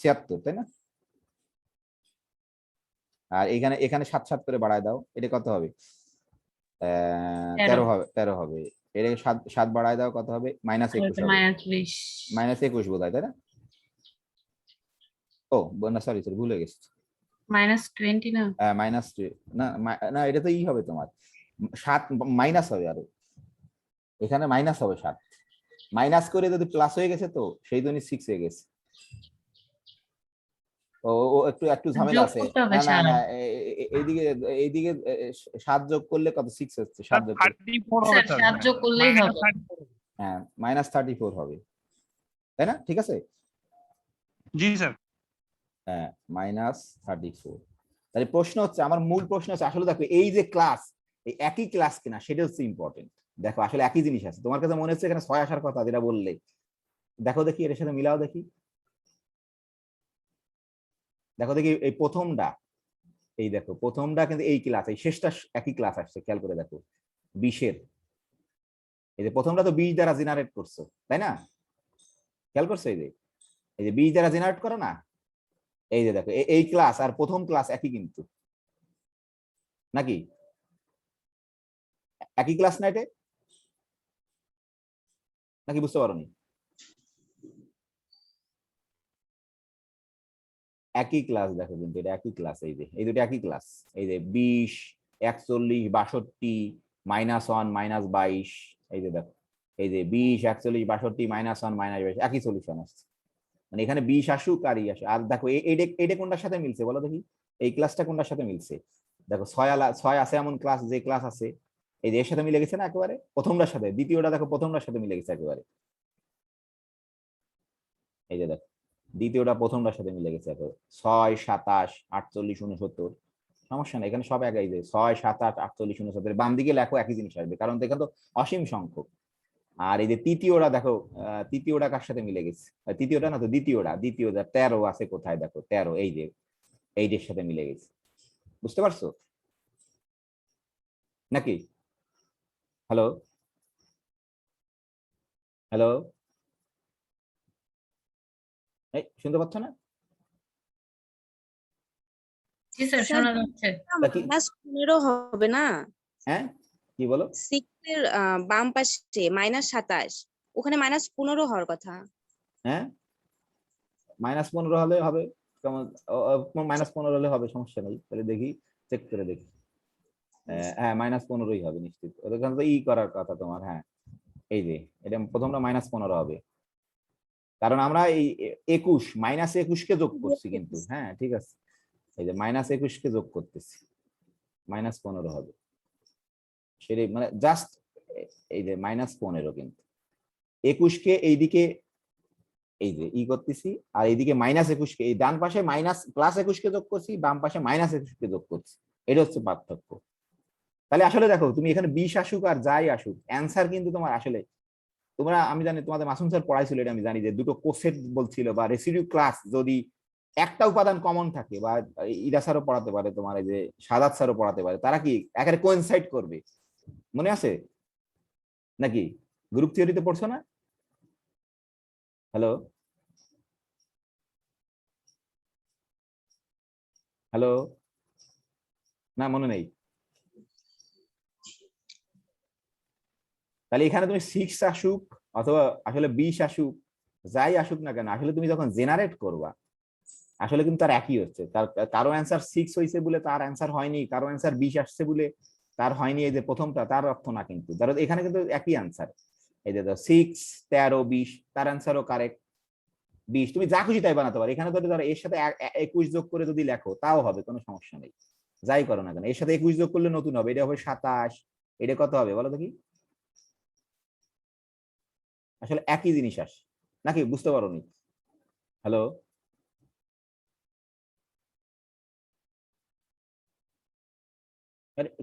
76, তাই না? আর এখানে 7 7 করে বাড়ায় দাও, এটা কত হবে? 13 হবে, 13 হবে। এর 7 বাড়ায় দাও, কত হবে? -21 হবে। -20, -21 বোধহয়, তাই না? ও না, সরি ভুলে গেছি। -20 না? না, এটা তো ই হবে তোমার 7 মাইনাস হবে, আরো এখানে মাইনাস হবে 7, মাইনাস করে যদি প্লাস হয়ে গেছে তো সেই জন্য 6 হয়ে গেছে। ও একটু ঝামেলা যোগ আছে। করতে হবে না স্যার। এইদিকে 7 যোগ করলে কত? 6 হচ্ছে, 7 যোগ করলে, স্যার 7 যোগ করলেই হবে। হ্যাঁ -34 হবে, তাই না? ঠিক আছে, জি স্যার। হ্যাঁ -34। তাহলে প্রশ্ন হচ্ছে, আমার মূল প্রশ্ন হচ্ছে আসলে দেখো এই যে ক্লাস, এই একই ক্লাস কিনা সেটা হচ্ছে ইম্পর্টেন্ট। দেখো আসলে একই জিনিস আছে, তোমার কাছে মনে হচ্ছে এখানে 6 আসার কথা যেটা বললে, দেখো দেখি এর সাথে মিলাও দেখি। দেখো দেখি এই প্রথমটা, এই দেখো প্রথমটা কিন্তু এই ক্লাস, এই শেষটা একই ক্লাস আসছে, খেয়াল করে দেখো 20-এর এই যে প্রথমটা তো 20 দ্বারা জেনারেট করছো, তাই না? খেয়াল করছো? এই যে 20 দ্বারা জেনারেট করো না, এই যে দেখো এই ক্লাস আর প্রথম ক্লাস একই কিন্তু, নাকি একই ক্লাস না এটা? নাকি বুঝতে পারোনি? একই ক্লাস, দেখো কিন্তু এটা একই ক্লাস। এই দুটো একই ক্লাস। এই যে 20, 41, 62, -1, -22, এই যে দেখো এই যে 20, 41, 62, -1, -22 একই সলিউশন আসছে। মানে এখানে 20 আসুক আর আসে। আর দেখো এইটা কোনটার সাথে মিলছে বলো দেখি, এই ক্লাসটা কোনটার সাথে মিলছে? দেখো 6 আছে এমন ক্লাস, যে ক্লাস আছে এই যে এর সাথে মিলে গেছে না একেবারে, প্রথমটার সাথে। দ্বিতীয়টা দেখো প্রথমটার সাথে মিলে গেছে একেবারে, এই যে দেখো দ্বিতীয়টা প্রথমটার সাথে মিলে গেছে একেবারে। 6, 27, 48, 69, সমস্যা নেই, এখানে সব একই। যে 6, 27, 48, 69 বাম দিকে লেখো, একই জিনিস আসবে, কারণ এখানে তো অসীম সংখ্যক। আর এই যে তৃতীয়টা দেখো, তৃতীয়টা কার সাথে মিলে গেছে? তৃতীয়টা না তো, দ্বিতীয়টা 13 আছে কোথায়? দেখো 13, এই যে এইটার সাথে মিলে গেছে। বুঝতে পারছো নাকি? হ্যালো হ্যালো, এই শুনতে পাচ্ছ না? জি স্যার, স্যার, শোনা যাচ্ছে। -15 হবে না? হ্যাঁ, কি বলো? 6 এর বাম পাশে -27, ওখানে -15 হওয়ার কথা। হ্যাঁ, -15 হলে হবে। কেমন? -15 হলে হবে, সমস্যা নেই। তাহলে দেখি, চেক করে দেখি। হ্যাঁ, -15ই হবে নিশ্চিত। ওখানে তো করার কথা তোমার। হ্যাঁ, এই যে এটা প্রথমটা -15 হবে, কারণ আমরা এই 21, -21 কে যোগ করছি কিন্তু। হ্যাঁ ঠিক আছে, এই যে -21 কে যোগ করতেছি, -15 হবে। সেটাই, মানে জাস্ট এই যে -15, কিন্তু 21 কে এইদিকে এই যে করতেছি, আর এইদিকে -21 কে, এই ডান পাশে +21 কে যোগ করছি, বাম পাশে -21 কে যোগ করছি। এটা হচ্ছে পার্থক্য। তাহলে আসলে দেখো, তুমি এখানে 20 আসুক আর যাই আসুক, অ্যান্সার কিন্তু তোমার আসলে, তোমরা, আমি জানি তোমাদের মাসুম স্যার পড়াইছিল, এটা আমি জানি, যে দুটো কোসেট বলছিল বা রেসিডিউ ক্লাস যদি একটা উপাদান কমন থাকে, বা ইরা স্যারও পড়াতে পারে, তোমার এই যে সাদাত স্যারও পড়াতে পারে, তারা কি একেবারে কোইনসাইড করবে, মনে আছে নাকি? গ্রুপ থিওরিতে পড়ছো না? হ্যালো হ্যালো, না মনে নেই? তাহলে এখানে তুমি 6 আসুক অথবা আসলে 20 আসুক, যাই আসুক না কেন, আসলে তুমি যখন জেনারেট করবা, আসলে কিন্তু তার একই হচ্ছে। তার কারো অ্যান্সার 6 হয়েছে বলে তার অ্যান্সার হয়নি, কারো অ্যান্সার 20 আসছে বলে তার হয়নি, এই যে প্রথমটা, তার অর্থ না কিন্তু। ধরো এখানে কিন্তু একই অ্যান্সার, এই যে 6, 13, 20, তার অ্যান্সারও কারেক্ট 20। তুমি যা খুশি তাই বানাতে পারো। এখানে ধরো এর সাথে 21 যোগ করে যদি লেখো, তাও হবে, কোনো সমস্যা নেই। যাই করো না কেন, এর সাথে 21 যোগ করলে নতুন হবে, এটা হবে 27। এটা কত হবে বলো দেখি? আসলে একই জিনিস আসে, নাকি বুঝতে পারোনি? হ্যালো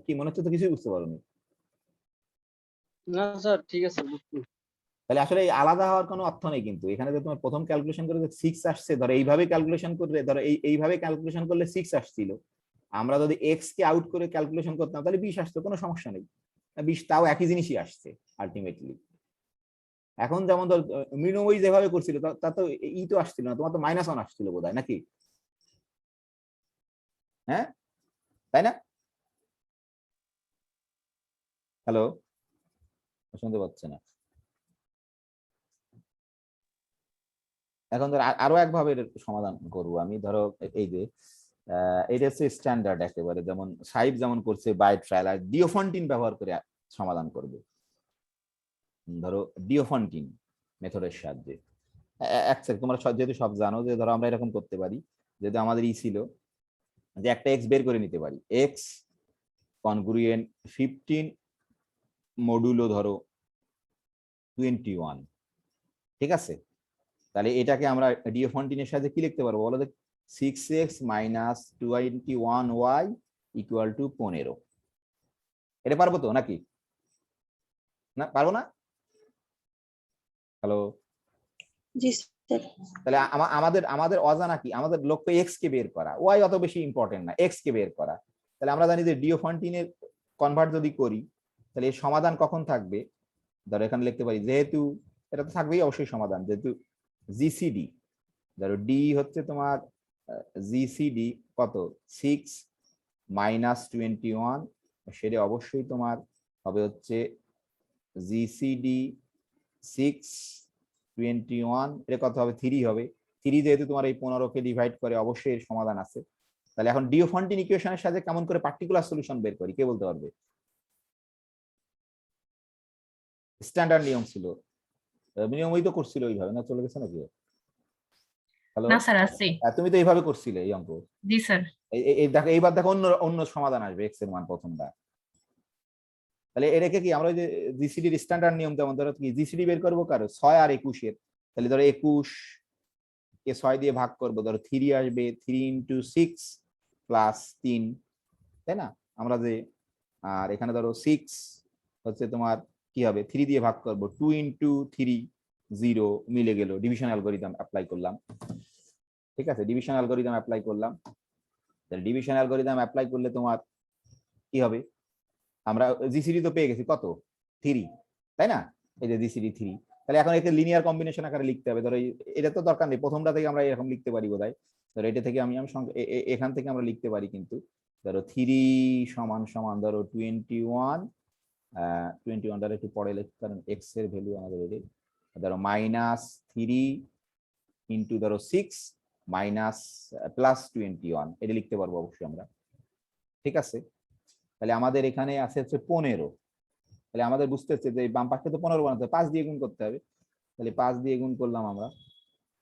কি মনে হচ্ছে তো কিছুই বুঝতে পারোনি? না স্যার, ঠিক আছে, বুঝছি। তাহলে আসলে এই আলাদা হওয়ার কোনো অর্থ নেই কিন্তু। এখানে যে তোমার প্রথম ক্যালকুলেশন করে 6 আসছে, ধরো এইভাবে ক্যালকুলেশন করলে, ধরো এইভাবে ক্যালকুলেশন করলে 6 আসছিল, আমরা যদি এক্স কে আউট করে ক্যালকুলেশন করতাম তাহলে 20 আসতো, কোনো সমস্যা নেই। 20, তাও একই জিনিসই আসছে আলটিমেটলি। এখন যেমন ধর মিনোময় যেভাবে করছিল, তা তো তো আসছিল না, তোমার তো -1 আসছিল বোধহয়, নাকি? হ্যাঁ, তাই না? হ্যালো, শুনতে পাচ্ছে না? এখন ধর আরো একভাবে সমাধান করব আমি। ধরো এই যে এটা হচ্ছে স্ট্যান্ডার্ড একেবারে, যেমন সাইব যেমন করছে বাই ট্রায়াল, আর ডিওফন্টিন ব্যবহার করে সমাধান করবে। ধরো ডিওফন্টিন মেথডের সাহায্যে, এক সেকেন্ড, তোমরা যেহেতু সব জানো, যে ধরো আমরা এরকম করতে পারি, যেহেতু আমাদের ছিল যে একটা এক্স বের করে নিতে পারি, এক্স কনগ্রুয়েন্ট 15 মডুলো ধরো 21, ঠিক আছে? তাহলে এটাকে আমরা ডিওফন্টিনের সাথে কি লিখতে পারবো বলো? 6x - 21y = 15। এটা পারবো তো নাকি? না পারবো না? হ্যালো, জি স্যার। তাহলে আমাদের আমাদের অজানা কি? আমাদের লক্ষ্য এক্স কে বের করা, ওয়াই অত বেশি ইম্পর্টেন্ট না, এক্স কে বের করা। তাহলে আমরা জানি যে ডিওফন্টিনের কনভার্ট যদি করি, তাহলে এর সমাধান কখন থাকবে? ধরো এখানে লিখতে পারি যেহেতু এটা তো থাকবেই অবশ্যই সমাধান, যেহেতু জিসিডি ধরো ডি হচ্ছে তোমার জিসিডি কত 6 মাইনাস 21, সেটা অবশ্যই তোমার হবে হচ্ছে জিসিডি 6 21, এটা কত হবে 3 হবে। 3 যেহেতু তোমার এই 15কে ডিভাইড করে অবশ্যই এর সমাধান আছে। তাহলে এখন ডিওফন্টিন ইকুয়েশনের সাথে কেমন করে পার্টিকুলার সলিউশন বের করি কে বলতে পারবে? স্ট্যান্ডার্ড নিয়ম ছিল, নিয়মই তো করছিল ওইভাবে, না চলে গেছে নাকি? হ্যালো, না স্যার আছে। তুমি তো এইভাবে করছিলে এই অঙ্ক। জি স্যার। এই দেখো এইবার দেখো অন্য অন্য সমাধান আসবে এক্স এর মান প্রথমটা। তাহলে এটাকে কি আমরা ওই যে জিসিডি এর স্ট্যান্ডার্ড নিয়ম যেমন ধরো কি জিসিডি বের করবো কারো 6 আর 21 এর, তাহলে ধরো 21 কে 6 দিয়ে ভাগ করবো, ধরো 3 আসবে 3 × 6 প্লাস 3, তাই না? আমরা যে আর এখানে ধরো 6 হচ্ছে তোমার কি হবে 3 দিয়ে ভাগ করবো 2 × 3 0 মিলে গেল, ডিভিশন অ্যালগরিদম অ্যাপ্লাই করলাম। ঠিক আছে, ডিভিশন অ্যালগরিদম অ্যাপ্লাই করলাম। তাহলে ডিভিশন অ্যালগরিদম অ্যাপ্লাই করলে তোমার কি হবে, আমরা জিসিডি তো পেয়ে গেছি কত 3, তাই না? এই যে জিসিডি 3, তাহলে এখন একে লিনিয়ার কম্বিনেশন আকারে লিখতে হবে। ধরো এটা তো দরকার নেই, প্রথমটা থেকে আমরা এরকম লিখতে পারি বোধহয়। ধরো এটা থেকে আমি এখান থেকে আমরা লিখতে পারি, কিন্তু ধরো 3 সমান সমান ধরো 21 দ্বারা একটু পরে লিখতে, কারণ এক্স এর ভ্যালু আমাদের এটাই। ধরো -3 ইন্টু ধরো 6 মাইনাস প্লাস 21, এটা লিখতে পারবো অবশ্যই আমরা। ঠিক আছে, তাহলে আমাদের এখানে আছে হচ্ছে 15, তাহলে আমাদের বুঝতে হচ্ছে যে বাম পাশে তো 15 বানাতে হবে, 5 দিয়ে গুণ করতে হবে। তাহলে 5 দিয়ে গুণ করলাম আমরা,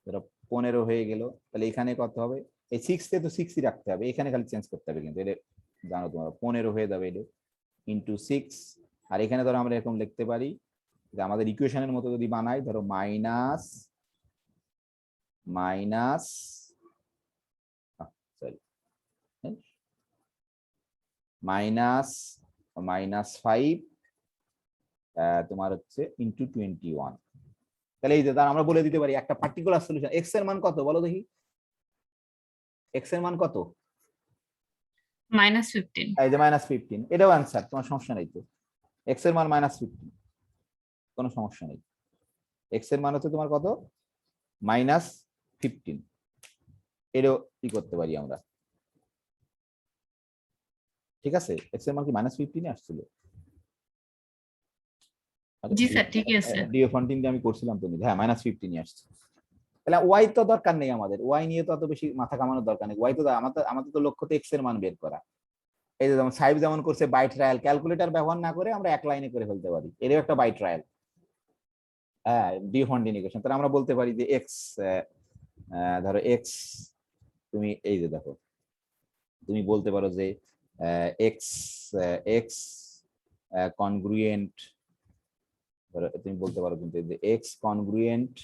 ধরো 15 হয়ে গেল। তাহলে এখানে কত হবে, এই 6 তে তো 6ই রাখতে হবে, এখানে খালি চেঞ্জ করতে হবে, কিন্তু এটা জানো তোমরা 15 হয়ে যাবে এটা ইন্টু 6। আর এখানে ধরো আমরা এরকম লিখতে পারি যে আমাদের ইকুয়েশনের মতো যদি বানাই, ধরো মাইনাস -5 তোমার হচ্ছে ইন্টু 21। তাহলে এই যে তার আমরা বলে দিতে পারি একটা পার্টিকুলার সলিউশন এক্স এর মান কত বলো দেখি, এক্স এর মান কত? -15। এই যে -15, এটাও অ্যান্সার, তোমার সমস্যা নেই তো। এক্স এর মান -15, কোনো সমস্যা নেই। এক্স এর মান হচ্ছে তোমার কত -15, এটাও কি করতে পারি আমরা। ঠিক আছে, এক্স এর মান কি -15 আসছিল? জি স্যার ঠিক আছে। ডিওফন্টিন দিয়ে আমি করছিলাম তো, হ্যাঁ -15 আসছে। তাহলে ওয়াই তো দরকার নেই আমাদের, ওয়াই নিয়ে তো অত বেশি মাথা কামানোর দরকার নেই। ওয়াই তো আমাদের তো লক্ষ্য তো এক্স এর মান বের করা। এই যে যেমন সাহেব যেমন করছে বাই ট্রায়াল, ক্যালকুলেটর ব্যবহার না করে আমরা এক লাইনে করে ফেলতে পারি, এরও একটা বাই ট্রায়াল। হ্যাঁ, ডিওফন্টিন ইকুয়েশন। তাহলে আমরা বলতে পারি যে এক্স, ধরো এক্স, তুমি এই যে দেখো তুমি বলতে পারো যে এক্স এক্স কনগ্রুয়েন্ট, তুমি বলতে পারো কিন্তু যে এক্স কনগ্রুয়েন্ট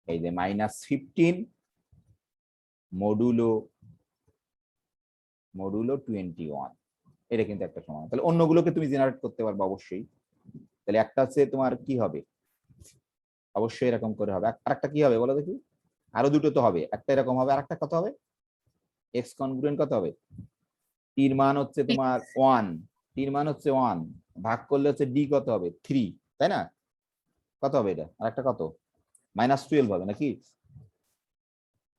এই যে -15 মডুলো 21, এটা কিন্তু একটা সমান। তাহলে অন্যগুলোকে তুমি জেনারেট করতে পারবে অবশ্যই। তাহলে একটা হচ্ছে তোমার কি হবে, অবশ্যই এরকম করে হবে। আর একটা কি হবে বলো দেখি, আরো দুটো তো হবে, একটা এরকম হবে, আর একটা কত হবে, এক্স কনগ্রুয়েন্ট কত হবে, টির মান হচ্ছে তোমার 1, টির মান হচ্ছে 1, ভাগ করলে হচ্ছে ডি কত হবে 3, তাই না? কত হবে এটা, আর একটা কত -12 হবে নাকি,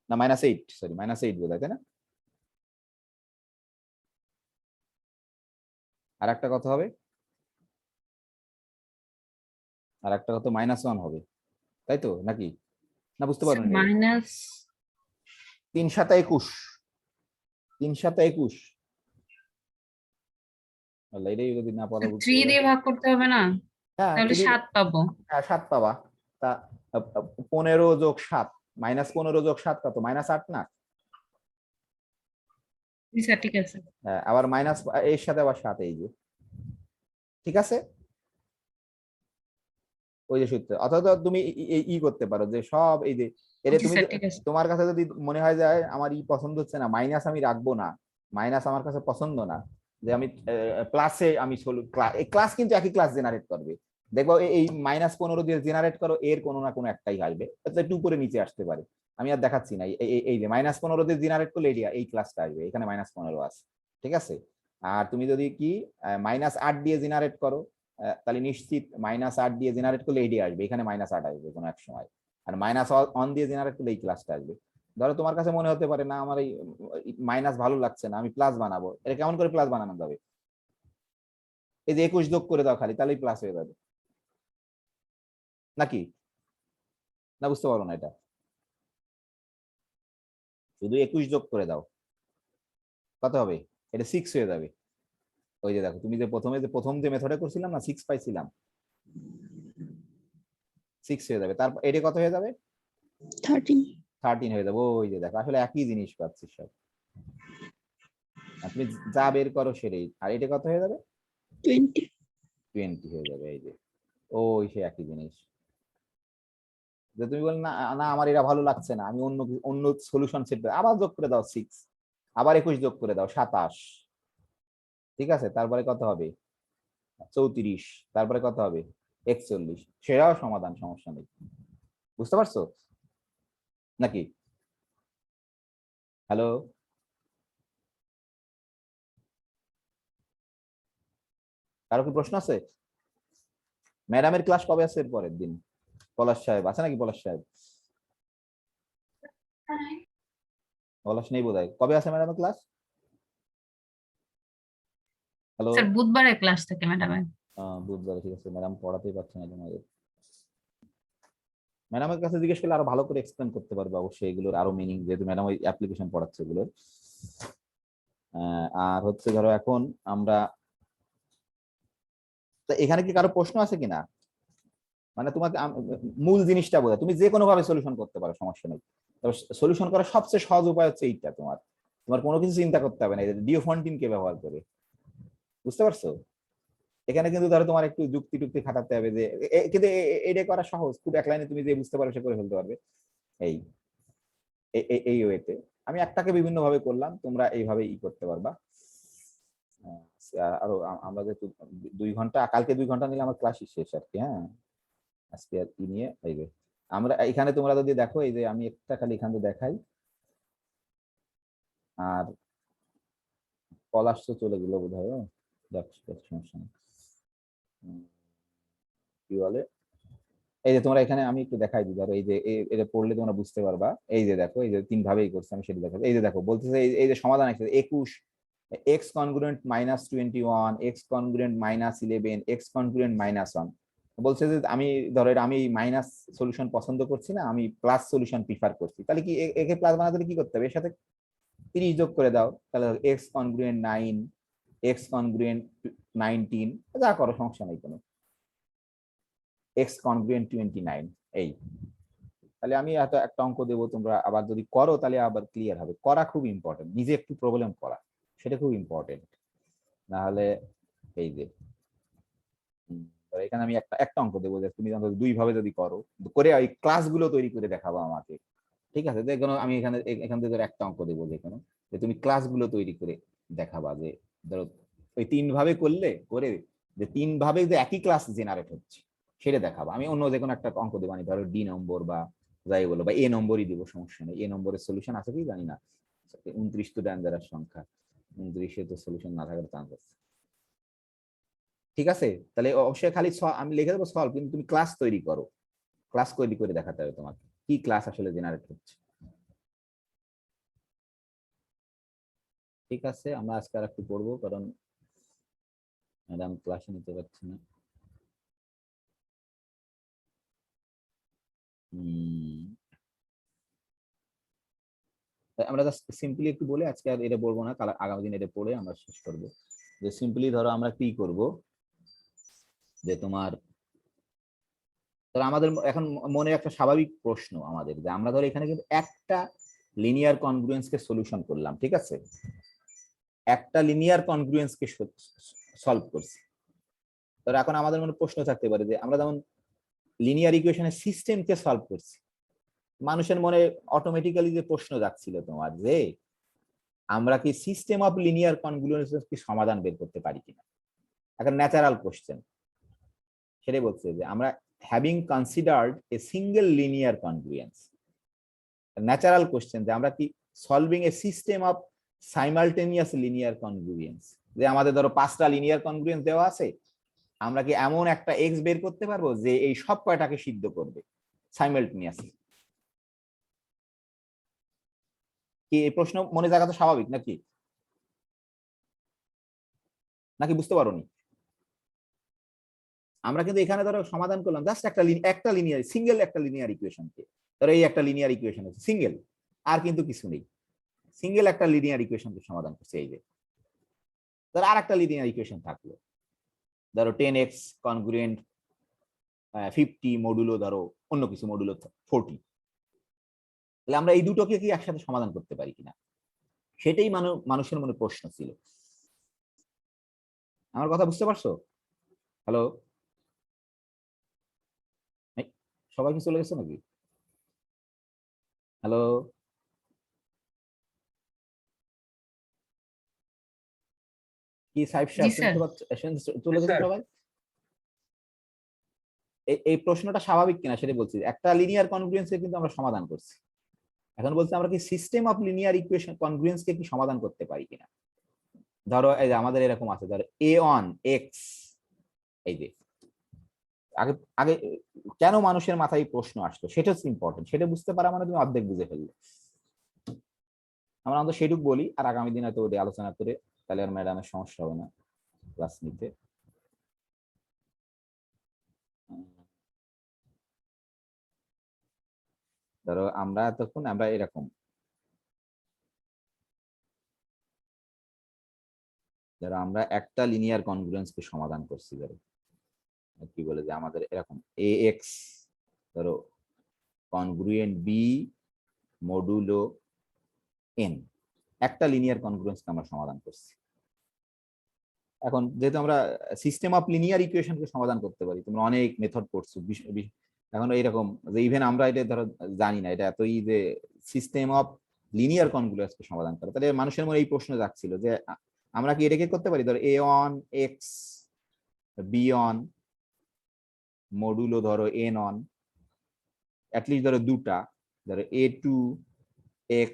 না -8, সরি -8 বোধ হয়, তাই না? আর একটা কত হবে, আর একটা কত -1 হবে, তাই তো নাকি? না বুঝতে পারবেন, মাইনাস 3 × 7 = 21, 3 × 7 = 21। আল্লাহ, এটাই যদি না পারো 3 দিয়ে ভাগ করতে হবে না, হ্যাঁ তাহলে 7 পাবো। হ্যাঁ 7 পাবা। তা 15 + 7 -15 + 7 কত, -8 না? জি স্যার ঠিক আছে। হ্যাঁ, আবার মাইনাস এর সাথে আবার 7, এই যে ঠিক আছে, ওই যে সূত্র। অথবা তুমি ই করতে পারো যে সব এই যে এটা জি তুমি স্যার ঠিক আছে। তোমার কাছে যদি মনে হয় যায় আমার ই পছন্দ হচ্ছে না, মাইনাস আমি রাখবো না, মাইনাস আমার কাছে পছন্দ না, যে আমি প্লাসে আমি ক্লাস কিন্তু একই ক্লাস জেনারেট করবে, দেখবো এই -15 দিয়ে জেনারেট করো, এর কোনো না কোনো একটাই আসবে, একটু উপরে নিচে আসতে পারে, আমি আর দেখাচ্ছি না। এই যে -15 দিয়ে জেনারেট করলে এই ক্লাসটা আসবে, এখানে -15 আছে, ঠিক আছে। আর তুমি যদি কি -8 দিয়ে জেনারেট করো, তাহলে নিশ্চিত -8 দিয়ে জেনারেট করলে এডি আসবে, এখানে -8 আসবে কোনো এক সময়, আর -1 দিয়ে জেনারেট করলে এই ক্লাসটা আসবে। ধরো তোমার কাছে মনে হতে পারে না আমার এই মাইনাস ভালো লাগছে না, আমি প্লাস বানাবো। এটা কেমন করে প্লাস বানানো যাবে? এই যে 21 যোগ করে দাও খালি, তাহলেই প্লাস হয়ে যাবে নাকি? না বুঝতে পারো না এটা? শুধু 21 যোগ করে দাও, কত হবে? এটা 6 হয়ে যাবে। ওই যে দেখো, তুমি যে প্রথম যে মেথডে করছিলাম না, 6 পাইছিলাম, 6 হয়ে যাবে। তারপর এটা কত হয়ে যাবে? 13 হয়ে যাবে। ওই যে দেখো, আসলে একই জিনিস পাচ্ছি সব। তুমি যা বের করো সেটাই। আর এটা কত হয়ে যাবে? 20 হয়ে যাবে। এই যে ওই সে একই জিনিস। যে তুমি বল না না আমার এটা ভালো লাগছে না, আমি অন্য সলিউশন সেট আবার যোগ করে দাও 6, আবার 21 যোগ করে দাও 27, ঠিক আছে? তারপরে কত হবে? 34, তারপরে কত হবে? 41। সেটাও সমাধান, সমস্যা নেই। বুঝতে পারছো নাকি? হ্যালো, কারো কি প্রশ্ন আছে? ম্যাডামের ক্লাস কবে আছে? এর পরের দিন। পলাশ সাহেব আছে নাকি? পলাশ সাহেব, পলাশ নেই বোধহয়। কবে আছে ম্যাডামের ক্লাস? হ্যালো, স্যার বুধবারে ক্লাস থাকে ম্যাডামের। বুধবার, ঠিক আছে। ম্যাডাম পড়াতেই পারছে না তোমাদের। ম্যাডামের কাছে জিজ্ঞেস করলে আরো ভালো করে এক্সপ্লেন করতে পারবে অবশ্যই এগুলোর আরো মিনিং, যেহেতু ম্যাডাম ওই অ্যাপ্লিকেশন পড়াচ্ছে এগুলোর। আর হচ্ছে ধরো এখন আমরা এখানে কি কারো প্রশ্ন আছে কিনা? মানে তোমাকে মূল জিনিসটা বোঝা, তুমি যে কোনো ভাবে সলিউশন করতে পারো, সমস্যা নেই। সলিউশন করার সবচেয়ে সহজ উপায় হচ্ছে এইটা। তোমার কোনো কিছু চিন্তা করতে হবে না, ডিওফন্টিন কে ব্যবহার করে। বুঝতে পারছো? এখানে কিন্তু ধরো তোমার একটু যুক্তি টুক্তি খাটাতে হবে, যে কিন্তু এটা করা সহজ, খুব এক লাইনে তুমি যে বুঝতে পারো সে করে ফেলতে পারবে। এই এই ওয়েতে আমি একটাকে বিভিন্ন ভাবে করলাম, তোমরা এইভাবে করতে পারবা। আরো আমরা যে 2 ঘন্টা, কালকে 2 ঘন্টা নিলে আমার ক্লাস শেষ আর কি। হ্যাঁ, আজকে আর কি নিয়ে এই যে আমরা এখানে তোমরা যদি দেখো, এই যে আমি একটা খালি এখানে দেখাই, আর পলাশ তো চলে গেল বোধ হয়। সমস্যা নেই। কি বলে, এই যে তোমরা এখানে আমি একটু দেখাই দিই, ধরো এই যে এটা পড়লে তোমরা বুঝতে পারবা। এই যে দেখো, এই যে 3 ভাবেই করছে, আমি সেটা দেখাবো। এই যে দেখো, বলতেছে এই যে সমাধান আছে 21, x congruent -21, x congruent -11, x congruent -1। বলছে যে আমি ধরো আমি মাইনাস সলিউশন পছন্দ করছি না, আমি প্লাস সলিউশন প্রিফার করছি। তাহলে কি একে প্লাস বানাতে হলে কি করতে হবে? এর সাথে 30 যোগ করে দাও, তাহলে x কনগ্রুয়েন্ট 9, x কনগ্রুয়েন্ট 19, যা করো সমস্যা নাই কোনো, x কনগ্রুয়েন্ট 29। এই তাহলে আমি এত একটা অঙ্ক দেবো, তোমরা আবার যদি করো তাহলে আবার ক্লিয়ার হবে। করা খুব ইম্পর্টেন্ট, নিজে একটু প্রবলেম করা, সেটা খুব ইম্পর্টেন্ট। না হলে এই যে এখানে আমি একটা অঙ্ক দেবো, যে তুমি 2 ভাবে যদি করো, করে ওই ক্লাসগুলো তৈরি করে দেখাবো আমাকে, ঠিক আছে? দেখো আমি এখান থেকে ধরো একটা অঙ্ক দেবো, যে তুমি ক্লাসগুলো তৈরি করে দেখাবা, যে ধরো ওই 3 ভাবে করে যে 3 ভাবে যে একই ক্লাস জেনারেট হচ্ছে সেটা দেখাবো। আমি অন্য যে কোনো একটা অঙ্ক দেবো, আমি ধরো ডি নম্বর বা যাই বলো, বা এ নম্বরই দিব, সমস্যা নেই। এ নম্বরের সলিউশন আছে কি জানি না, 29 তো ডেঞ্জারাস সংখ্যা, 29 তো সলিউশন না থাকার চান্স আছে। ঠিক আছে, তাহলে অবশ্যই খালি আমি লিখে দেবো সলভ, কিন্তু তুমি ক্লাস তৈরি করো, ক্লাস তৈরি করে দেখাতে হবে তোমাকে কি ক্লাস আসলে জেনারেট হচ্ছে। ঠিক আছে, আমরা আজকে আর একটু পড়বো, কারণ ম্যাডাম ক্লাসে নিতে পারছি না। আমরা জাস্ট সিম্পলি একটু বলে আজকে আর এটা বলবো না, আগামী দিন এটা পড়ে আমরা শেষ করবো। যে সিম্পলি ধরো আমরা কি করব, যে তোমার ধরো আমাদের এখন মনে একটা স্বাভাবিক প্রশ্ন আমাদের, যে আমরা ধরো এখানে কিন্তু একটা লিনিয়ার কনগ্রুয়েন্সকে সলিউশন করলাম, ঠিক আছে? একটা লিনিয়ার কনগ্রুয়েন্সকে সলভ করছি। ধরো এখন আমাদের মনে প্রশ্ন থাকতে পারে, যে আমরা যেমন লিনিয়ার ইকুয়েশনের সিস্টেমকে সলভ করছি, মানুষের মনে অটোমেটিক্যালি যে প্রশ্ন যাচ্ছিল তোমার, যে আমরা কি সিস্টেম অফ লিনিয়ার কনগ্রুয়েন্সের কি সমাধান বের করতে পারি কিনা, একটা ন্যাচারাল কোশ্চেন। সেটাই বলছে যে আমরা having considered a single linear congruence, natural question, যে আমরা কি solving a system of simultaneous linear congruence, যে আমাদের ধরো 5টা লিনিয়ার কনগ্রুয়েন্স দেওয়া আছে, আমরা কি এমন একটা এক্স বের করতে পারবো যে এই সব কয়টাকে সিদ্ধ করবে সাইমালটেনিয়াসলি? কি এই প্রশ্ন মনে জায়গা তো স্বাভাবিক নাকি? নাকি বুঝতে পারোনি? আমরা কিন্তু এখানে ধরো সমাধান করলাম জাস্ট একটা লিনিয়ার সিঙ্গেল একটা লিনিয়ার ইকুয়েশনকে। ধরো এই একটা লিনিয়ার ইকুয়েশন আছে সিঙ্গেল, আর কিন্তু কিছু নেই, সিঙ্গেল একটা লিনিয়ার ইকুয়েশনকে সমাধান করছে। এই যে ধরো আর একটা লিনিয়ার ইকুয়েশন থাকলো, ধরো 10x কনগ্রুয়েন্ট 50 মডুলো ধরো অন্য কিছু মডুলো 40, তাহলে আমরা এই দুটোকে কি একসাথে সমাধান করতে পারি কিনা, সেটাই মানুষের মনে প্রশ্ন ছিল। আমার কথা বুঝতে পারছো? হ্যালো, সবাই কি চলে গেছে নাকি? হ্যালো, কি সাহেব চলে গেছে সবাই? এই প্রশ্নটা স্বাভাবিক কিনা সেটা বলছি। একটা লিনিয়ার কনগ্রুয়েন্সকে কিন্তু আমরা সমাধান করছি, এখন বলছি আমরা কি সিস্টেম অফ লিনিয়ার ইকুয়েশন কনগ্রুয়েন্সকে কি সমাধান করতে পারি কিনা। ধরো এই যে আমাদের এরকম আছে, ধরো a1x, এই যে আগে আগে কেন মানুষের মাথায় প্রশ্ন আসতো সেটা হচ্ছে ইম্পর্টেন্ট, সেটা বুঝতে পারা মানে তুমি অর্ধেক বুঝে ফেললে। আমরা আমাদের সেটুক বলি, আর আগামী দিন হয়তো ওটা আলোচনা করে, তাহলে আর ম্যাডামের সমস্যা হবে না ক্লাস নিতে। ধরো আমরা তখন আমরা এরকম, ধরো আমরা একটা লিনিয়ার কনগ্রুয়েন্সকে সমাধান করছি, ধরো কি বলে যে আমাদের এরকম ax ধরো কনগ্রুয়েন্ট b মডুলো n, একটা লিনিয়ার কনগ্রুয়েন্সকে আমরা সমাধান করছি। এখন যেহেতু আমরা সিস্টেম অফ লিনিয়ার ইকুয়েশনকে সমাধান করতে পারি, তোমরা অনেক মেথড পড়ছো এখন এইরকম যে ইভেন আমরা এটা ধরো জানি না এটা এতই যে সিস্টেম অফ লিনিয়ার কনগ্রুয়েন্সকে সমাধান করে, তাহলে মানুষের মনে এই প্রশ্ন যাচ্ছিল যে আমরা কি এটাকে করতে পারি, ধরো a1x b1 মডুলো ধরো n1, অ্যাটলিস্ট ধরো দুটা, ধরো a2x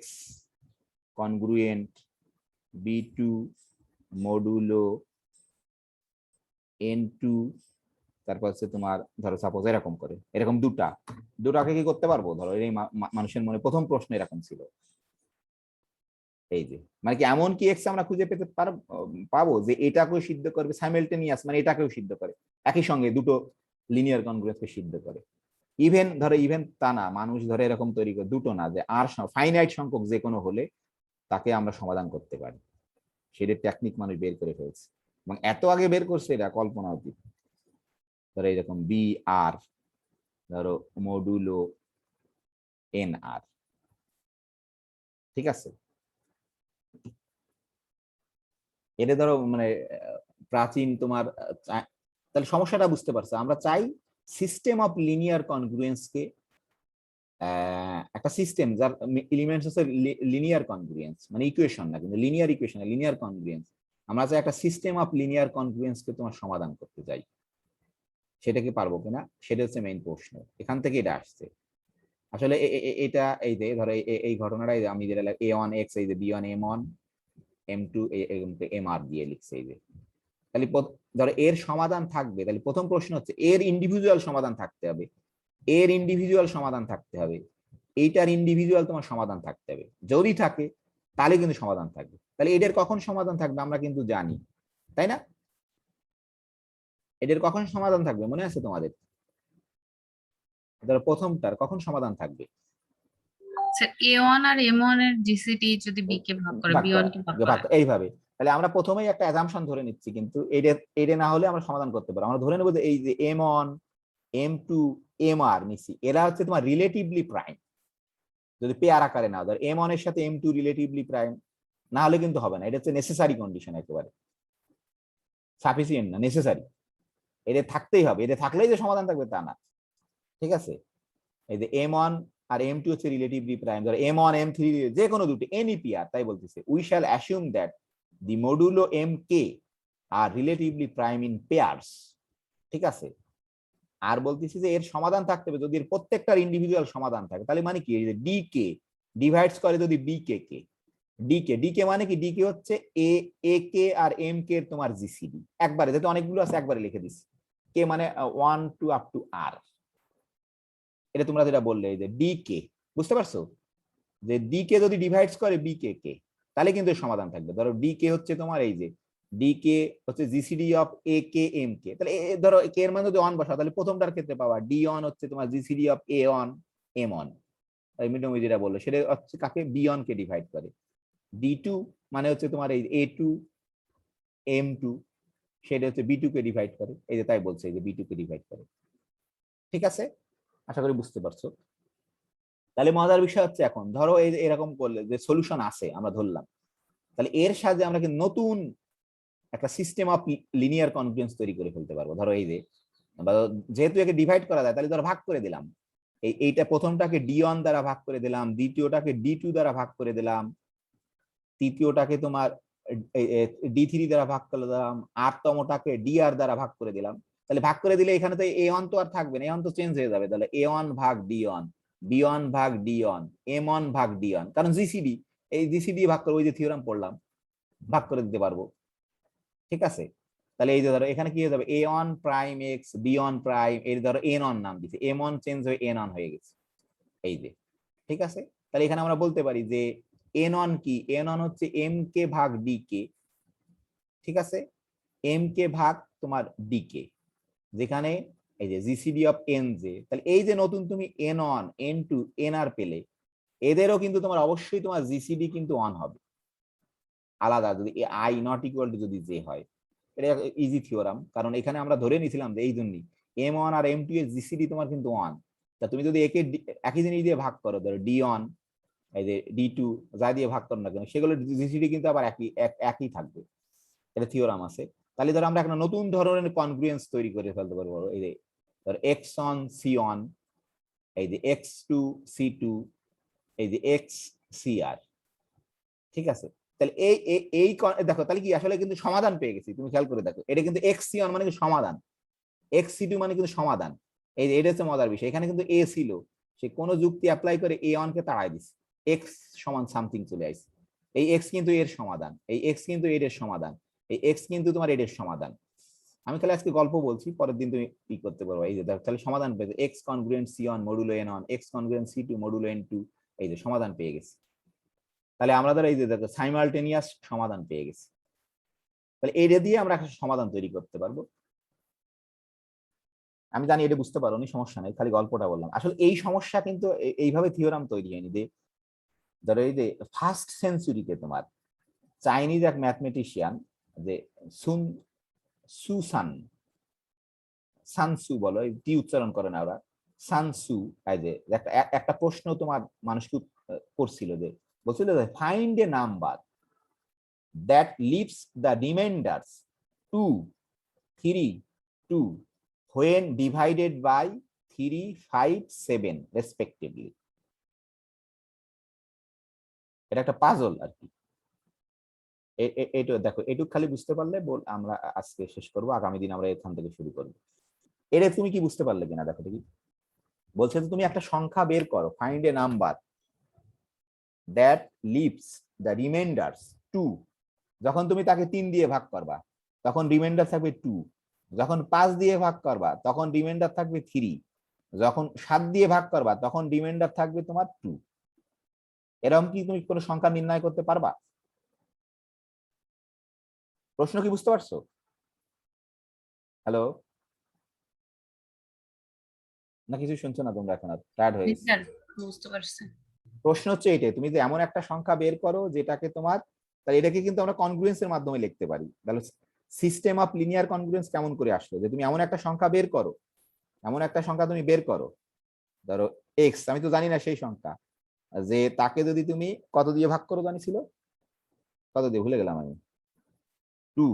congruent b2 modulo n2, তারপর হচ্ছে তোমার ধরো সাপোজ এরকম করে এরকম দুটাকে কি করতে পারবো। ধরো এই মানুষের মনে প্রথম প্রশ্ন এরকম ছিল, এই যে মানে কি এমন কি এক্স আমরা খুঁজে পেতে পাবো যে এটাকেও সিদ্ধ করবে সাইমালটেনিয়াস, মানে এটাকেও সিদ্ধ করে একই সঙ্গে দুটো লিনিয়ার কনগ্রুয়েন্সকে সিদ্ধ করে। ইভেন তা না, মানুষ ধরে এরকম তৈরি করে দুটো না, যে আর ফাইনাইট সংখ্যক যে কোনো হলে তাকে আমরা সমাধান করতে পারি, সেটার টেকনিক মানুষ বের করে ফেলছে, এবং এত আগে বের করছে এটা কল্পনা অতীত। ধরো এরকম বি আর ধরো মডুলো এন আর, ঠিক আছে। এটা ধরো মানে প্রাচীন তোমার, তাহলে সমস্যাটা বুঝতে পারছো। আমরা চাই সিস্টেম অফ লিনিয়ার কনগ্রুয়েন্সকে, একটা সিস্টেম যার এলিমেন্টস হচ্ছে লিনিয়ার কনগ্রুয়েন্স, মানে ইকুয়েশন না কিন্তু লিনিয়ার ইকুয়েশন, লিনিয়ার কনগ্রুয়েন্স। আমরা চাই একটা সিস্টেম অফ লিনিয়ার কনগ্রুয়েন্সকে তোমার সমাধান করতে চাই, সেটাকে পারবো কিনা সেটা হচ্ছে মেইন প্রশ্ন, এখান থেকে এটা আসছে আসলে। এটা এই যে ধরো এই ঘটনাটাই আমি যেটা a1x এই যে b1 m1 m2 mr দিয়ে লিখছে, এই যে তাহলে ধরো এর সমাধান থাকবে, তাহলে প্রথম প্রশ্ন হচ্ছে এর ইন্ডিভিজুয়াল সমাধান থাকতে হবে, এর ইন্ডিভিজুয়াল সমাধান থাকতে হবে, এইটার ইন্ডিভিজুয়াল তোমার সমাধান থাকতে হবে, যদি থাকে তাহলে কিন্তু সমাধান থাকবে। তাহলে এদের কখন সমাধান থাকবে আমরা কিন্তু জানি, তাই না? এদের কখন সমাধান থাকবে মনে আছে তোমাদের? ধরো প্রথমটার কখন সমাধান থাকবে? a1 আর m1 এর জিসিডি যদি b কে ভাগ করে b1 কে ভাগ করে এইভাবে, তাহলে আমরা প্রথমেই একটা অ্যাজাম্পশন ধরে নিচ্ছি, কিন্তু এটা না হলে আমরা সমাধান করতে পারবো। আমরা ধরে নেব যে এই যে m1 m2 mr নিছি, এরা হচ্ছে তোমার রিলেটিভলি প্রাইম, যদি পেয়ার আকারে নাও, ধর m1 এর সাথে m2 রিলেটিভলি প্রাইম না হলে কিন্তু হবে না, এটা হচ্ছে নেসেসারি কন্ডিশন, একেবারে সাফিসিয়েন্ট না, নেসেসারি। এটা থাকতেই হবে, এটা থাকলেই যে সমাধান থাকবে তা না, ঠিক আছে। এই যে m1 আর m2 হচ্ছে রিলেটিভলি প্রাইম, ধর m1 m3 যে কোনো দুটো এনি পেয়ার, তাই বলতেছে we shall assume that the modulo mk are relatively prime in pairs, ঠিক আছে। আর বলতেছি যে এর সমাধান থাকতে হবে যদি এর প্রত্যেকটার ইন্ডিভিজুয়াল সমাধান থাকে, তাহলে মানে কি, এই যে ডিকে ডিভাইডস করে যদি বিকে কে, ডিকে মানে কি, ডিকে হচ্ছে এ কে আর এম কে এর তোমার জিসিডি, একবারে যেহেতু অনেকগুলো আছে একবারে লিখে দিচ্ছি, কে মানে 1 টু আপ টু আর, এটা তোমরা যেটা বললে এই যে ডি কে, বুঝতে পারছো যে ডি কে যদি ডিভাইডস করে বি কে কে, তাহলে কিন্তু এর সমাধান থাকবে। ধরো ডি কে হচ্ছে তোমার এই যে ডি কে হচ্ছে GCD of A K M K, তাহলে ধরো কে এর মান যদি 1 বসাও তাহলে প্রথমটার ক্ষেত্রে পাবা ডি অন হচ্ছে তোমার GCD of A N M N, তাই মিডমি যেটা বললো সেটা হচ্ছে কাকে বি অন কে ডিভাইড করে। ডি টু মানে হচ্ছে তোমার এই এ টু এম টু, সেটা হচ্ছে বি টু কে ডিভাইড করে, এই যে তাই বলছে এই যে বি টু কে ডিভাইড করে। ঠিক আছে, আশা করি বুঝতে পারছো। তাহলে মজার বিষয় হচ্ছে এখন ধরো এই যে এরকম করলে যে সলিউশন আছে আমরা ধরলাম, তাহলে এর সাথে আমরা কি নতুন একটা সিস্টেম অফ লিনিয়ার কনফ্লুয়েন্স তৈরি করে ফেলতে পারবো। ধরো এই যে যেহেতু একে ডিভাইড করা যায়, তাহলে ধরো ভাগ করে দিলাম, এইটা প্রথমটাকে ডি অন দ্বারা ভাগ করে দিলাম, দ্বিতীয়টাকে ডি টু দ্বারা ভাগ করে দিলাম, তৃতীয়টাকে তোমার ডি থ্রি দ্বারা ভাগ করে দিলাম, আটতমটাকে ডি আর দ্বারা ভাগ করে দিলাম। তাহলে ভাগ করে দিলে এখানে তো এ অন তো আর থাকবে না, এ অন তো চেঞ্জ হয়ে যাবে, তাহলে এ অন ভাগ ডি অন, বি অন ভাগ ডি অন, এম অন ভাগ ডি অন, কারণ জিসিডি, এই জিসিডি ভাগ করে ওই যে থিওরাম পড়লাম ভাগ করে দিতে পারবো। ঠিক আছে, তাহলে এই যে ধরো এখানে কি হয়ে যাবে a on prime x b on prime, এর ধরো এন অন নাম দিছে, এম অন চেঞ্জ হয়ে এন অন হয়ে গেছে এই যে। ঠিক আছে, তাহলে এখানে আমরা বলতে পারি যে এন অন কি, এন অন হচ্ছে এম কে ভাগ ডি কে। ঠিক আছে, এম কে ভাগ তোমার ডি কে, যেখানে এই যে জিসিডি অফ এন জে, তাহলে এই যে নতুন তুমি n on n two n r পেলে, এদেরও কিন্তু তোমার অবশ্যই তোমার জিসিডি কিন্তু অন হবে আলাদা, যদি আই নট ইকুয়াল টু যদি জে হয়। এটা ইজি থিওরাম, কারণ এখানে আমরা ধরে নিয়েছিলাম যে এই জন্যই এম ওয়ান আর এম টু এর জিসিডি তোমার কিন্তু ওয়ান। তা তুমি যদি একে একই জিনিস দিয়ে ভাগ করো, ধরো ডি ওয়ান এই যে ডি টু যা দিয়ে ভাগ করো না কেন, সেগুলো জিসিডি কিন্তু আবার একই থাকবে। এটা থিওরাম আছে। তাহলে ধরো আমরা একটা নতুন ধরনের কনগ্রুয়েন্স তৈরি করে ফেলতে পারবো। এই যে ধরো এক্স অন সি অন, এই যে এক্স টু সি টু, এই যে এক্স সি আর। ঠিক আছে, তাহলে এই দেখো তাহলে কি আসলে কিন্তু সমাধান পেয়ে গেছি, তুমি খেয়াল করে দেখো এটা কিন্তু এক্স সি ওয়ান মানে কি সমাধান, এক্স সি টু মানে কিন্তু সমাধান। এই এটা হচ্ছে মজার বিষয়, এখানে কিন্তু এ ছিল, সে কোনো যুক্তি অ্যাপ্লাই করে এ ওয়ান কে তাড়াই দিছে, এক্স সমান সামথিং চলে আসছে, এই এক্স কিন্তু এর সমাধান, এই এক্স কিন্তু এর সমাধান, এই এক্স কিন্তু তোমার এর সমাধান। আমি খালি আজকে গল্প বলছি, পরের দিন তুমি কি করতে পারবো। এই যে দেখো তাহলে সমাধান পেয়েছে X congruent C one modulo N one, X congruent C two modulo N two, এই যে সমাধান পেয়ে গেছি। তাহলে আমরা ধরো এই যে দেখো সাইমালটেনিয়াস সমাধান পেয়ে গেছি, তাহলে এটা দিয়ে আমরা একটা সমাধান তৈরি করতে পারবো। আমি জানি এটা বুঝতে পারো নি, সমস্যা নাই, খালি গল্পটা বললাম। আসলে এই সমস্যা কিন্তু এইভাবে থিওরাম তৈরি হয়নি। যে ধরো এই যে ফার্স্ট সেঞ্চুরিতে তোমার চাইনিজ এক ম্যাথমেটিশিয়ান যে সানসু বলো, টি উচ্চারণ করে না ওরা, সানসু, এই যে একটা প্রশ্ন তোমার মানুষকে করছিল, যে বলছিল যে find a number that lives the reminders 2, 3, 2 when divided by 3, 5, 7 respectively. এটা একটা পাজল আর কি। এটা দেখো, এটুকু খালি বুঝতে পারলে আমরা আজকে শেষ করবো, আগামী দিন আমরা এখান থেকে শুরু করবো। এটা তুমি কি বুঝতে পারলে কিনা দেখো দেখি। বলছে যে তুমি একটা সংখ্যা বের করো, find a number that lives the reminders 2, যখন তুমি তাকে 3 দিয়ে ভাগ করবা তখন রিমাইন্ডার থাকবে 2, যখন 5 দিয়ে ভাগ করবা তখন রিমাইন্ডার থাকবে 3, যখন 7 দিয়ে ভাগ করবা তখন রিমাইন্ডার থাকবে তোমার 2। এরকম কি তুমি কোনো সংখ্যা নির্ণয় করতে পারবা? প্রশ্ন কি বুঝতে পারছো? হ্যালো, না কিছু শুনছো না তোমরা? এখন আর টায়ার্ড হয়ে গেছে? বুঝতে পারছি। প্রশ্ন হচ্ছে এইটাই, তুমি যে এমন একটা সংখ্যা বের করো যেটাকে তোমার, তাহলে এটাকে কিন্তু আমরা কনগ্রুয়েন্সের মাধ্যমে লিখতে পারি। তাহলে সিস্টেম অফ লিনিয়ার কনগ্রুয়েন্স কেমন করে আসলো, যে তুমি এমন একটা সংখ্যা বের করো, এমন একটা সংখ্যা তুমি বের করো, ধরো এক্স, আমি তো জানি না সেই সংখ্যা, যে তাকে যদি তুমি কত দিয়ে ভাগ করো জানিছিল, কত দিয়ে ভুলে গেলাম আমি, 2,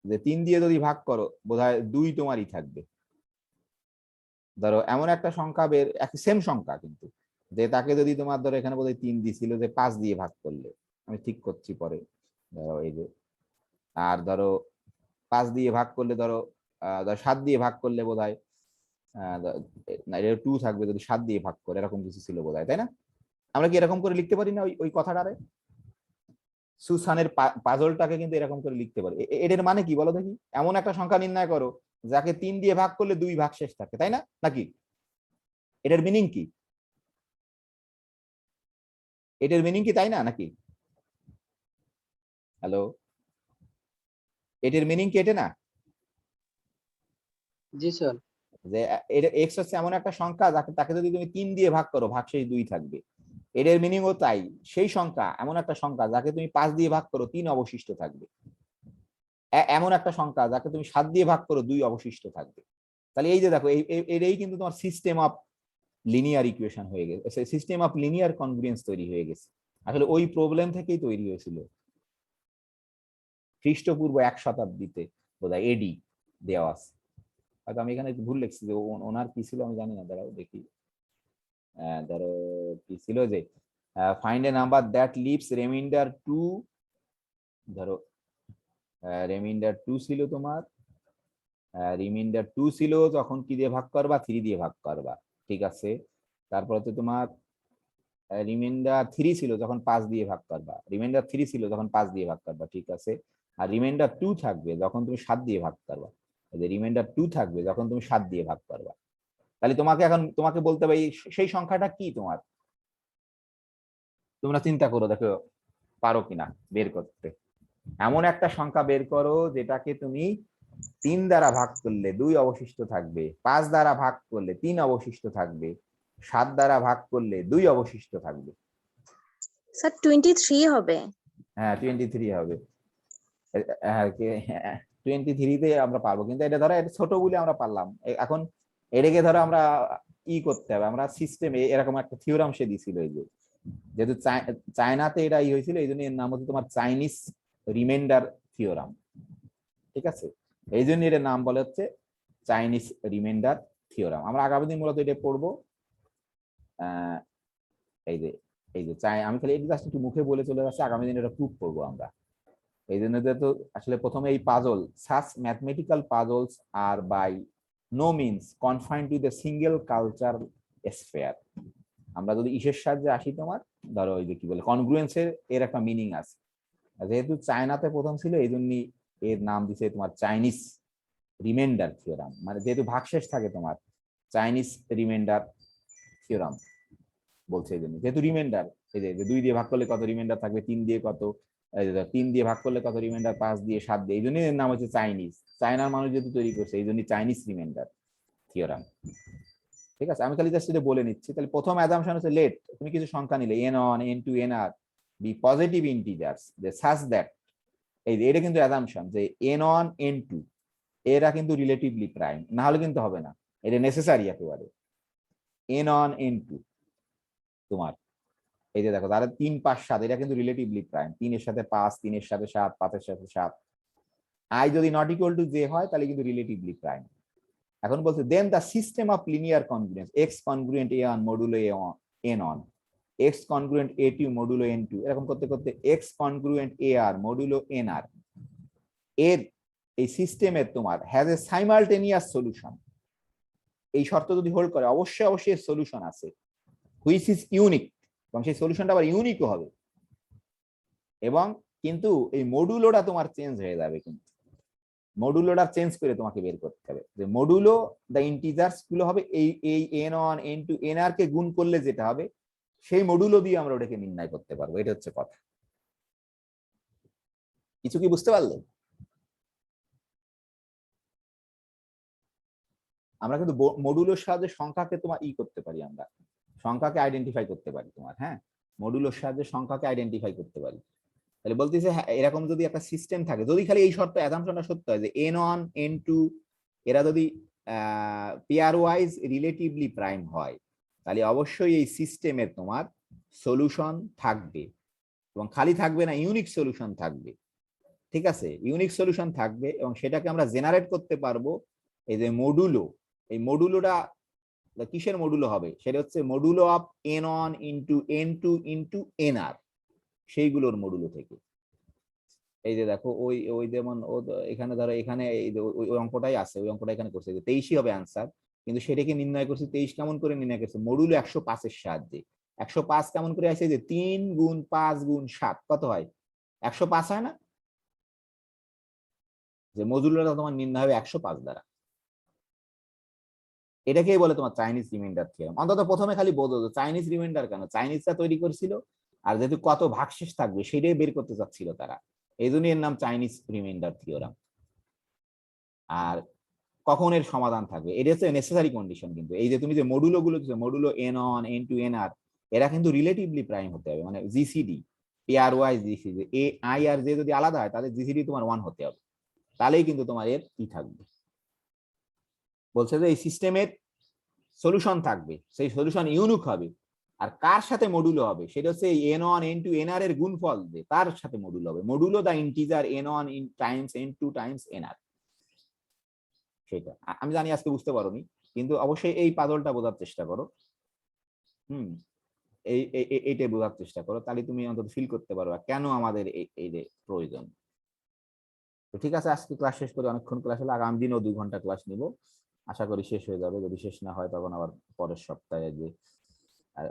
যে 3 দিয়ে যদি ভাগ করো বোধহয় 2 তোমারই থাকবে। ধরো এমন একটা সংখ্যা বের, একই সেম সংখ্যা কিন্তু, যে তাকে যদি তোমার ধরো এখানে বোধহয় 3 দিছিল, যে 5 দিয়ে ভাগ করলে, আমি ঠিক করছি পরে, ধরো এই যে, আর ধরো 5 দিয়ে ভাগ করলে ধরো 7 দিয়ে ভাগ করলে বোধহয় 2 থাকবে যদি 7 দিয়ে ভাগ করে, এরকম কিছু ছিল বোধহয়, তাই না? আমরা কি এরকম করে লিখতে পারি না ওই কথাটারে? সুসানের পাজলটাকে কিন্তু এরকম করে লিখতে পারি। এটার মানে কি বলো দেখি, এমন একটা সংখ্যা নির্ণয় করো যাকে 3 দিয়ে ভাগ করলে 2 ভাগশেষ থাকে, তাই না? নাকি এটার মিনিং কি? এটার মিনিং কি, তাই না? নাকি হ্যালো, এটার মিনিং কি এটা না? জি স্যার। যে এটা x হচ্ছে এমন একটা সংখ্যা যাকে তাকে যদি তুমি 3 দিয়ে ভাগ করো ভাগশেষ 2 থাকবে। এটার মিনিংও তাই, সেই সংখ্যা এমন একটা সংখ্যা যাকে তুমি 5 দিয়ে ভাগ করো 3 অবশিষ্ট থাকবে। এমন একটা সংখ্যা যাকে তুমি 7 দিয়ে ভাগ করো 2 অবশিষ্ট থাকবে। তাহলে এই যে দেখো এটাই কিন্তু তোমার সিস্টেম অফ লিনিয়ার ইকুয়েশন হয়ে গেছে, সিস্টেম অফ লিনিয়ার কনগ্রুয়েন্স তৈরি হয়ে গেছে। আসলে ওই প্রবলেম থেকেই তৈরি হয়েছিল খ্রিস্টপূর্ব 1 শতাব্দীতে, বোধহয় এডি দেওয়া আছে। হয়তো আমি এখানে ভুল লিখছি, যে ওনার কি ছিল আমি জানি না, দাঁড়াও দেখি। ধরো কি ছিল যে find a number that lives reminder 2, ধরো রিমাইন্ডার 2 ছিল তোমার, রিমাইন্ডার 2 ছিল তখন কি দিয়ে ভাগ করবা, 3 দিয়ে ভাগ করবা, ঠিক আছে। তারপরে তো তোমার রিমাইন্ডার 3 ছিল যখন 5 দিয়ে ভাগ করবা, রিমাইন্ডার 3 ছিল যখন 5 দিয়ে ভাগ করবা, ঠিক আছে। আর রিমাইন্ডার 2 থাকবে যখন তুমি 7 দিয়ে ভাগ করবা, রিমাইন্ডার 2 থাকবে যখন তুমি 7 দিয়ে ভাগ করবা। তাহলে তোমাকে বলতে হবে সেই সংখ্যাটা কি তোমার, তোমরা চিন্তা করো, দেখো পারো কিনা বের করতে। এমন একটা সংখ্যা বের করো যেটাকে তুমি 3 দ্বারা ভাগ করলে 2 অবশিষ্ট থাকবে, 5 দ্বারা ভাগ করলে 3 অবশিষ্ট থাকবে, 7 দ্বারা ভাগ করলে 2 অবশিষ্ট থাকবে। স্যার 23 হবে। হ্যাঁ 23 হবে। হ্যাঁ 23 তে আমরা পারবো, কিন্তু এটা ধরো এটা ছোট বলে আমরা পারলাম। এখন এটাকে ধরো আমরা করতে হবে, আমরা সিস্টেমে এরকম একটা থিওরাম সে দিছিল, এই যে যেহেতু চায়নাতে এটা হয়েছিল এই জন্য এর নাম হচ্ছে তোমার চাইনিজ রিমাইন্ডার থিওরাম, ঠিক আছে। এই জন্য এর নাম বলে হচ্ছে চাইনিজ রিমাইন্ডার থিওরাম। আমরা আগামী দিন মূলত এটা পড়বো। এই যে আমি খালি এটা জাস্ট একটু মুখে বলে চলে যাচ্ছি, আগামী দিন এটা প্রুফ করবো আমরা। এই জন্য তো আসলে প্রথমে এই puzzle, such mathematical puzzles are by no means confined to the single culture sphere। আমরা যদি ইসের সাহায্যে আসি, তোমার ধরো ওই যে কি বলে কনগ্রুয়েন্সের এর একটা মিনিং আছে, যেহেতু চায়নাতে প্রথম ছিল এই জন্যই এর নাম দিছে তোমার চাইনিজ রিমাইন্ডার থিওরাম, মানে যেহেতু ভাগশেষ থাকে তোমার চাইনিজ রিমাইন্ডার থিওরাম বলছে। এই জন্য যেহেতু রিমাইন্ডার, এই যে 2 দিয়ে ভাগ করলে কত রিমাইন্ডার থাকবে, 3 দিয়ে কত, 3 দিয়ে ভাগ করলে কত রিমাইন্ডার, 5 দিয়ে, 7 দিয়ে, এই জন্যই এর নাম হচ্ছে চাইনিজ। চায়নার মানুষ যেহেতু তৈরি করছে এই জন্য চাইনিজ রিমাইন্ডার থিওরাম, ঠিক আছে। আমি খালি জাস্ট এটা বলে নিচ্ছি। তাহলে প্রথম অ্যাজাম্পশন হচ্ছে লেট তুমি কিছু সংখ্যা নিলে n1 n2 nr be positive integers যে সাচ দ্যাট, এই যে এটা কিন্তু অ্যাজাম্পশন যে n1 n2 এরা কিন্তু রিলেটিভলি প্রাইম, না হলে কিন্তু হবে না, এটা নেসেসারি একেবারে। n1 n2 তোমার এই যে দেখো তারা 3 5 7 এটা কিন্তু রিলেটিভলি প্রাইম, 3 এর সাথে 5, 3 এর সাথে 7, 5 এর সাথে 7, i যদি নট ইকুয়াল টু j হয় তাহলে কিন্তু রিলেটিভলি প্রাইম। এখন বলছে then the system of linear congruence x congruent a1 modulo n1, x congruent a2 modulo n2, এরকম করতে করতে x congruent ar modulo nr এর এই সিস্টেমের তোমার হ্যাজ এ সাইমালটেনিয়াস সলিউশন। এই শর্ত যদি হোল্ড করে অবশ্যই অবশ্যই সলিউশন আছে, হুইচ ইজ ইউনিক, এবং সেই সলিউশনটা আবার ইউনিকও হবে। এবং কিন্তু এই মডুলোটা তোমার চেঞ্জ হয়ে যাবে, কিন্তু মডুলোটা চেঞ্জ করে তোমাকে বের করতে হবে যে মডুলো দ্য ইন্টিজার্স গুলো হবে এই n1 n2 nr কে গুণ করলে যেটা হবে সেই মডুলো দিয়ে আমরা ওটাকে নির্ণয় করতে পারবো। এটা হচ্ছে কথা। কিছু কি বুঝতে পারলে? আমরা কিন্তু মডুলোর সাহায্যে সংখ্যাকে তোমার করতে পারি, আমরা সংখ্যাকে আইডেন্টিফাই করতে পারি তোমার, হ্যাঁ মডুলোর সাহায্যে সংখ্যাকে আইডেন্টিফাই করতে পারি। তাহলে বলতেছে এরকম যদি একটা সিস্টেম থাকে, যদি খালি এই শর্ত অ্যাজাম্পশনটা সত্য হয় যে n1 n2 এরা যদি পেয়ার ওয়াইজ রিলেটিভলি প্রাইম হয়, তাহলে অবশ্যই এই সিস্টেমের তোমার সলিউশন থাকবে, এবং খালি থাকবে না, ইউনিক সলিউশন থাকবে, ঠিক আছে। ইউনিক সলিউশন থাকবে এবং সেটাকে আমরা জেনারেট করতে পারবো এই যে মডুলো। এই মডুলোটা কিসের মডুলো হবে, সেটা হচ্ছে modulo of n1 into n2 into nr, সেইগুলোর মডুলো থেকে। এই যে দেখো ওই ওই যেমন এখানে ধরো এখানে ওই অঙ্কটাই আছে, ওই অঙ্কটা এখানে করছে যে 23ই হবে আনসার, কিন্তু সেটাকে নির্ণয় করছে 23 কেমন করে নির্ণয় করছে, মডুলো 105 এর সাহায্যে। 105 কেমন করে আসে, যে 3 গুণ 5 গুণ 7 কত হয়, 105 হয় না, যে মডুলোটা তোমার নির্ণয় হবে 105 দ্বারা। এটাকেই বলে তোমার চাইনিজ রিমাইন্ডার থিওরাম। অন্তত প্রথমে খালি বোঝো চাইনিজ রিমাইন্ডার কেন, চাইনিজরা তৈরি করেছিল আর যেহেতু কত ভাগশেষ থাকবে সেটাই বের করতে চাচ্ছিল তারা, এই জন্য এর নাম চাইনিজ রিমাইন্ডার থিওরাম। আর কখন এর সমাধান থাকবে এটা হচ্ছে নেসেসারি কন্ডিশন। কিন্তু এই যে তুমি যে মডুলো গুলো দিচ্ছ, মডুলো n1 n2 nr, এরা কিন্তু রিলেটিভলি প্রাইম হতে হবে, মানে GCD pairwise GCD A I আর জে যদি আলাদা হয় তাহলে জিসিডি তোমার 1 হতে হবে, তাহলেই কিন্তু তোমার এর কি থাকবে। বলছে যে এই সিস্টেমের সলিউশন থাকবে, সেই সলিউশন ইউনিক হবে, আর কার সাথে মডুলো হবে সেটা হচ্ছে এই n1 n2 nr এর গুণফল দিয়ে তার সাথে মডুলো হবে। Modulo the integer n1 times n2 times nr। সেটা আমি জানি আজকে বুঝতে পারোনি, কিন্তু অবশ্যই এই পাজলটা বোঝার চেষ্টা করো। এইটাই বোঝার চেষ্টা করো, তাহলে তুমি অন্তত ফিল করতে পারবা কেন আমাদের এই প্রয়োজন। তো ঠিক আছে, আজকে ক্লাস শেষ করে, অনেকক্ষণ ক্লাস হলো, আগামী দিনও 2 ঘন্টা ক্লাস নিব, আশা করি শেষ হয়ে যাবে। যদি শেষ না হয় তখন আবার পরের সপ্তাহে যে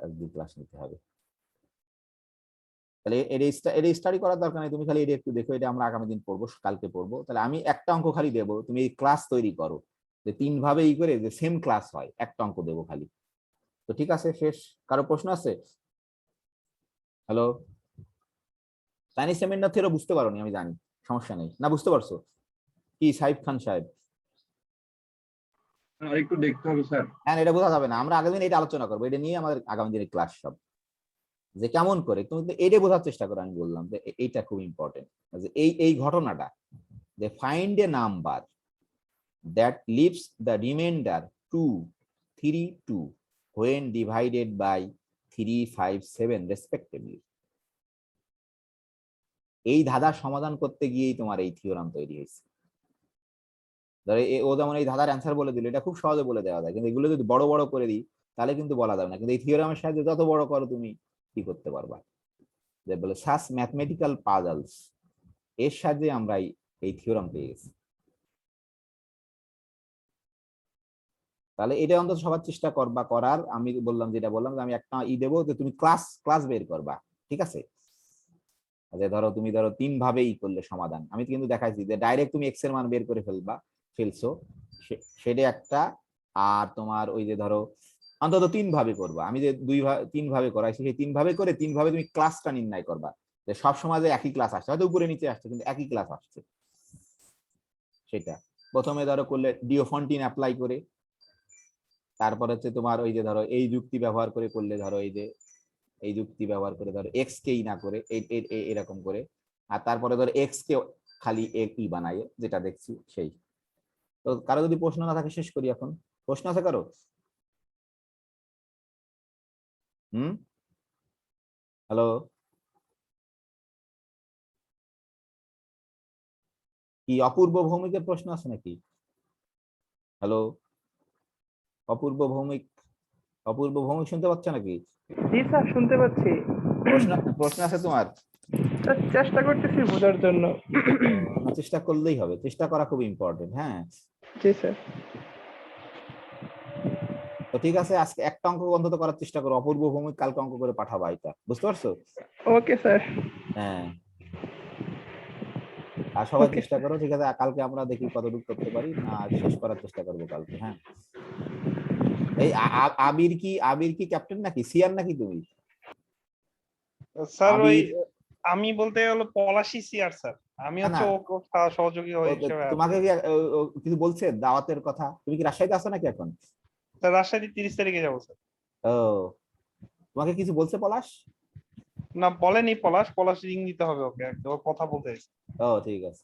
একদিন ক্লাস নিতে হবে। তাহলে এটা স্টাডি করার দরকার নেই, তুমি খালি এটা একটু দেখো, এটা আমরা আগামী দিন পড়বো, কালকে পড়বো। তাহলে আমি একটা অঙ্ক খালি দেবো, তুমি এই ক্লাস তৈরি করো যে 3 ভাবে করে যে সেম ক্লাস হয়, একটা অঙ্ক দেবো খালি। তো ঠিক আছে, শেষ। কারো প্রশ্ন আছে? হ্যালো, চাইনিজ সেমিনার থেকে বুঝতে পারোনি আমি জানি, সমস্যা নেই, না বুঝতে পারছো কি সাইফ খান সাহেব? একটু দেখতে হবে স্যার। হ্যাঁ, এটা বোঝা যাবে না, আমরা আগামী দিন এটা আলোচনা করবো, এটা নিয়ে আমাদের আগামী দিনের ক্লাস সব, যে কেমন করে তুমি এটা বোঝার চেষ্টা করো। আমি বললাম যে এইটা খুব ইম্পর্টেন্ট, যে এই ঘটনাটা, যে find a number that lives the reminder 2, 3, 2 when divided by 3, 5, 7 respectively. এই ধাঁধার সমাধান করতে গিয়েই তোমার এই থিওরাম তৈরি হয়েছে। ধরো ও যেমন এই ধাঁধার অ্যান্সার বলে দিল, এটা খুব সহজে বলে দেওয়া যায়, কিন্তু এগুলো যদি বড় বড় করে দিই তাহলে কিন্তু বলা যাবে না। কিন্তু এই থিওরামের সাহায্যে যত বড় করো তুমি কি করতে পারবা, যে বলে সাস ম্যাথমেটিক্যাল পাজলস, এর সাহায্যে আমরা এই থিওরাম পেয়ে গেছি। তাহলে এটা অন্তত সবার চেষ্টা করবা করার। আমি বললাম, যেটা বললাম যে আমি একটা দেবো যে তুমি ক্লাস বের করবা, ঠিক আছে? যে ধরো তুমি 3 ভাবে করলে সমাধান, আমি কিন্তু দেখাইছি যে ডাইরেক্ট তুমি এক্স এর মান বের করে ফেলছো, সেটা একটা। আর তোমার ওই যে ধরো অন্তত 3 ভাবে করবা, আমি যে 3 ভাবে করাইছি, সেই 3 ভাবে করে 3 ভাবে তুমি ক্লাসটা নির্ণয় করবা, যে সব সময় যে একই ক্লাস আসছে, হয়তো উপরে নিচে আসছে কিন্তু একই ক্লাস আসছে। সেটা প্রথমে ধরো করলে ডিওফন্টিন অ্যাপ্লাই করে, তারপর হচ্ছে তোমার ওই যে ধরো এই যুক্তি ব্যবহার করে করলে, ধরো এই যুক্তি ব্যবহার করে ধরো এক্স কেই না করে এরকম করে, আর তারপরে ধরো এক্স কে খালি ই বানায়, যেটা দেখছি সেই। তো কারো যদি প্রশ্ন না থাকে শেষ করি এখন। প্রশ্ন আছে কারো? হ্যালো, কি অপূর্ব ভৌমিকের প্রশ্ন আছে নাকি? হ্যালো, অপূর্ব ভৌমিক শুনতে পাচ্ছ নাকি? জি স্যার, শুনতে পাচ্ছি। প্রশ্ন আছে তোমার? চেষ্টা করতেছি বোঝার জন্য। চেষ্টা করলেই হবে, চেষ্টা করা খুব ইম্পর্টেন্ট। হ্যাঁ জি স্যার। তো ঠিক আছে, আজকে একটা অঙ্ক অন্তত করার চেষ্টা করো, অপূর্ব ভৌমিক কালকে অঙ্ক করে পাঠাবা, এটা বুঝতে পারছো? Okay sir. হ্যাঁ, আর সবাই চেষ্টা করো, ঠিক আছে? কালকে আমরা দেখি কতটুকু করতে পারি, না শেষ করার চেষ্টা করবো কালকে। হ্যাঁ, এই আবির কি ক্যাপ্টেন নাকি সিয়ার নাকি তুমি? স্যার ওই আমি বলতে হলো পলাশী সিয়ার স্যার, আমি হচ্ছে সহযোগী হিসেবে। তোমাকে কি কিছু বলছে দাওয়াতের কথা? তুমি কি রাজশাহীতে আছো নাকি এখন? স্যার রাজশাহী 30 তারিখে যাবো স্যার। ও, তোমাকে কিছু বলছে পলাশ? না বলেনি, পলাশ রিং দিতে হবে ওকে, কথা বলতে। ও ঠিক আছে।